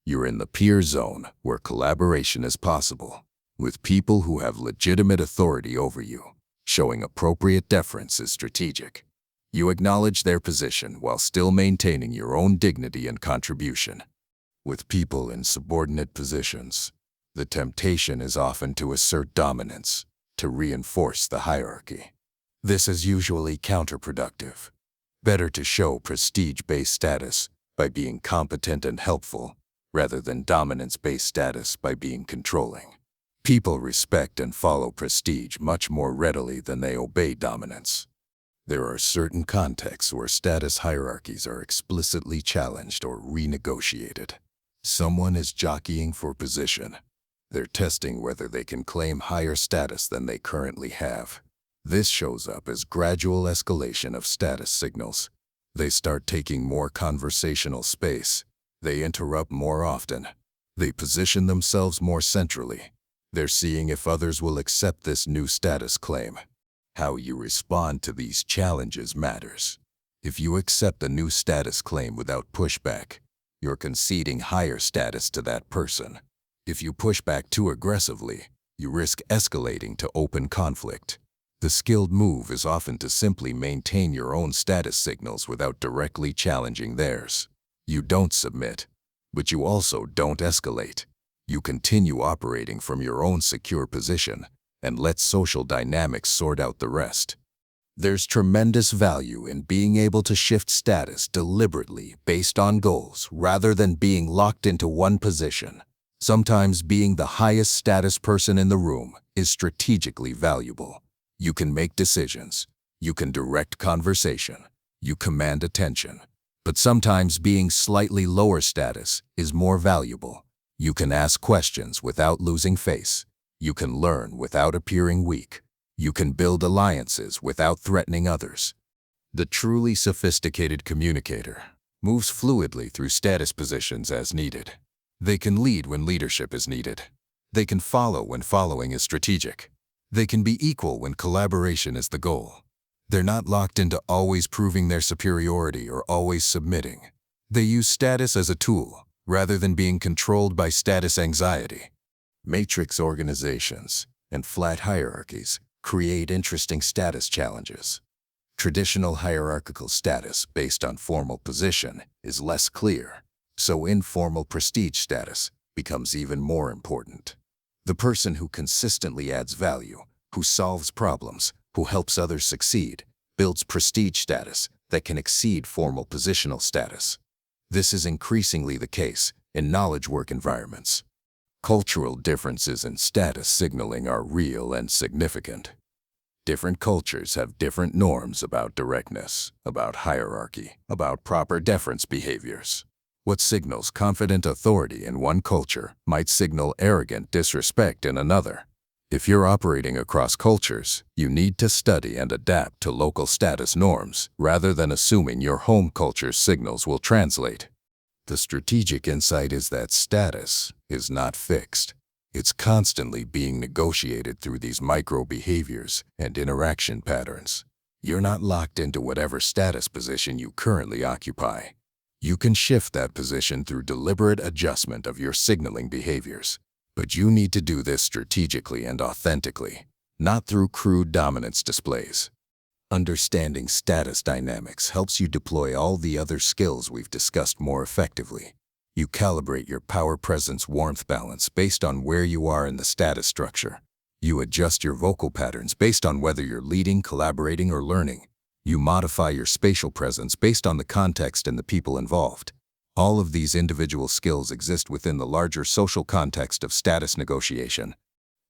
You're in the peer zone where collaboration is possible. With people who have legitimate authority over you, showing appropriate deference is strategic. You acknowledge their position while still maintaining your own dignity and contribution. With people in subordinate positions, the temptation is often to assert dominance, to reinforce the hierarchy. This is usually counterproductive. Better to show prestige-based status by being competent and helpful, rather than dominance-based status by being controlling. People respect and follow prestige much more readily than they obey dominance. There are certain contexts where status hierarchies are explicitly challenged or renegotiated. Someone is jockeying for position. They're testing whether they can claim higher status than they currently have. This shows up as gradual escalation of status signals. They start taking more conversational space. They interrupt more often. They position themselves more centrally. They're seeing if others will accept this new status claim. How you respond to these challenges matters. If you accept a new status claim without pushback, you're conceding higher status to that person. If you push back too aggressively, you risk escalating to open conflict. The skilled move is often to simply maintain your own status signals without directly challenging theirs. You don't submit, but you also don't escalate. You continue operating from your own secure position and let social dynamics sort out the rest. There's tremendous value in being able to shift status deliberately based on goals rather than being locked into one position. Sometimes being the highest status person in the room is strategically valuable. You can make decisions. You can direct conversation. You command attention. But sometimes being slightly lower status is more valuable. You can ask questions without losing face. You can learn without appearing weak. You can build alliances without threatening others. The truly sophisticated communicator moves fluidly through status positions as needed. They can lead when leadership is needed. They can follow when following is strategic. They can be equal when collaboration is the goal. They're not locked into always proving their superiority or always submitting. They use status as a tool, rather than being controlled by status anxiety. Matrix organizations and flat hierarchies create interesting status challenges. Traditional hierarchical status based on formal position is less clear, so informal prestige status becomes even more important. The person who consistently adds value, who solves problems, who helps others succeed, builds prestige status that can exceed formal positional status. This is increasingly the case in knowledge work environments. Cultural differences in status signaling are real and significant. Different cultures have different norms about directness, about hierarchy, about proper deference behaviors. What signals confident authority in one culture might signal arrogant disrespect in another. If you're operating across cultures, you need to study and adapt to local status norms rather than assuming your home culture's signals will translate. The strategic insight is that status is not fixed. It's constantly being negotiated through these micro-behaviors and interaction patterns. You're not locked into whatever status position you currently occupy. You can shift that position through deliberate adjustment of your signaling behaviors. But you need to do this strategically and authentically, not through crude dominance displays. Understanding status dynamics helps you deploy all the other skills we've discussed more effectively. You calibrate your power presence warmth balance based on where you are in the status structure. You adjust your vocal patterns based on whether you're leading, collaborating, or learning. You modify your spatial presence based on the context and the people involved. All of these individual skills exist within the larger social context of status negotiation.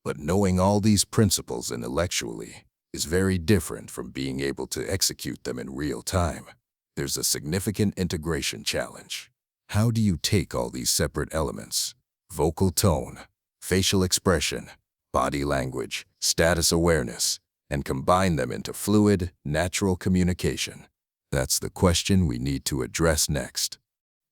But knowing all these principles intellectually is very different from being able to execute them in real time. There's a significant integration challenge. How do you take all these separate elements, vocal tone, facial expression, body language, status awareness, and combine them into fluid, natural communication? That's the question we need to address next.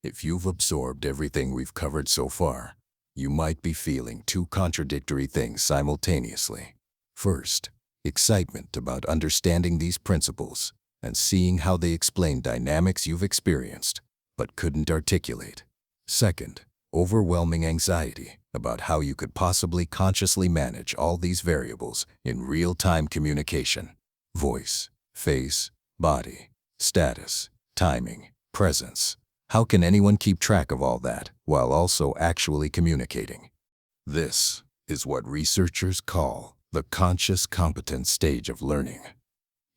If you've absorbed everything we've covered so far, you might be feeling two contradictory things simultaneously. First, excitement about understanding these principles and seeing how they explain dynamics you've experienced but couldn't articulate. Second, overwhelming anxiety about how you could possibly consciously manage all these variables in real-time communication. Voice, face, body, status, timing, presence. How can anyone keep track of all that while also actually communicating? This is what researchers call the conscious competence stage of learning.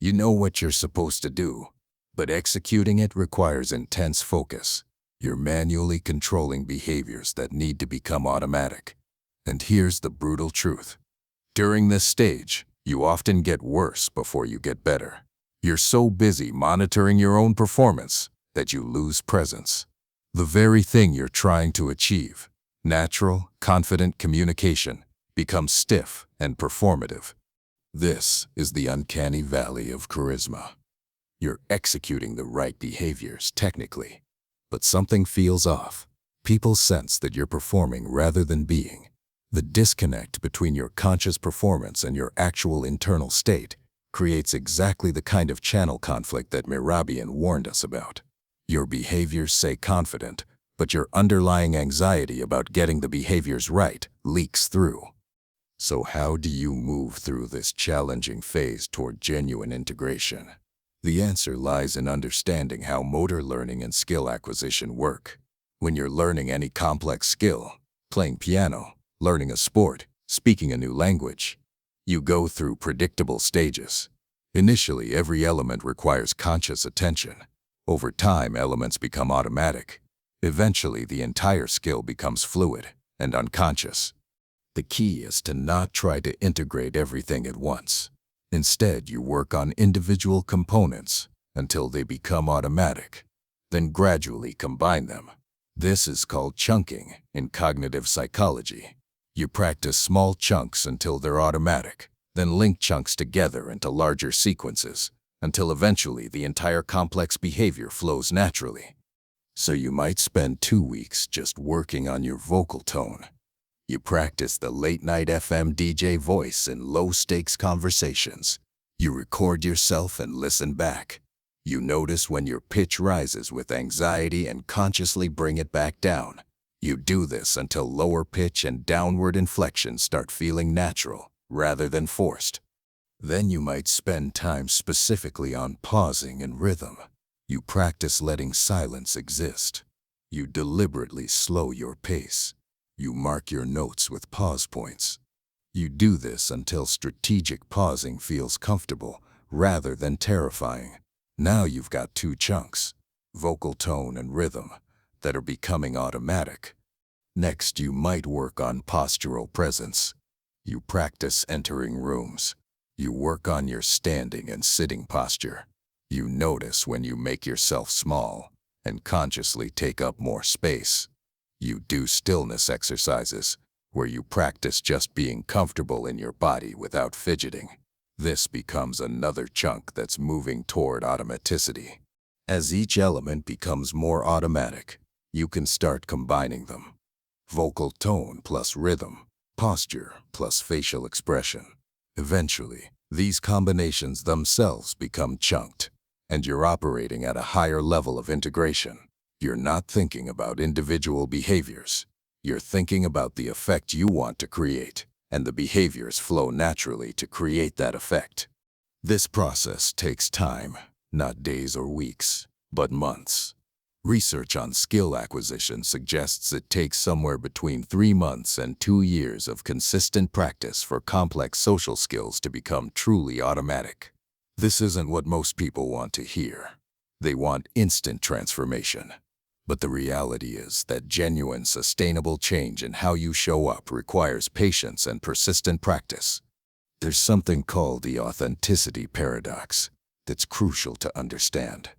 You know what you're supposed to do, but executing it requires intense focus. You're manually controlling behaviors that need to become automatic. And here's the brutal truth. During this stage, you often get worse before you get better. You're so busy monitoring your own performance that you lose presence. The very thing you're trying to achieve, natural, confident communication, becomes stiff and performative. This is the uncanny valley of charisma. You're executing the right behaviors technically, but something feels off. People sense that you're performing rather than being. The disconnect between your conscious performance and your actual internal state creates exactly the kind of channel conflict that Mehrabian warned us about. Your behaviors say confident, but your underlying anxiety about getting the behaviors right leaks through. So how do you move through this challenging phase toward genuine integration? The answer lies in understanding how motor learning and skill acquisition work. When you're learning any complex skill, playing piano, learning a sport, speaking a new language, you go through predictable stages. Initially, every element requires conscious attention. Over time, elements become automatic. Eventually, the entire skill becomes fluid and unconscious. The key is to not try to integrate everything at once. Instead, you work on individual components until they become automatic, then gradually combine them. This is called chunking in cognitive psychology. You practice small chunks until they're automatic, then link chunks together into larger sequences until eventually the entire complex behavior flows naturally. So you might spend 2 weeks just working on your vocal tone. You practice the late-night FM DJ voice in low-stakes conversations. You record yourself and listen back. You notice when your pitch rises with anxiety and consciously bring it back down. You do this until lower pitch and downward inflection start feeling natural rather than forced. Then you might spend time specifically on pausing and rhythm. You practice letting silence exist. You deliberately slow your pace. You mark your notes with pause points. You do this until strategic pausing feels comfortable rather than terrifying. Now you've got 2 chunks, vocal tone and rhythm, that are becoming automatic. Next, you might work on postural presence. You practice entering rooms. You work on your standing and sitting posture. You notice when you make yourself small and consciously take up more space. You do stillness exercises, where you practice just being comfortable in your body without fidgeting. This becomes another chunk that's moving toward automaticity. As each element becomes more automatic, you can start combining them. Vocal tone plus rhythm, posture plus facial expression. Eventually, these combinations themselves become chunked, and you're operating at a higher level of integration. You're not thinking about individual behaviors. You're thinking about the effect you want to create, and the behaviors flow naturally to create that effect. This process takes time, not days or weeks, but months. Research on skill acquisition suggests it takes somewhere between 3 months and 2 years of consistent practice for complex social skills to become truly automatic. This isn't what most people want to hear. They want instant transformation. But the reality is that genuine, sustainable change in how you show up requires patience and persistent practice. There's something called the authenticity paradox that's crucial to understand.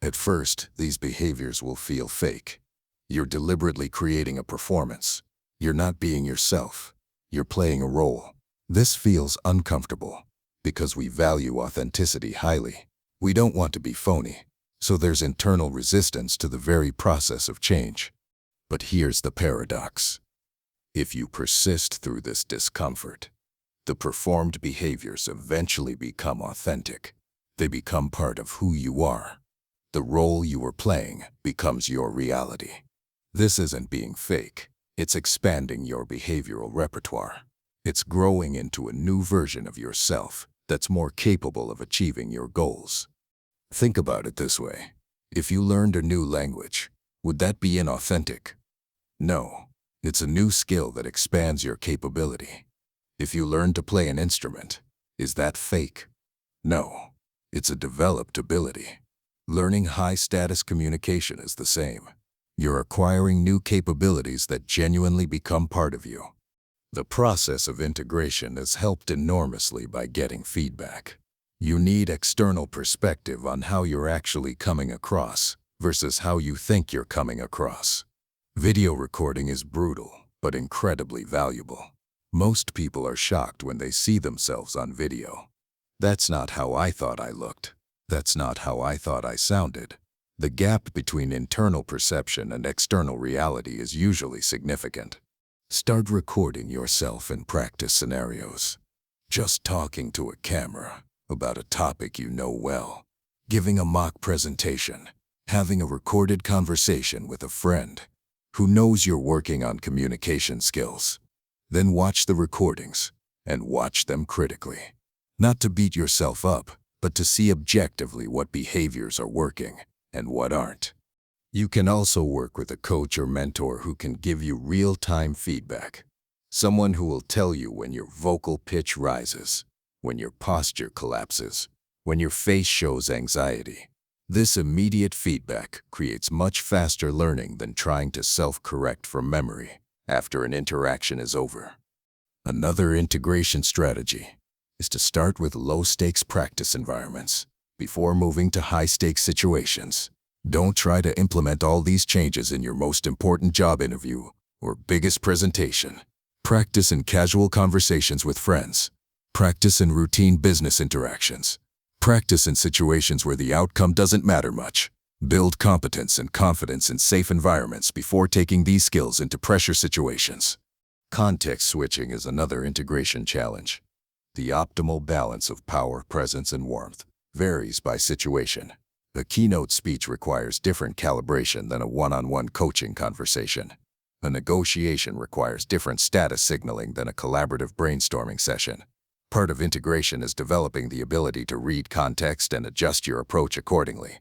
At first, these behaviors will feel fake. You're deliberately creating a performance. You're not being yourself. You're playing a role. This feels uncomfortable because we value authenticity highly. We don't want to be phony. So there's internal resistance to the very process of change. But here's the paradox. If you persist through this discomfort, the performed behaviors eventually become authentic. They become part of who you are. The role you were playing becomes your reality. This isn't being fake. It's expanding your behavioral repertoire. It's growing into a new version of yourself that's more capable of achieving your goals. Think about it this way. If you learned a new language, would that be inauthentic? No. It's a new skill that expands your capability. If you learn to play an instrument, is that fake? No. It's a developed ability. Learning high-status communication is the same. You're acquiring new capabilities that genuinely become part of you. The process of integration is helped enormously by getting feedback. You need external perspective on how you're actually coming across versus how you think you're coming across. Video recording is brutal, but incredibly valuable. Most people are shocked when they see themselves on video. That's not how I thought I looked. That's not how I thought I sounded. The gap between internal perception and external reality is usually significant. Start recording yourself in practice scenarios. Just talking to a camera about a topic you know well, giving a mock presentation, having a recorded conversation with a friend who knows you're working on communication skills. Then watch the recordings and watch them critically. Not to beat yourself up, but to see objectively what behaviors are working and what aren't. You can also work with a coach or mentor who can give you real-time feedback. Someone who will tell you when your vocal pitch rises, when your posture collapses, when your face shows anxiety. This immediate feedback creates much faster learning than trying to self-correct from memory after an interaction is over. Another integration strategy is to start with low-stakes practice environments before moving to high-stakes situations. Don't try to implement all these changes in your most important job interview or biggest presentation. Practice in casual conversations with friends. Practice in routine business interactions. Practice in situations where the outcome doesn't matter much. Build competence and confidence in safe environments before taking these skills into pressure situations. Context switching is another integration challenge. The optimal balance of power, presence, and warmth varies by situation. A keynote speech requires different calibration than a one-on-one coaching conversation. A negotiation requires different status signaling than a collaborative brainstorming session. Part of integration is developing the ability to read context and adjust your approach accordingly.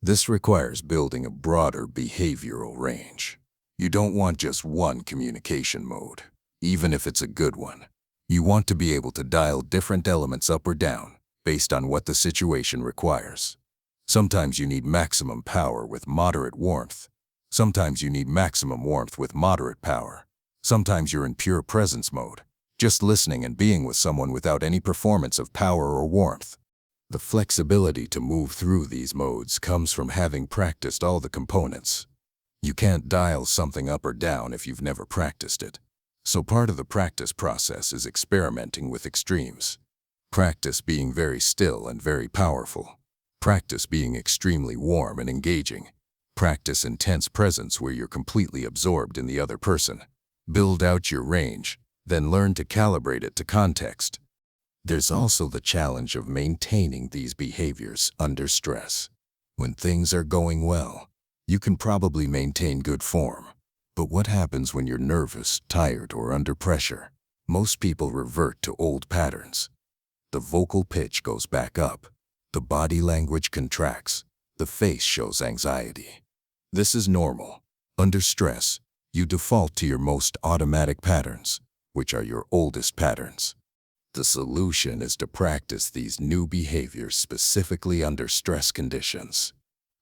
This requires building a broader behavioral range. You don't want just one communication mode, even if it's a good one. You want to be able to dial different elements up or down based on what the situation requires. Sometimes you need maximum power with moderate warmth. Sometimes you need maximum warmth with moderate power. Sometimes you're in pure presence mode, just listening and being with someone without any performance of power or warmth. The flexibility to move through these modes comes from having practiced all the components. You can't dial something up or down if you've never practiced it. So part of the practice process is experimenting with extremes. Practice being very still and very powerful. Practice being extremely warm and engaging. Practice intense presence where you're completely absorbed in the other person. Build out your range, then learn to calibrate it to context. There's also the challenge of maintaining these behaviors under stress. When things are going well, you can probably maintain good form. But what happens when you're nervous, tired, or under pressure? Most people revert to old patterns. The vocal pitch goes back up. The body language contracts. The face shows anxiety. This is normal. Under stress, you default to your most automatic patterns, which are your oldest patterns. The solution is to practice these new behaviors specifically under stress conditions.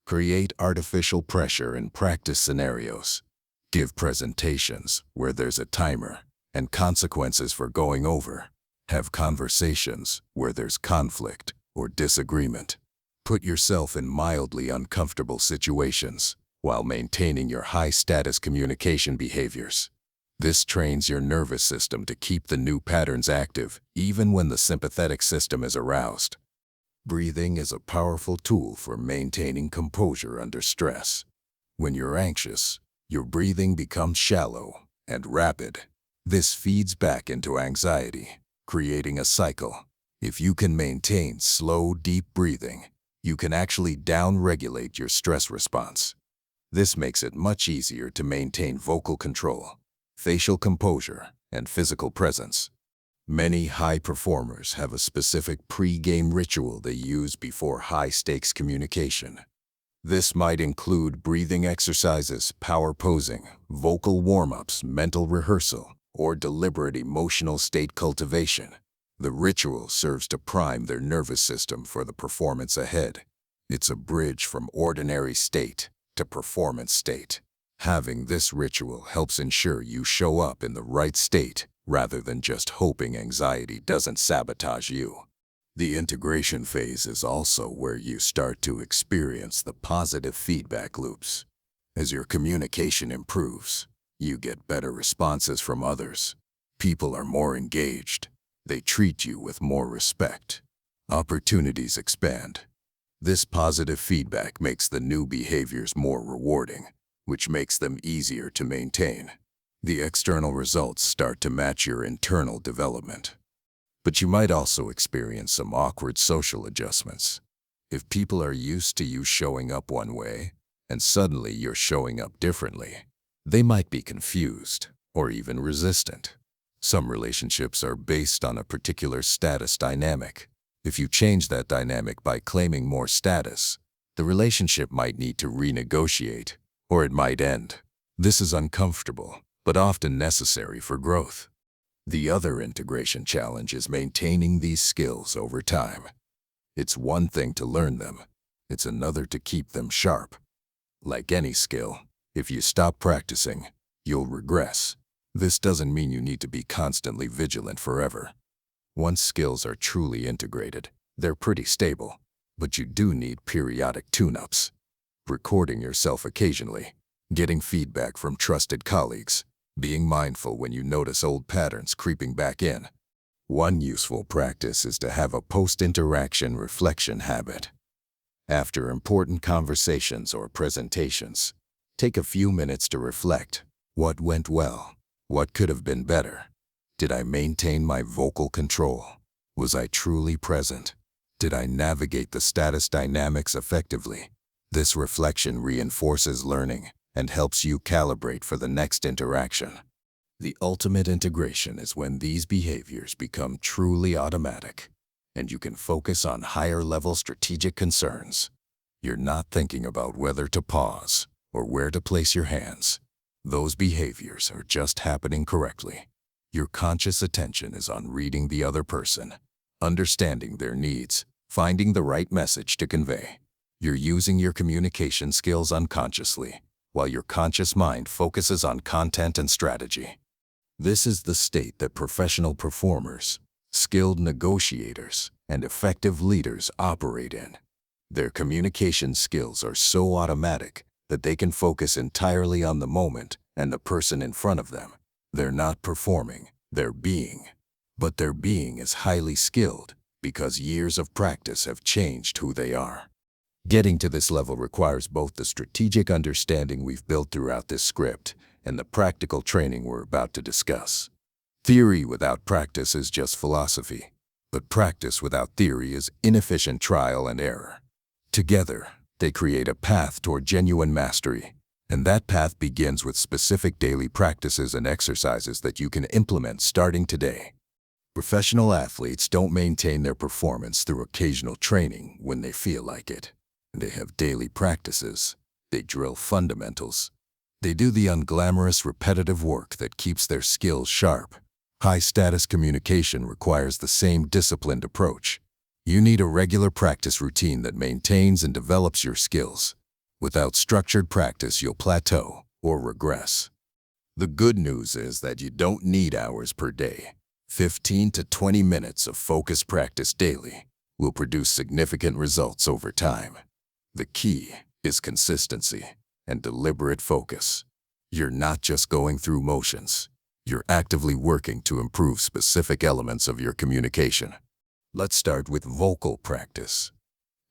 Create artificial pressure in practice scenarios. Give presentations where there's a timer and consequences for going over. Have conversations where there's conflict or disagreement. Put yourself in mildly uncomfortable situations while maintaining your high-status communication behaviors. This trains your nervous system to keep the new patterns active even when the sympathetic system is aroused. Breathing is a powerful tool for maintaining composure under stress. When you're anxious, your breathing becomes shallow and rapid. This feeds back into anxiety, creating a cycle. If you can maintain slow, deep breathing, you can actually down-regulate your stress response. This makes it much easier to maintain vocal control, facial composure, and physical presence. Many high performers have a specific pre-game ritual they use before high-stakes communication. This might include breathing exercises, power posing, vocal warm-ups, mental rehearsal, or deliberate emotional state cultivation. The ritual serves to prime their nervous system for the performance ahead. It's a bridge from ordinary state to performance state. Having this ritual helps ensure you show up in the right state rather than just hoping anxiety doesn't sabotage you. The integration phase is also where you start to experience the positive feedback loops. As your communication improves, you get better responses from others. People are more engaged. They treat you with more respect. Opportunities expand. This positive feedback makes the new behaviors more rewarding, which makes them easier to maintain. The external results start to match your internal development. But you might also experience some awkward social adjustments. If people are used to you showing up one way, and suddenly you're showing up differently, they might be confused or even resistant. Some relationships are based on a particular status dynamic. If you change that dynamic by claiming more status, the relationship might need to renegotiate, or it might end. This is uncomfortable, but often necessary for growth. The other integration challenge is maintaining these skills over time. It's one thing to learn them, it's another to keep them sharp. Like any skill, if you stop practicing, you'll regress. This doesn't mean you need to be constantly vigilant forever. Once skills are truly integrated, they're pretty stable, but you do need periodic tune-ups. Recording yourself occasionally, getting feedback from trusted colleagues, being mindful when you notice old patterns creeping back in. One useful practice is to have a post-interaction reflection habit. After important conversations or presentations, take a few minutes to reflect. What went well? What could have been better? Did I maintain my vocal control? Was I truly present? Did I navigate the status dynamics effectively? This reflection reinforces learning and helps you calibrate for the next interaction. The ultimate integration is when these behaviors become truly automatic, and you can focus on higher-level strategic concerns. You're not thinking about whether to pause or where to place your hands. Those behaviors are just happening correctly. Your conscious attention is on reading the other person, understanding their needs, finding the right message to convey. You're using your communication skills unconsciously, while your conscious mind focuses on content and strategy. This is the state that professional performers, skilled negotiators, and effective leaders operate in. Their communication skills are so automatic that they can focus entirely on the moment and the person in front of them. They're not performing, they're being. But their being is highly skilled because years of practice have changed who they are. Getting to this level requires both the strategic understanding we've built throughout this script and the practical training we're about to discuss. Theory without practice is just philosophy, but practice without theory is inefficient trial and error. Together, they create a path toward genuine mastery, and that path begins with specific daily practices and exercises that you can implement starting today. Professional athletes don't maintain their performance through occasional training when they feel like it. They have daily practices. They drill fundamentals. They do the unglamorous, repetitive work that keeps their skills sharp. High-status communication requires the same disciplined approach. You need a regular practice routine that maintains and develops your skills. Without structured practice, you'll plateau or regress. The good news is that you don't need hours per day. 15 to 20 minutes of focused practice daily will produce significant results over time. The key is consistency and deliberate focus. You're not just going through motions. You're actively working to improve specific elements of your communication. Let's start with vocal practice.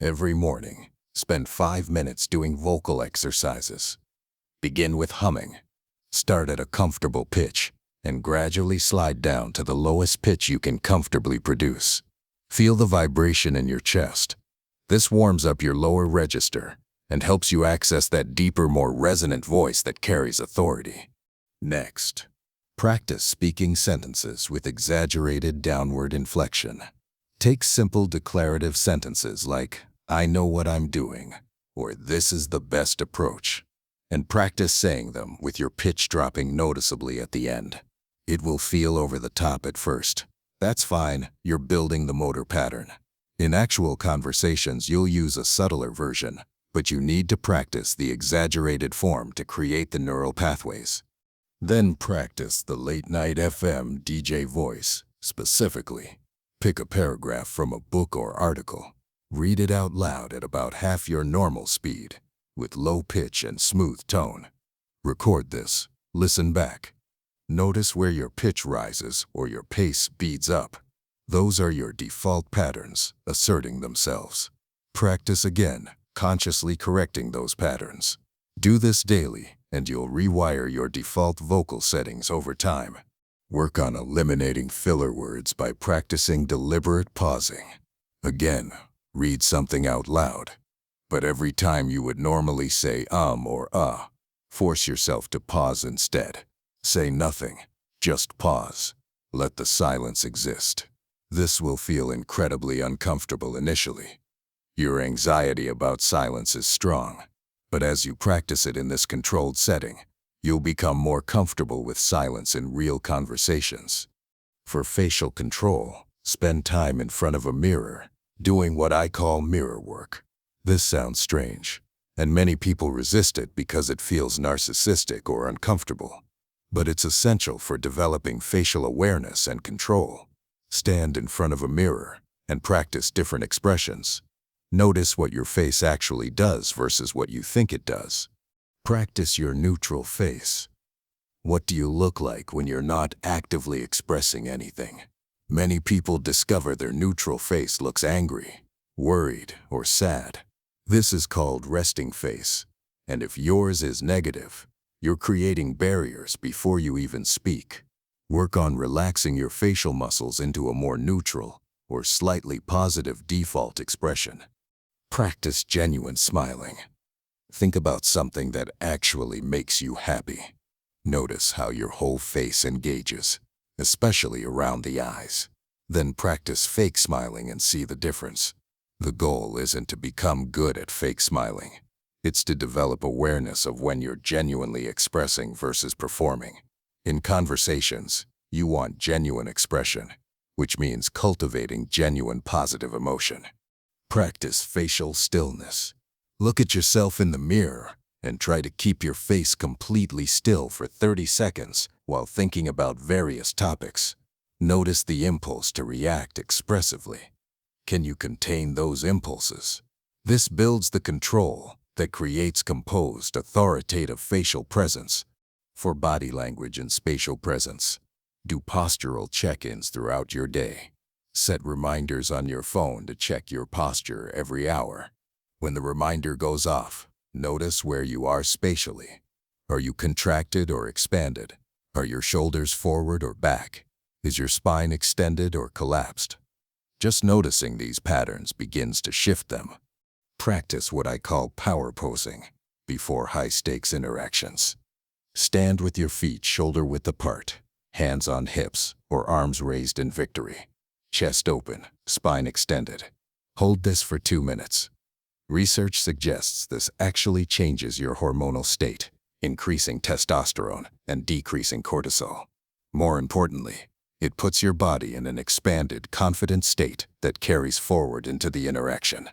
Every morning, spend 5 minutes doing vocal exercises. Begin with humming. Start at a comfortable pitch and gradually slide down to the lowest pitch you can comfortably produce. Feel the vibration in your chest. This warms up your lower register and helps you access that deeper, more resonant voice that carries authority. Next, Practice speaking sentences with exaggerated downward inflection. Take simple declarative sentences like, "I know what I'm doing," or "This is the best approach," and practice saying them with your pitch dropping noticeably at the end. It will feel over the top at first. That's fine, you're building the motor pattern. In actual conversations, you'll use a subtler version, but you need to practice the exaggerated form to create the neural pathways. Then practice the late-night FM DJ voice, specifically. Pick a paragraph from a book or article. Read it out loud at about half your normal speed, with low pitch and smooth tone. Record this. Listen back. Notice where your pitch rises or your pace speeds up. Those are your default patterns asserting themselves. Practice again, consciously correcting those patterns. Do this daily, and you'll rewire your default vocal settings over time. Work on eliminating filler words by practicing deliberate pausing. Again, read something out loud, but every time you would normally say or force yourself to pause instead. Say nothing, just pause. Let the silence exist. This will feel incredibly uncomfortable initially. Your anxiety about silence is strong, but as you practice it in this controlled setting, you'll become more comfortable with silence in real conversations. For facial control, spend time in front of a mirror, doing what I call mirror work. This sounds strange, and many people resist it because it feels narcissistic or uncomfortable. But it's essential for developing facial awareness and control. Stand in front of a mirror and practice different expressions. Notice what your face actually does versus what you think it does. Practice your neutral face. What do you look like when you're not actively expressing anything? Many people discover their neutral face looks angry, worried, or sad. This is called resting face, and if yours is negative, you're creating barriers before you even speak. Work on relaxing your facial muscles into a more neutral or slightly positive default expression. Practice genuine smiling. Think about something that actually makes you happy. Notice how your whole face engages, especially around the eyes. Then practice fake smiling and see the difference. The goal isn't to become good at fake smiling. It's to develop awareness of when you're genuinely expressing versus performing. In conversations, you want genuine expression, which means cultivating genuine positive emotion. Practice facial stillness. Look at yourself in the mirror and try to keep your face completely still for 30 seconds while thinking about various topics. Notice the impulse to react expressively. Can you contain those impulses? This builds the control that creates composed, authoritative facial presence. For body language and spatial presence, do postural check-ins throughout your day. Set reminders on your phone to check your posture every hour. When the reminder goes off, notice where you are spatially. Are you contracted or expanded? Are your shoulders forward or back? Is your spine extended or collapsed? Just noticing these patterns begins to shift them. Practice what I call power posing before high-stakes interactions. Stand with your feet shoulder-width apart, hands on hips or arms raised in victory. Chest open, spine extended. Hold this for 2 minutes. Research suggests this actually changes your hormonal state, increasing testosterone and decreasing cortisol. More importantly, it puts your body in an expanded, confident state that carries forward into the interaction.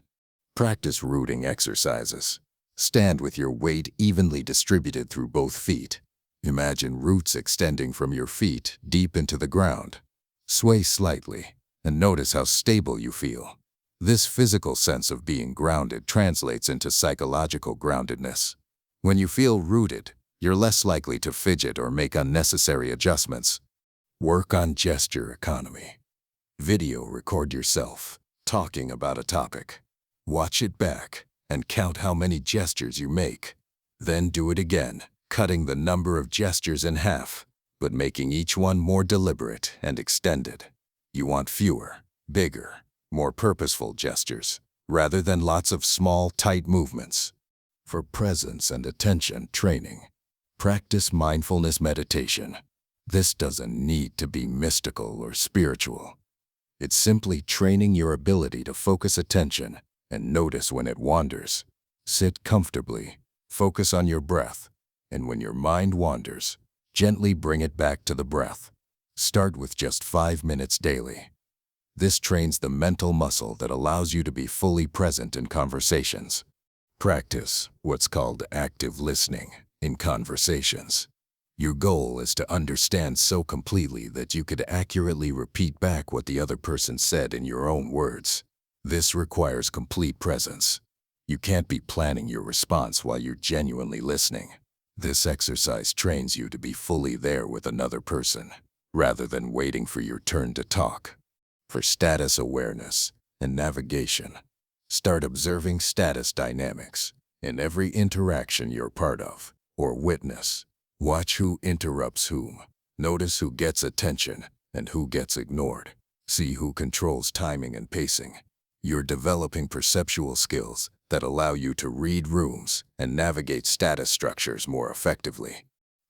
Practice rooting exercises. Stand with your weight evenly distributed through both feet. Imagine roots extending from your feet deep into the ground. Sway slightly and notice how stable you feel. This physical sense of being grounded translates into psychological groundedness. When you feel rooted, you're less likely to fidget or make unnecessary adjustments. Work on gesture economy. Video record yourself talking about a topic. Watch it back and count how many gestures you make. Then do it again, cutting the number of gestures in half, but making each one more deliberate and extended. You want fewer, bigger, more purposeful gestures, rather than lots of small, tight movements. For presence and attention training, practice mindfulness meditation. This doesn't need to be mystical or spiritual. It's simply training your ability to focus attention and notice when it wanders. Sit comfortably, focus on your breath, and when your mind wanders, gently bring it back to the breath. Start with just 5 minutes daily. This trains the mental muscle that allows you to be fully present in conversations. Practice what's called active listening in conversations. Your goal is to understand so completely that you could accurately repeat back what the other person said in your own words. This requires complete presence. You can't be planning your response while you're genuinely listening. This exercise trains you to be fully there with another person, rather than waiting for your turn to talk. For status awareness and navigation, start observing status dynamics in every interaction you're part of or witness. Watch who interrupts whom. Notice who gets attention and who gets ignored. See who controls timing and pacing. You're developing perceptual skills that allow you to read rooms and navigate status structures more effectively.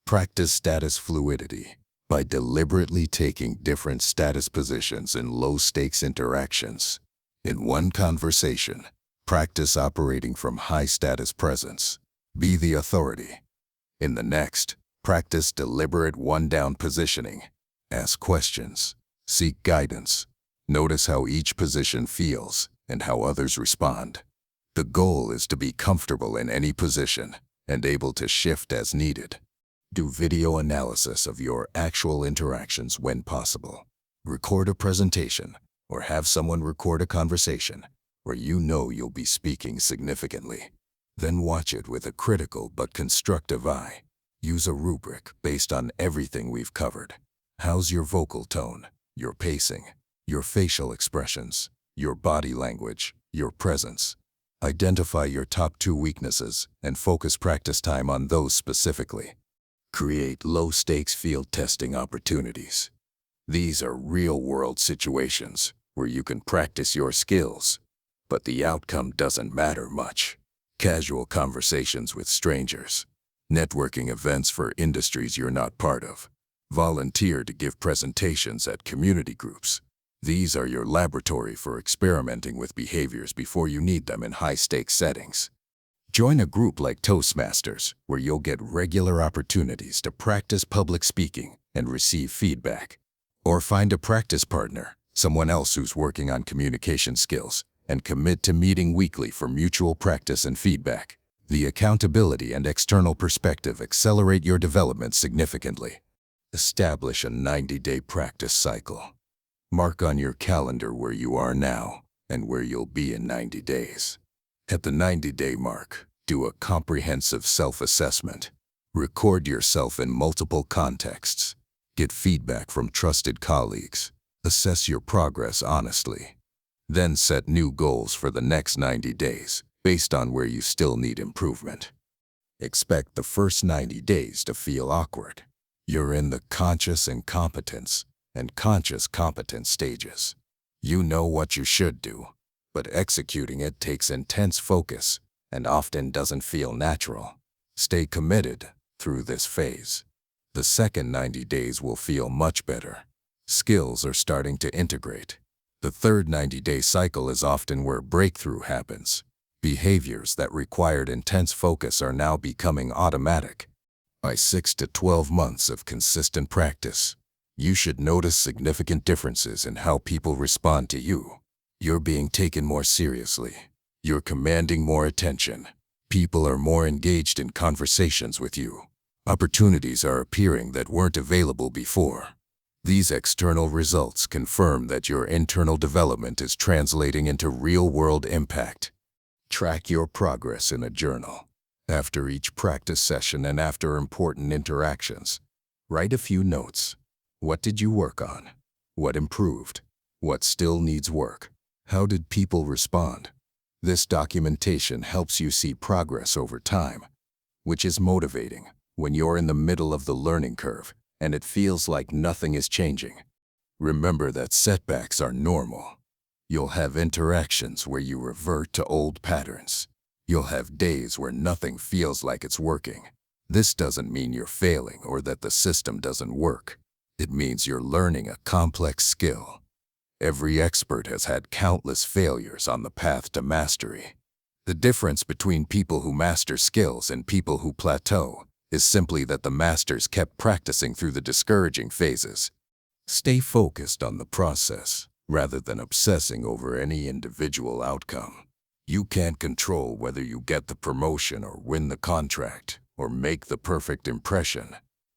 Practice status fluidity by deliberately taking different status positions in low-stakes interactions. In one conversation, practice operating from high-status presence. Be the authority. In the next, practice deliberate one-down positioning. Ask questions. Seek guidance. Notice how each position feels and how others respond. The goal is to be comfortable in any position and able to shift as needed. Do video analysis of your actual interactions when possible. Record a presentation or have someone record a conversation where you know you'll be speaking significantly. Then watch it with a critical but constructive eye. Use a rubric based on everything we've covered. How's your vocal tone, your pacing, your facial expressions, your body language, your presence? Identify your top 2 weaknesses and focus practice time on those specifically. Create low-stakes field testing opportunities. These are real-world situations where you can practice your skills, but the outcome doesn't matter much. Casual conversations with strangers. Networking events for industries you're not part of. Volunteer to give presentations at community groups. These are your laboratory for experimenting with behaviors before you need them in high-stakes settings. Join a group like Toastmasters, where you'll get regular opportunities to practice public speaking and receive feedback. Or find a practice partner, someone else who's working on communication skills, and commit to meeting weekly for mutual practice and feedback. The accountability and external perspective accelerate your development significantly. Establish a 90-day practice cycle. Mark on your calendar where you are now and where you'll be in 90 days. At the 90-day mark, do a comprehensive self-assessment. Record yourself in multiple contexts. Get feedback from trusted colleagues. Assess your progress honestly. Then set new goals for the next 90 days based on where you still need improvement. Expect the first 90 days to feel awkward. You're in the conscious incompetence and conscious competence stages. You know what you should do, but executing it takes intense focus and often doesn't feel natural. Stay committed through this phase. The second 90 days will feel much better. Skills are starting to integrate. The third 90-day cycle is often where breakthrough happens. Behaviors that required intense focus are now becoming automatic. By 6 to 12 months of consistent practice, you should notice significant differences in how people respond to you. You're being taken more seriously. You're commanding more attention. People are more engaged in conversations with you. Opportunities are appearing that weren't available before. These external results confirm that your internal development is translating into real-world impact. Track your progress in a journal. After each practice session and after important interactions, write a few notes. What did you work on? What improved? What still needs work? How did people respond? This documentation helps you see progress over time, which is motivating when you're in the middle of the learning curve and it feels like nothing is changing. Remember that setbacks are normal. You'll have interactions where you revert to old patterns. You'll have days where nothing feels like it's working. This doesn't mean you're failing or that the system doesn't work. It means you're learning a complex skill. Every expert has had countless failures on the path to mastery. The difference between people who master skills and people who plateau is simply that the masters kept practicing through the discouraging phases. Stay focused on the process rather than obsessing over any individual outcome. You can't control whether you get the promotion or win the contract or make the perfect impression,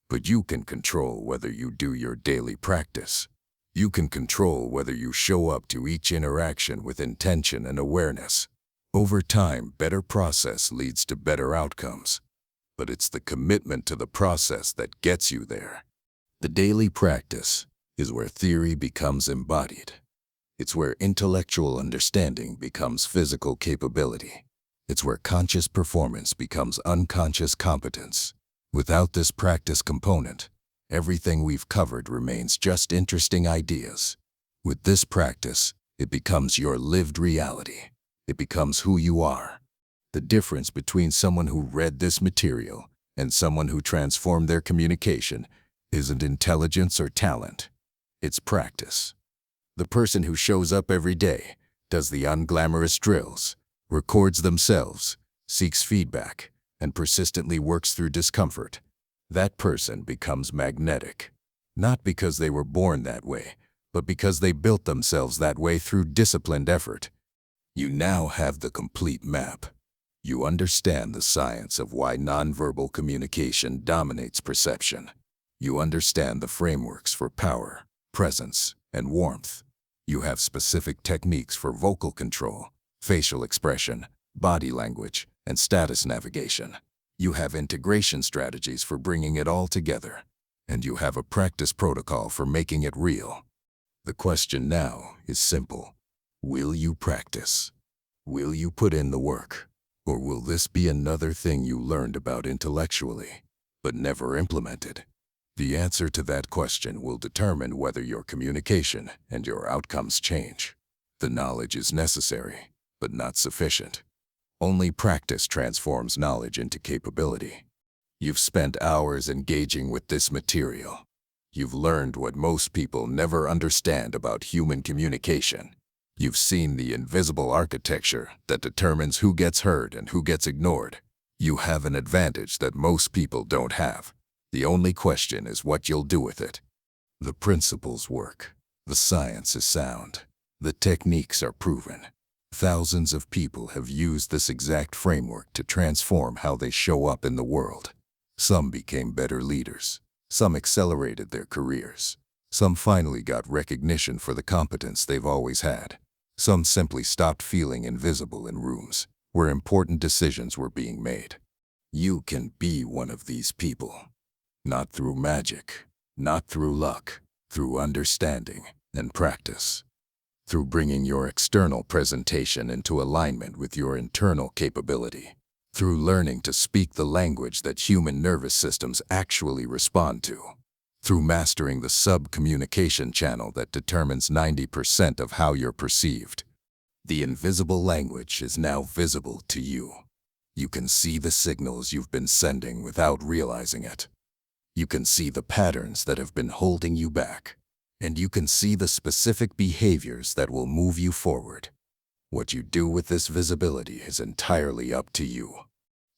but you can control whether you do your daily practice. You can control whether you show up to each interaction with intention and awareness. Over time, better process leads to better outcomes, but it's the commitment to the process that gets you there. The daily practice is where theory becomes embodied. It's where intellectual understanding becomes physical capability. It's where conscious performance becomes unconscious competence. Without this practice component, everything we've covered remains just interesting ideas. With this practice, it becomes your lived reality. It becomes who you are. The difference between someone who read this material and someone who transformed their communication isn't intelligence or talent. It's practice. The person who shows up every day, does the unglamorous drills, records themselves, seeks feedback, and persistently works through discomfort, that person becomes magnetic. Not because they were born that way, but because they built themselves that way through disciplined effort. You now have the complete map. You understand the science of why nonverbal communication dominates perception. You understand the frameworks for power, presence, and warmth. You have specific techniques for vocal control, facial expression, body language, and status navigation. You have integration strategies for bringing it all together. And you have a practice protocol for making it real. The question now is simple. Will you practice? Will you put in the work? Or will this be another thing you learned about intellectually, but never implemented? The answer to that question will determine whether your communication and your outcomes change. The knowledge is necessary, but not sufficient. Only practice transforms knowledge into capability. You've spent hours engaging with this material. You've learned what most people never understand about human communication. You've seen the invisible architecture that determines who gets heard and who gets ignored. You have an advantage that most people don't have. The only question is what you'll do with it. The principles work. The science is sound. The techniques are proven. Thousands of people have used this exact framework to transform how they show up in the world. Some became better leaders. Some accelerated their careers. Some finally got recognition for the competence they've always had. Some simply stopped feeling invisible in rooms where important decisions were being made. You can be one of these people. Not through magic, not through luck, through understanding and practice. Through bringing your external presentation into alignment with your internal capability. Through learning to speak the language that human nervous systems actually respond to. Through mastering the sub-communication channel that determines 90% of how you're perceived. The invisible language is now visible to you. You can see the signals you've been sending without realizing it. You can see the patterns that have been holding you back. And you can see the specific behaviors that will move you forward. What you do with this visibility is entirely up to you.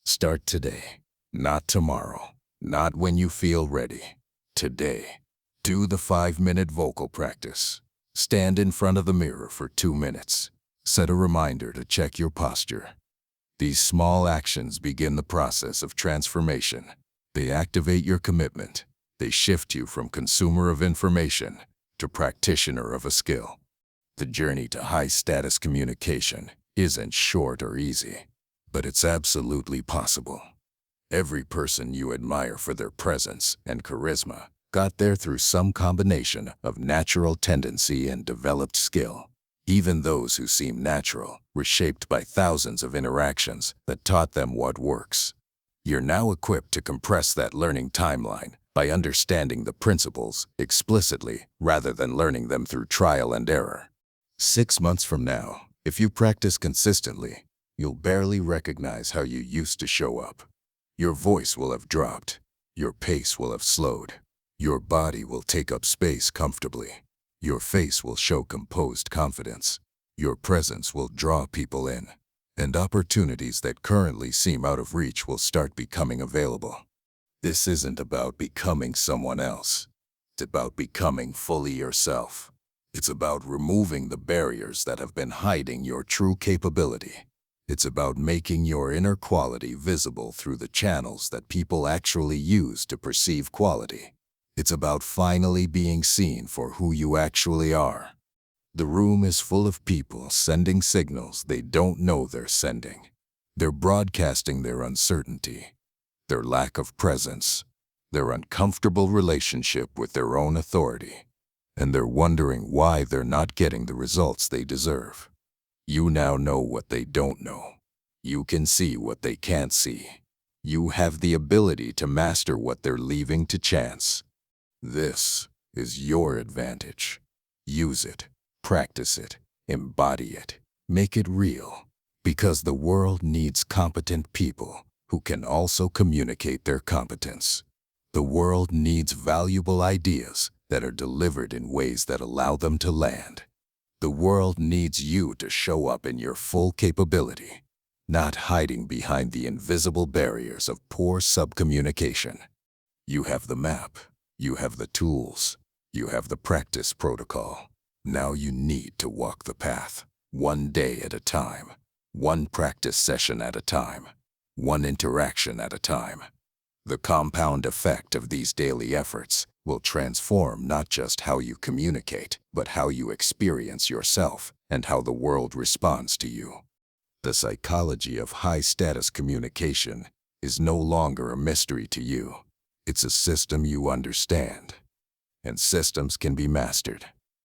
Start today, not tomorrow, not when you feel ready. Today. Do the 5-minute vocal practice. Stand in front of the mirror for 2 minutes. Set a reminder to check your posture. These small actions begin the process of transformation. They activate your commitment. They shift you from consumer of information to practitioner of a skill. The journey to high-status communication isn't short or easy, but it's absolutely possible. Every person you admire for their presence and charisma got there through some combination of natural tendency and developed skill. Even those who seem natural were shaped by thousands of interactions that taught them what works. You're now equipped to compress that learning timeline by understanding the principles explicitly rather than learning them through trial and error. 6 months from now, if you practice consistently, you'll barely recognize how you used to show up. Your voice will have dropped. Your pace will have slowed. Your body will take up space comfortably. Your face will show composed confidence. Your presence will draw people in, and opportunities that currently seem out of reach will start becoming available. This isn't about becoming someone else. It's about becoming fully yourself. It's about removing the barriers that have been hiding your true capability. It's about making your inner quality visible through the channels that people actually use to perceive quality. It's about finally being seen for who you actually are. The room is full of people sending signals they don't know they're sending. They're broadcasting their uncertainty, their lack of presence, their uncomfortable relationship with their own authority, and they're wondering why they're not getting the results they deserve. You now know what they don't know. You can see what they can't see. You have the ability to master what they're leaving to chance. This is your advantage. Use it, practice it, embody it, make it real, because the world needs competent people who can also communicate their competence. The world needs valuable ideas that are delivered in ways that allow them to land. The world needs you to show up in your full capability, not hiding behind the invisible barriers of poor subcommunication. You have the map, you have the tools, you have the practice protocol. Now you need to walk the path, one day at a time, one practice session at a time, one interaction at a time. The compound effect of these daily efforts will transform not just how you communicate, but how you experience yourself and how the world responds to you. The psychology of high-status communication is no longer a mystery to you. It's a system you understand, and systems can be mastered.